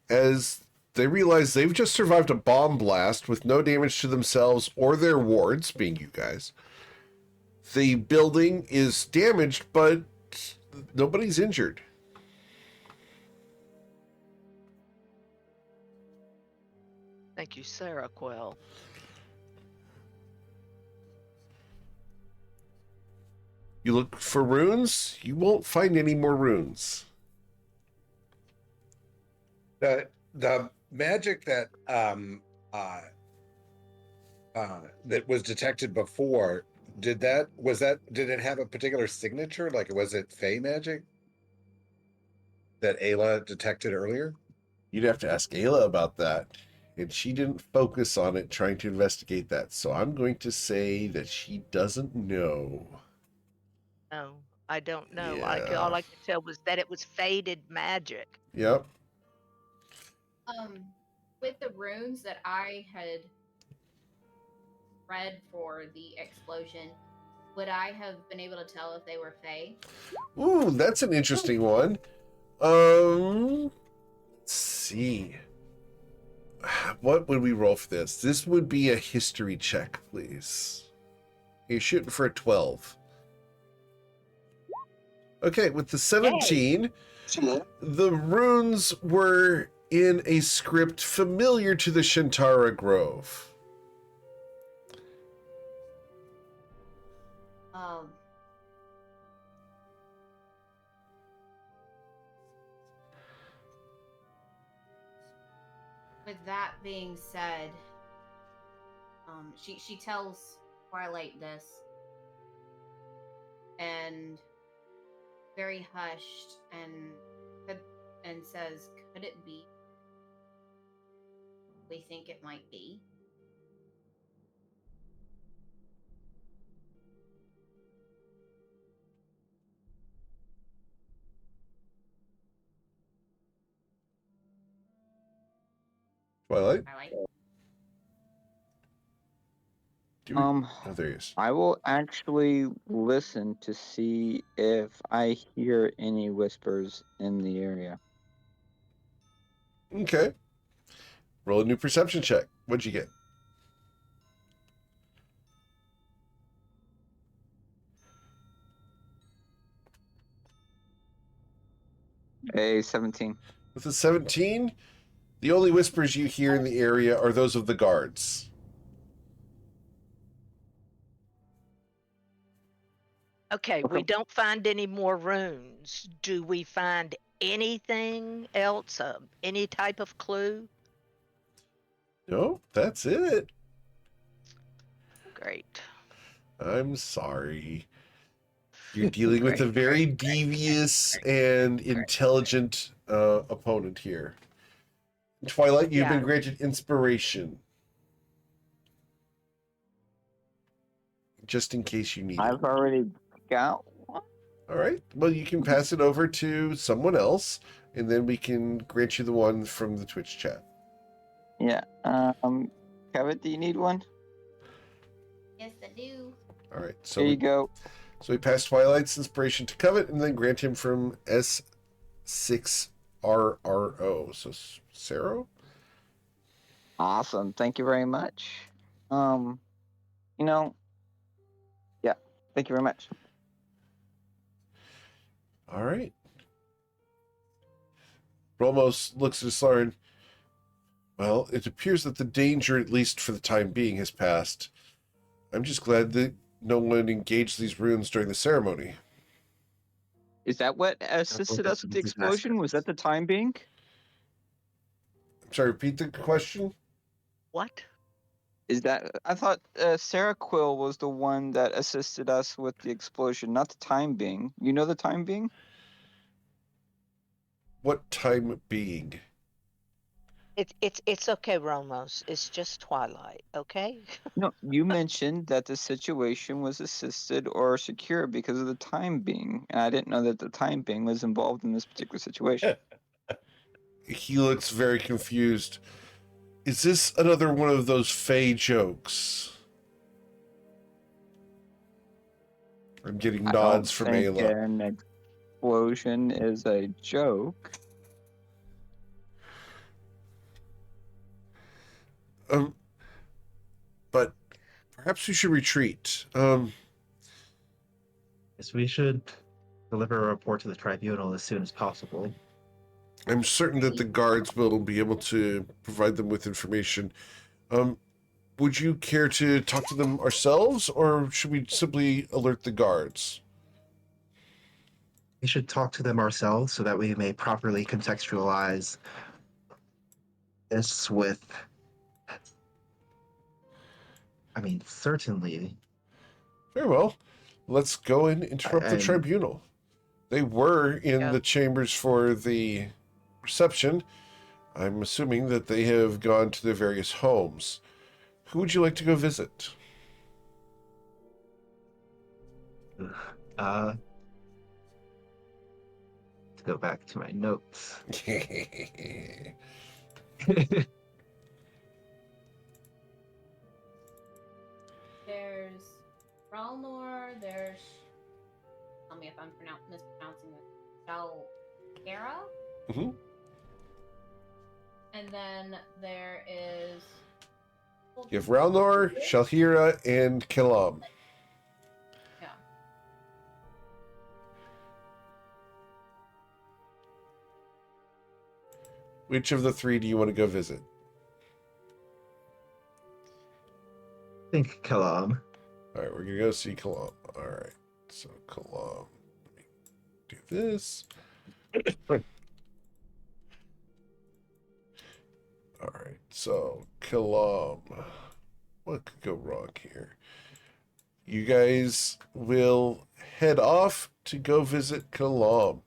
as they realize they've just survived a bomb blast with no damage to themselves or their wards, being you guys. The building is damaged, but nobody's injured. Thank you, Sarah Quell. You look for runes, you won't find any more runes. The magic that that was detected before, did it have a particular signature? Like, was it Fey magic that Ayla detected earlier? You'd have to ask Ayla about that. And she didn't focus on it trying to investigate that. So I'm going to say that she doesn't know. No, I don't know. Yeah. All I could tell was that it was faded magic. Yep. With the runes that I had read for the explosion, would I have been able to tell if they were Fey? Ooh, that's an interesting one. Let's see. What would we roll for this? This would be a history check, please. You're shooting for a 12. Okay, with the 17, the runes were in a script familiar to the Shintara Grove. With that being said, she tells Twilight this, and very hushed and says, "Could it be? We think it might be." Twilight? Twilight. Oh, there he is. I will actually listen to see if I hear any whispers in the area. Okay. Roll a new perception check. What'd you get? A 17. With a 17, the only whispers you hear in the area are those of the guards. Okay, we don't find any more runes. Do we find anything else? Any type of clue? No, that's it. Great. I'm sorry. You're dealing with a very devious and intelligent opponent here. Twilight, you've been granted inspiration. Just in case you need it. I've already got one. All right. Well, you can pass it over to someone else, and then we can grant you the one from the Twitch chat. Yeah. Kevin, do you need one? Yes, I do. All right. So Here you go. So we pass Twilight's inspiration to Covet, and then grant him from S6RRO. So Saro? Awesome. Thank you very much. Yeah. Thank you very much. All right. Romos looks at Slarin. Well, it appears that the danger, at least for the time being, has passed. I'm just glad that no one engaged these runes during the ceremony. Is that what assisted us with the explosion? Was that the time being? I'm sorry, repeat the question? What? Is that... I thought Sarah Quill was the one that assisted us with the explosion, not the time being. You know the time being? What time being? It's okay, Romos. It's just Twilight, okay? No, you mentioned that the situation was assisted or secure because of the time being, and I didn't know that the time being was involved in this particular situation. He looks very confused. Is this another one of those Fey jokes? I'm getting nods from Ayla. An explosion is a joke. But perhaps we should retreat. Yes, we should deliver a report to the tribunal as soon as possible. I'm certain that the guards will be able to provide them with information. Would you care to talk to them ourselves, or should we simply alert the guards? We should talk to them ourselves so that we may properly contextualize this with. I mean, certainly. Very well. Let's go and interrupt the And tribunal. They were in Yep. the chambers for the reception. I'm assuming that they have gone to their various homes. Who would you like to go visit? to go back to my notes. There's Ralnor, there's, tell me if I'm mispronouncing this, Shalkera? Mhm. And then there is... You have Ralnor, Shalhira, and Kilam. Yeah. Which of the three do you want to go visit? I think Kalam. All right, we're going to go see Kalam. All right, so Kalam. Let me do this. All right, so Kalam. What could go wrong here? You guys will head off to go visit Kalam.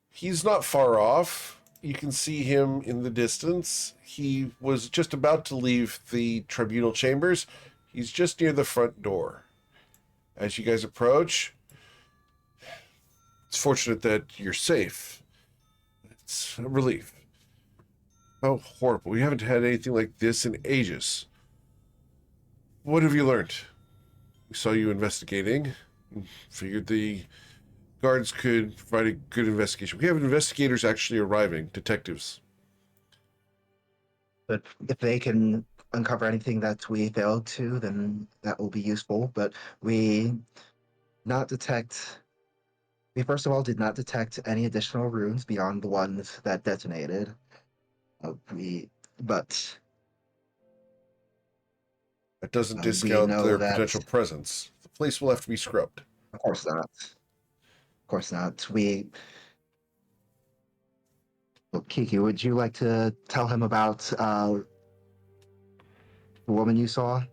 He's not far off. You can see him in the distance. He was just about to leave the tribunal chambers. He's just near the front door. As you guys approach, it's fortunate that you're safe. It's a relief. Oh, horrible. We haven't had anything like this in ages. What have you learned? We saw you investigating. Figured the guards could provide a good investigation. We have investigators actually arriving, detectives. But if they can uncover anything that we failed to, then that will be useful. But we first of all did not detect any additional runes beyond the ones that detonated. But That doesn't we discount know their that, potential presence. The place will have to be scrubbed. of course not. Of course not. Well, Kiki, would you like to tell him about the woman you saw?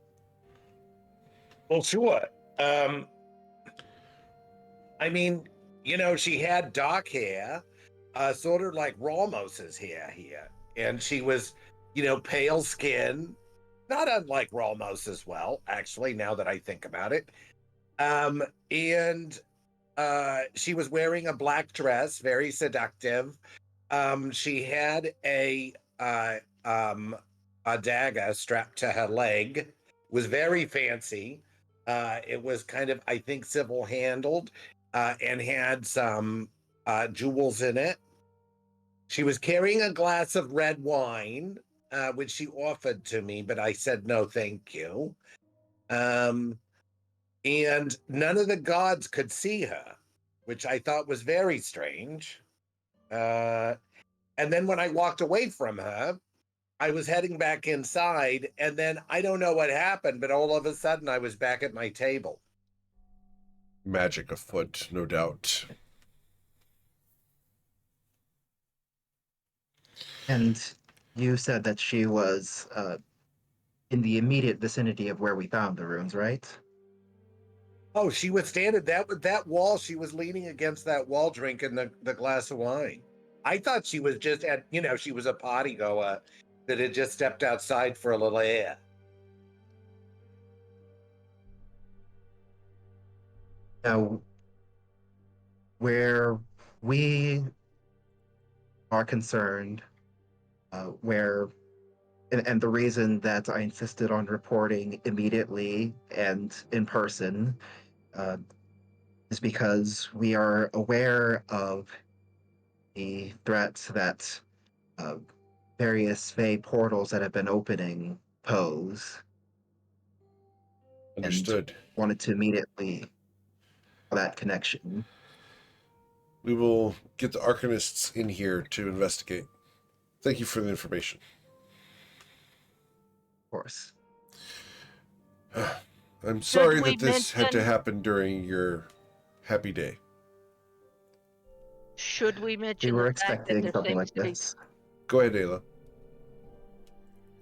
Well, sure. I mean, she had dark hair, sort of like Ralmos's hair here. And she was, pale skin, not unlike Ralmos as well, actually, now that I think about it. And she was wearing a black dress, very seductive. She had a dagger strapped to her leg, was very fancy. It was kind of, I think, civil handled, and had some jewels in it. She was carrying a glass of red wine, which she offered to me, but I said no, thank you. And none of the gods could see her, which I thought was very strange. And then when I walked away from her, I was heading back inside, and then I don't know what happened, but all of a sudden I was back at my table. Magic afoot, no doubt. And you said that she was in the immediate vicinity of where we found the runes, right? Oh, she was standing that wall. She was leaning against that wall, drinking the glass of wine. I thought she was just she was a party goer that had just stepped outside for a little air. Now, where we are concerned, and the reason that I insisted on reporting immediately and in person is because we are aware of the threats that various Fey portals that have been opening pose. Understood. And wanted to immediately that connection. We will get the Arcanists in here to investigate. Thank you for the information. Of course. I'm sorry we that this had to mention- happen during your happy day. Should we We mention were the fact that expecting there something seems like to be? this. Go ahead, Ayla.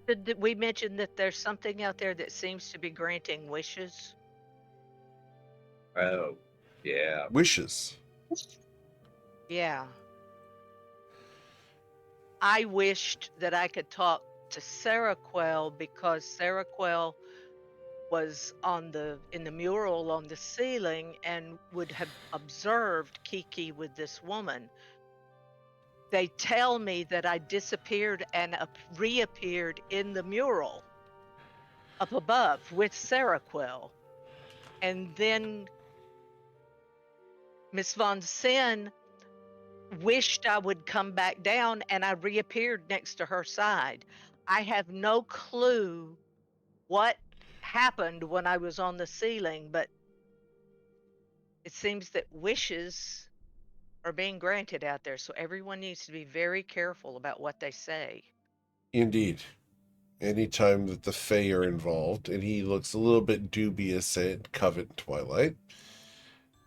Did we mention that there's something out there that seems to be granting wishes? Oh, yeah. Wishes. Yeah. I wished that I could talk to Sarah Quell because Sarah Quell was in the mural on the ceiling and would have observed Kiki with this woman. They tell me that I disappeared and reappeared in the mural up above with Sarah Quell. And then Miss Von Sen wished I would come back down and I reappeared next to her side. I have no clue what happened when I was on the ceiling, but it seems that wishes are being granted out there. So everyone needs to be very careful about what they say. Indeed. Anytime that the Fae are involved, and he looks a little bit dubious at Covet Twilight,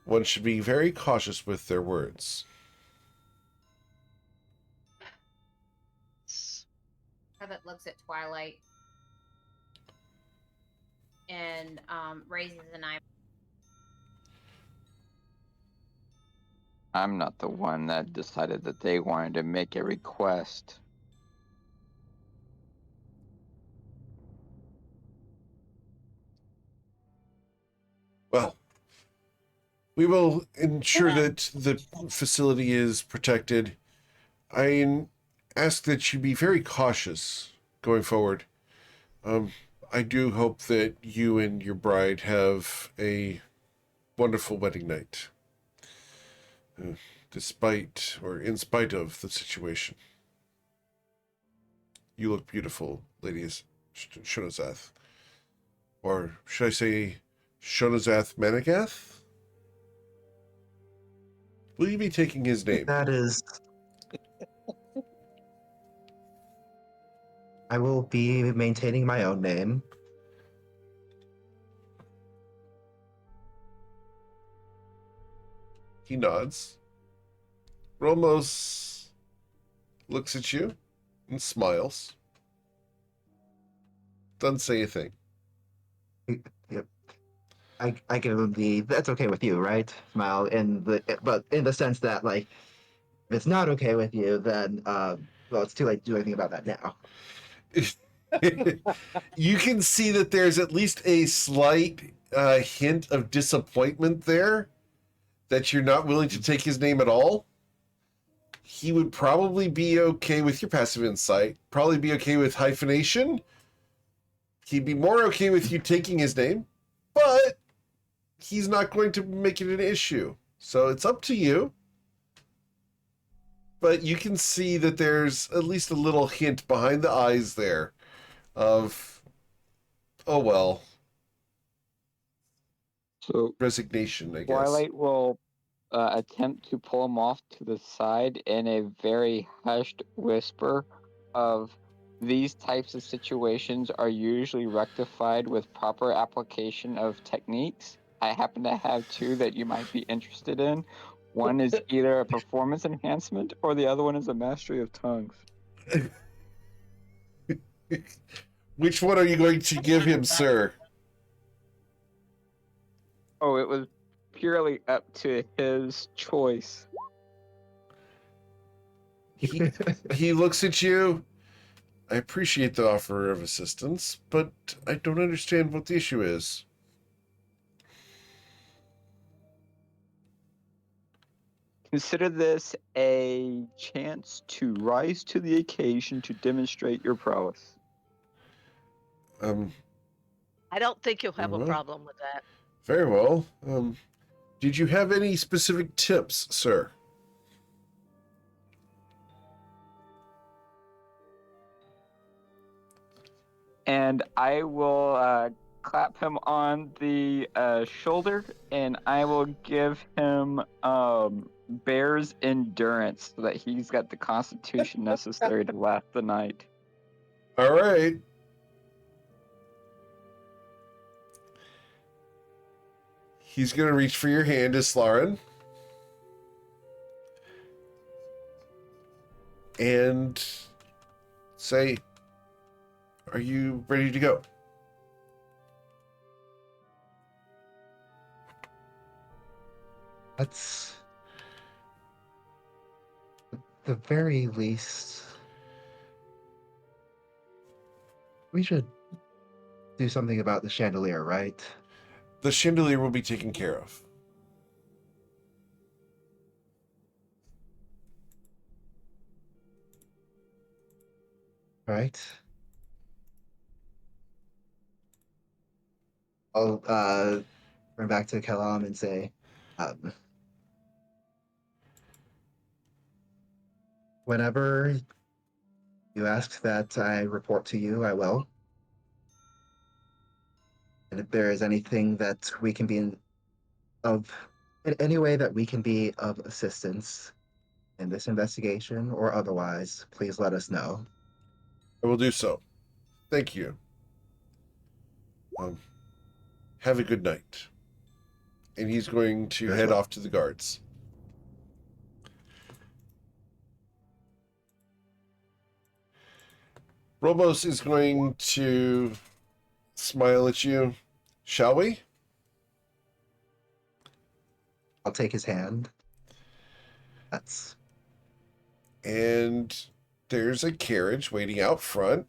one should be very cautious with their words. Covet looks at Twilight and raises an eye. I'm not the one that decided that they wanted to make a request. Well, we will ensure that the facility is protected. I ask that you be very cautious going forward. I do hope that you and your bride have a wonderful wedding night, despite or in spite of the situation. You look beautiful, Lady Shonazath. Or should I say Shonazath Managath? Will you be taking his name? That is. I will be maintaining my own name. He nods. Romos looks at you and smiles. Doesn't say a thing. Yep. I give him the that's okay with you, right? Smile but in the sense that like if it's not okay with you, then well it's too late to do anything about that now. You can see that there's at least a slight hint of disappointment there that you're not willing to take his name at all. He would probably be okay with your passive insight, probably be okay with hyphenation. He'd be more okay with you taking his name, but he's not going to make it an issue. So it's up to you. But you can see that there's at least a little hint behind the eyes there of, oh well, So resignation, I guess. Twilight will attempt to pull him off to the side in a very hushed whisper of, these types of situations are usually rectified with proper application of techniques. I happen to have two that you might be interested in. One is either a performance enhancement or the other one is a mastery of tongues. Which one are you going to give him, sir? Oh, it was purely up to his choice. He looks at you. I appreciate the offer of assistance, but I don't understand what the issue is. Consider this a chance to rise to the occasion to demonstrate your prowess. I don't think you'll have a Well, problem with that. very well. Did you have any specific tips, sir? And I will clap him on the shoulder, and I will give him Bear's Endurance so that he's got the constitution necessary to last the night. All right. He's going to reach for your hand, Islarin. and say, are you ready to go? Let's, at the very least, we should do something about the chandelier, right? The chandelier will be taken care of. Right? I'll turn back to Kalam and say, whenever you ask that I report to you, I will. And if there is anything that we can be in any way that we can be of assistance in this investigation or otherwise, please let us know. I will do so. Thank you. Have a good night. And he's going to head off to the guards. Robos is going to smile at you. Shall we? I'll take his hand. And there's a carriage waiting out front.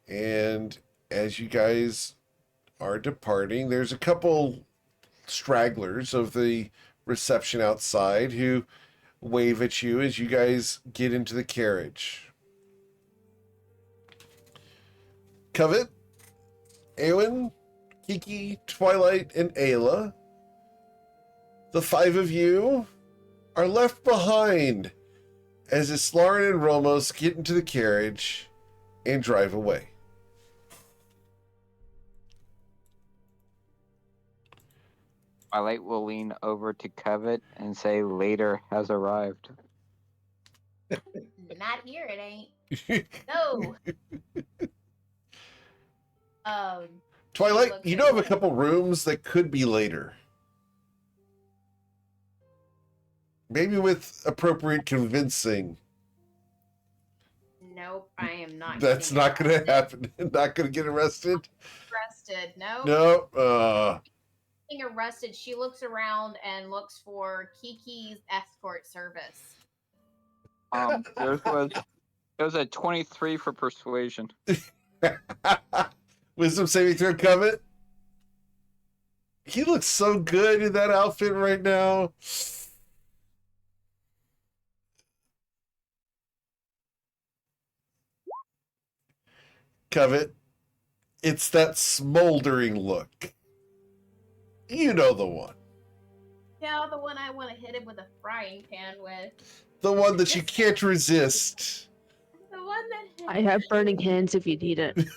And as you guys are departing, there's a couple stragglers of the reception outside who wave at you as you guys get into the carriage. Covet, Eowyn, Kiki, Twilight, and Ayla, the 5 of you are left behind as Islarin and Romos get into the carriage and drive away. Twilight will lean over to Covet and say, "Later has arrived." Not here, it ain't. No. Twilight, you know of a couple rooms that could be later. Maybe with appropriate convincing. Nope, I am not. That's not going to happen. Not going to get arrested. Arrested? No. No. Being arrested, she looks around and looks for Kiki's escort service. There was a 23 for persuasion. Wisdom saving throw, Covet. He looks so good in that outfit right now. Covet, it's that smoldering look. You know the one. Yeah, the one I want to hit him with a frying pan with. The one that you can't resist. The one that... I have burning hands if you need it. Give him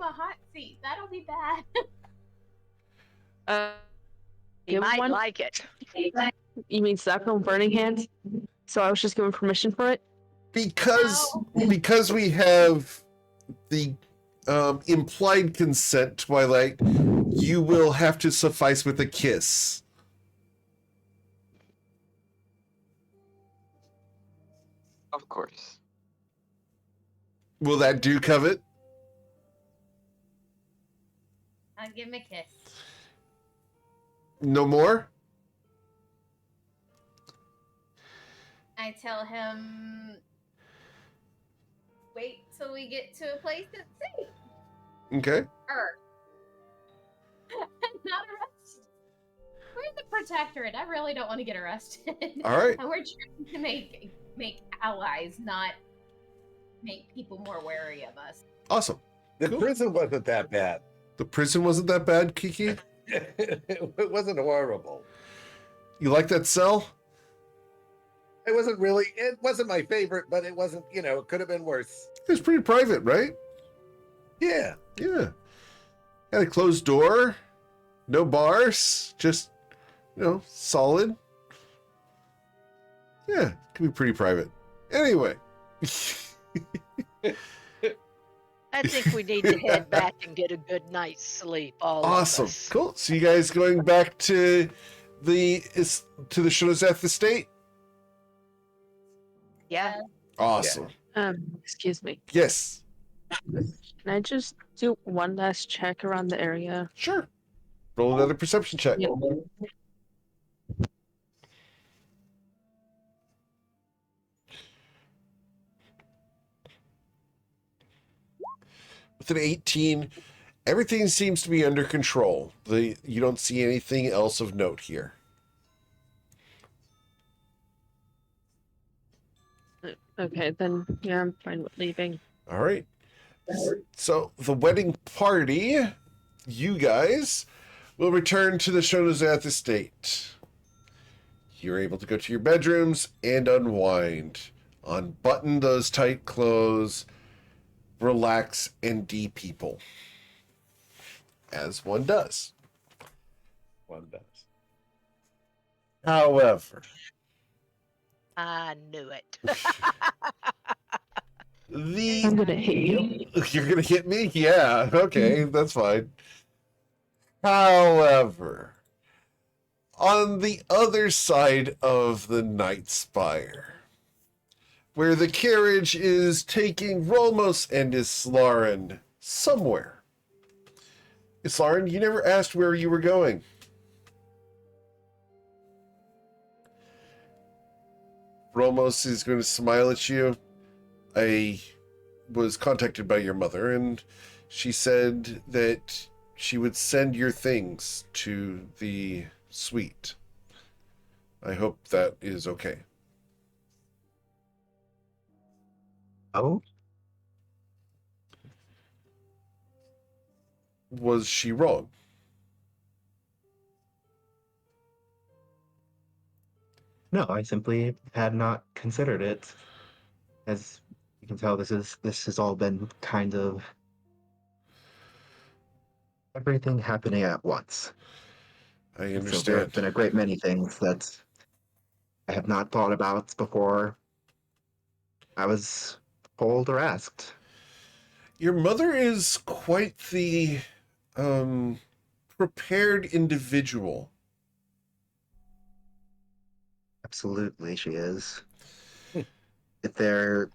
a hot seat. That'll be bad. He might like it. You mean slap on burning hands? So I was just given permission for it? Because we have the implied consent, Twilight, you will have to suffice with a kiss. Of course. Will that do, Covet? Give him a kiss. No more? I tell him, wait till we get to a place that's safe. Okay. Not arrested. We're the protectorate. I really don't want to get arrested. All right. And we're trying to make allies, not make people more wary of us. Awesome. The prison wasn't that bad. The prison wasn't that bad, Kiki? It wasn't horrible. You like that cell? It wasn't my favorite, but it wasn't, it could have been worse. It was pretty private, right? Yeah. Yeah. Had a closed door, no bars, just, solid. Yeah, could be pretty private. Anyway. I think we need to head back and get a good night's sleep. Awesome. Of us. Cool. So you guys going back to the Shonazeth estate? Yeah. Awesome. Excuse me. Yes. Can I just do one last check around the area? Sure. Roll another perception check. Yeah. With an 18, everything seems to be under control. You don't see anything else of note here. Okay, then yeah, I'm fine with leaving. All right. So the wedding party, you guys, will return to the Shonozath estate. You're able to go to your bedrooms and unwind. Unbutton those tight clothes, relax, and de-people. As one does. One does. However, I knew it. I'm gonna hit you. You're gonna hit me? Yeah, okay, that's fine. However, on the other side of the Night Spire, where the carriage is taking Rolmos and Islaren somewhere. Islaren, you never asked where you were going. Rolmos is going to smile at you. I was contacted by your mother, and she said that she would send your things to the suite. I hope that is okay. Oh, Was she wrong? no, I simply had not considered it. As you can tell, this has all been kind of everything happening at once. I So there understand. have been a great many things that I have not thought about before I was told or asked. Your mother is quite the prepared individual. Absolutely, she is. Hmm. If there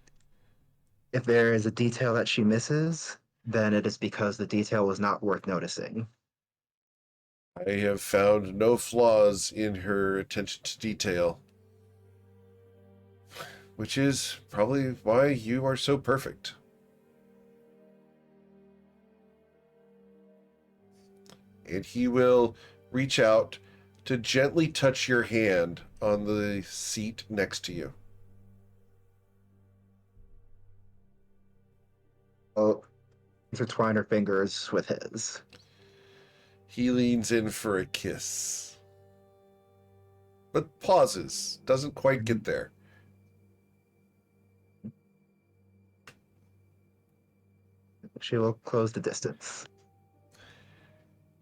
is a detail that she misses, then it is because the detail was not worth noticing. I have found no flaws in her attention to detail, which is probably why you are so perfect. And he will reach out to gently touch your hand on the seat next to you. I'll intertwine her fingers with his. He leans in for a kiss, but pauses, doesn't quite get there. She will close the distance.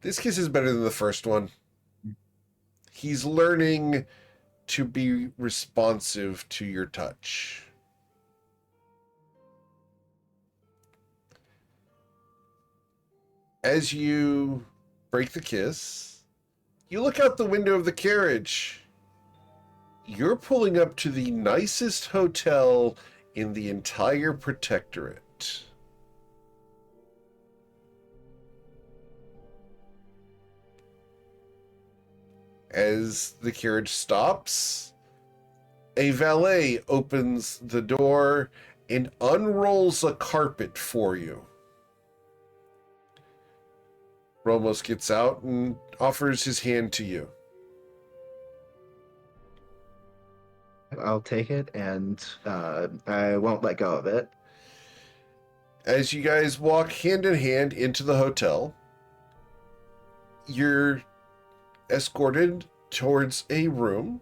This kiss is better than the first one. He's learning to be responsive to your touch. As you break the kiss, you look out the window of the carriage. You're pulling up to the nicest hotel in the entire protectorate. As the carriage stops, a valet opens the door and unrolls a carpet for you. Romos gets out and offers his hand to you. I'll take it, and I won't let go of it. As you guys walk hand in hand into the hotel, you're escorted towards a room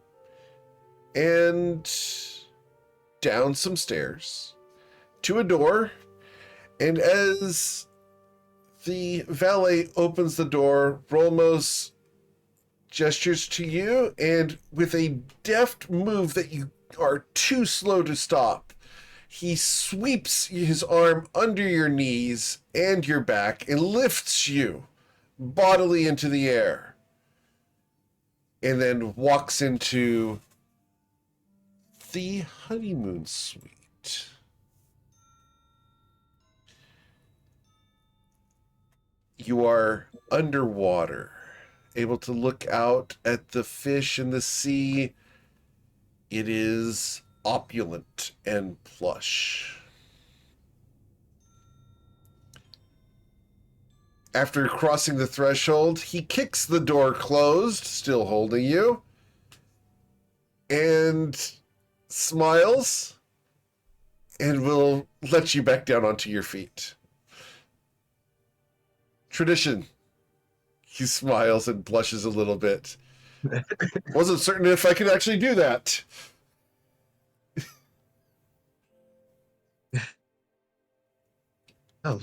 and down some stairs to a door. And as the valet opens the door, Rolmos gestures to you, and with a deft move that you are too slow to stop, he sweeps his arm under your knees and your back and lifts you bodily into the air, and then walks into the honeymoon suite. You are underwater, able to look out at the fish in the sea. It is opulent and plush. After crossing the threshold, he kicks the door closed, still holding you, and smiles, and will let you back down onto your feet. Tradition. He smiles and blushes a little bit. Wasn't certain if I could actually do that. Oh,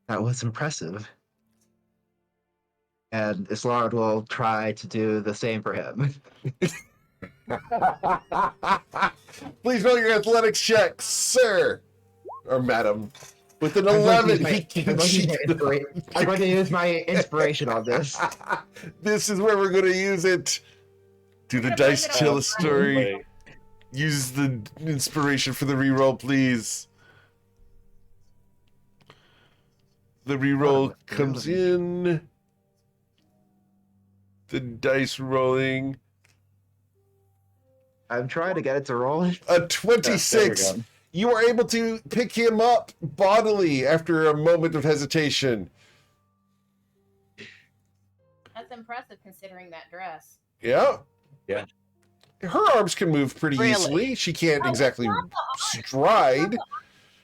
that was impressive. And Islard will try to do the same for him. Please roll your athletics check, sir. Or madam. With an I'm going to 11, he can cheat. I'm going to use my inspiration on this. This is where we're going to use it. Do the Gonna dice bring it tell on. a story. Wait. Use the inspiration for the reroll, please. The reroll comes in. The dice rolling. I'm trying to get it to roll. A 26. There we go. You are able to pick him up bodily after a moment of hesitation. That's impressive considering that dress. Yeah. Yeah. Her arms can move pretty Really? easily. She can't Oh, exactly it's not the arms. stride.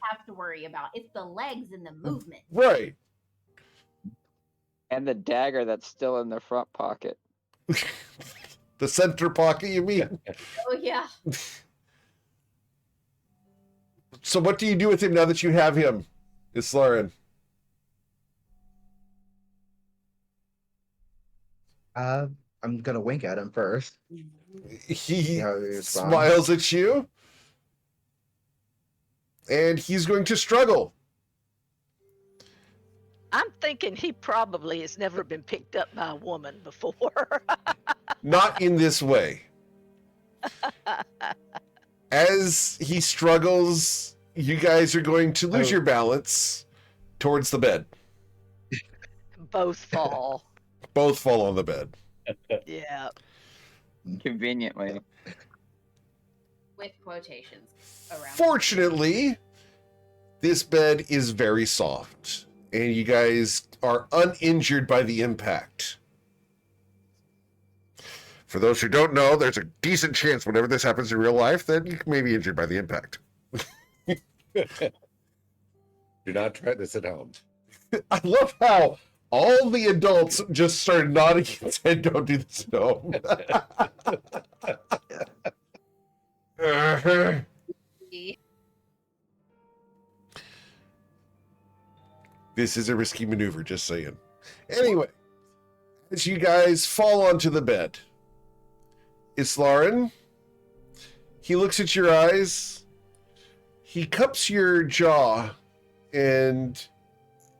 Have to worry about it's the legs and the movement. Right. And the dagger that's still in the front pocket. The center pocket, you mean? Oh yeah. So what do you do with him now that you have him, Islaren? I'm gonna wink at him first. He See how he responds. smiles at you. And he's going to struggle. I'm thinking he probably has never been picked up by a woman before. Not in this way. As he struggles, you guys are going to lose your balance towards the bed. Both fall. Both fall on the bed. Yeah. Conveniently. With quotations around. Fortunately, this bed is very soft, and you guys are uninjured by the impact. For those who don't know, there's a decent chance whenever this happens in real life that you may be injured by the impact. Do not try this at home. I love how all the adults just started nodding and said, don't do this at home. This is a risky maneuver, just saying. Anyway, as you guys fall onto the bed, Islaren, he looks at your eyes, he cups your jaw, and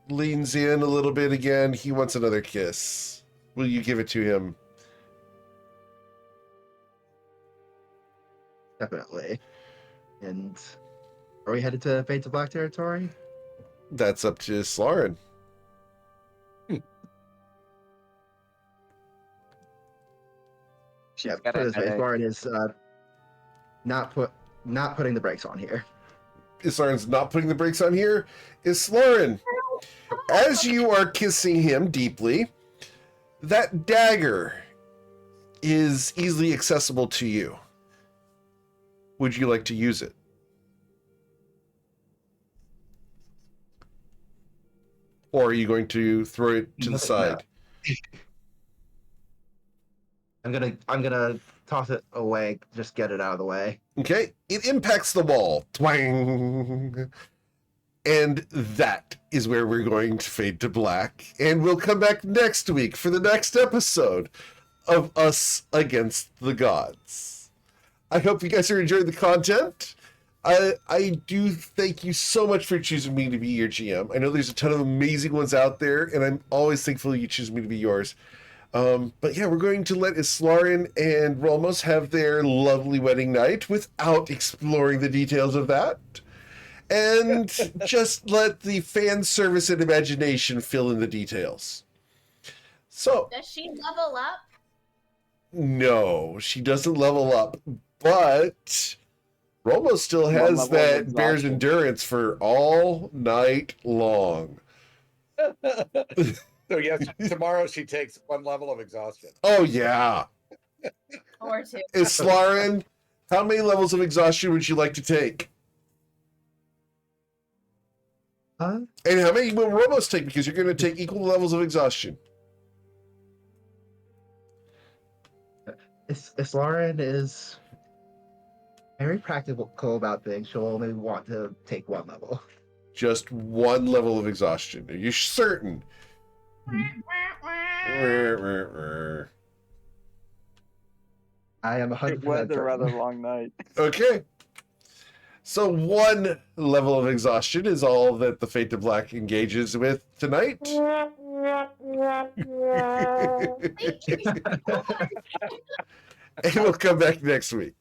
leans in a little bit again. He wants another kiss. Will you give it to him? Definitely. And are we headed to Fade to Black territory? That's up to Islaren. She's Yeah, got put it this way, a- Lauren is not putting the brakes on here. Islaren's not putting the brakes on here. Islaren, as you are kissing him deeply, that dagger is easily accessible to you. Would you like to use it? Or are you going to throw it to the No. side? I'm gonna toss it away, just get it out of the way. Okay, it impacts the wall. Twang! And that is where we're going to fade to black. And we'll come back next week for the next episode of Us Against the Gods. I hope you guys are enjoying the content. I do thank you so much for choosing me to be your GM. I know there's a ton of amazing ones out there, and I'm always thankful you choose me to be yours. But yeah, we're going to let Islarin and Rolmos have their lovely wedding night without exploring the details of that. And just let the fan service and imagination fill in the details. So, Does she level up? no, she doesn't level up, but Rolmos still One has level of that bear's exhaustion. endurance for all night long. So yes, tomorrow she takes 1 level of exhaustion. Oh, yeah. Or two? Islarin, how many levels of exhaustion would you like to take? And how many will Rolmos take? Because you're going to take equal levels of exhaustion. Islarin is very practical about things. She'll only want to take 1 level. Just 1 level of exhaustion. Are you certain? I am It 100% was a rather certain. long night. Okay. So 1 level of exhaustion is all that the Fate of Black engages with tonight. And we'll come back next week.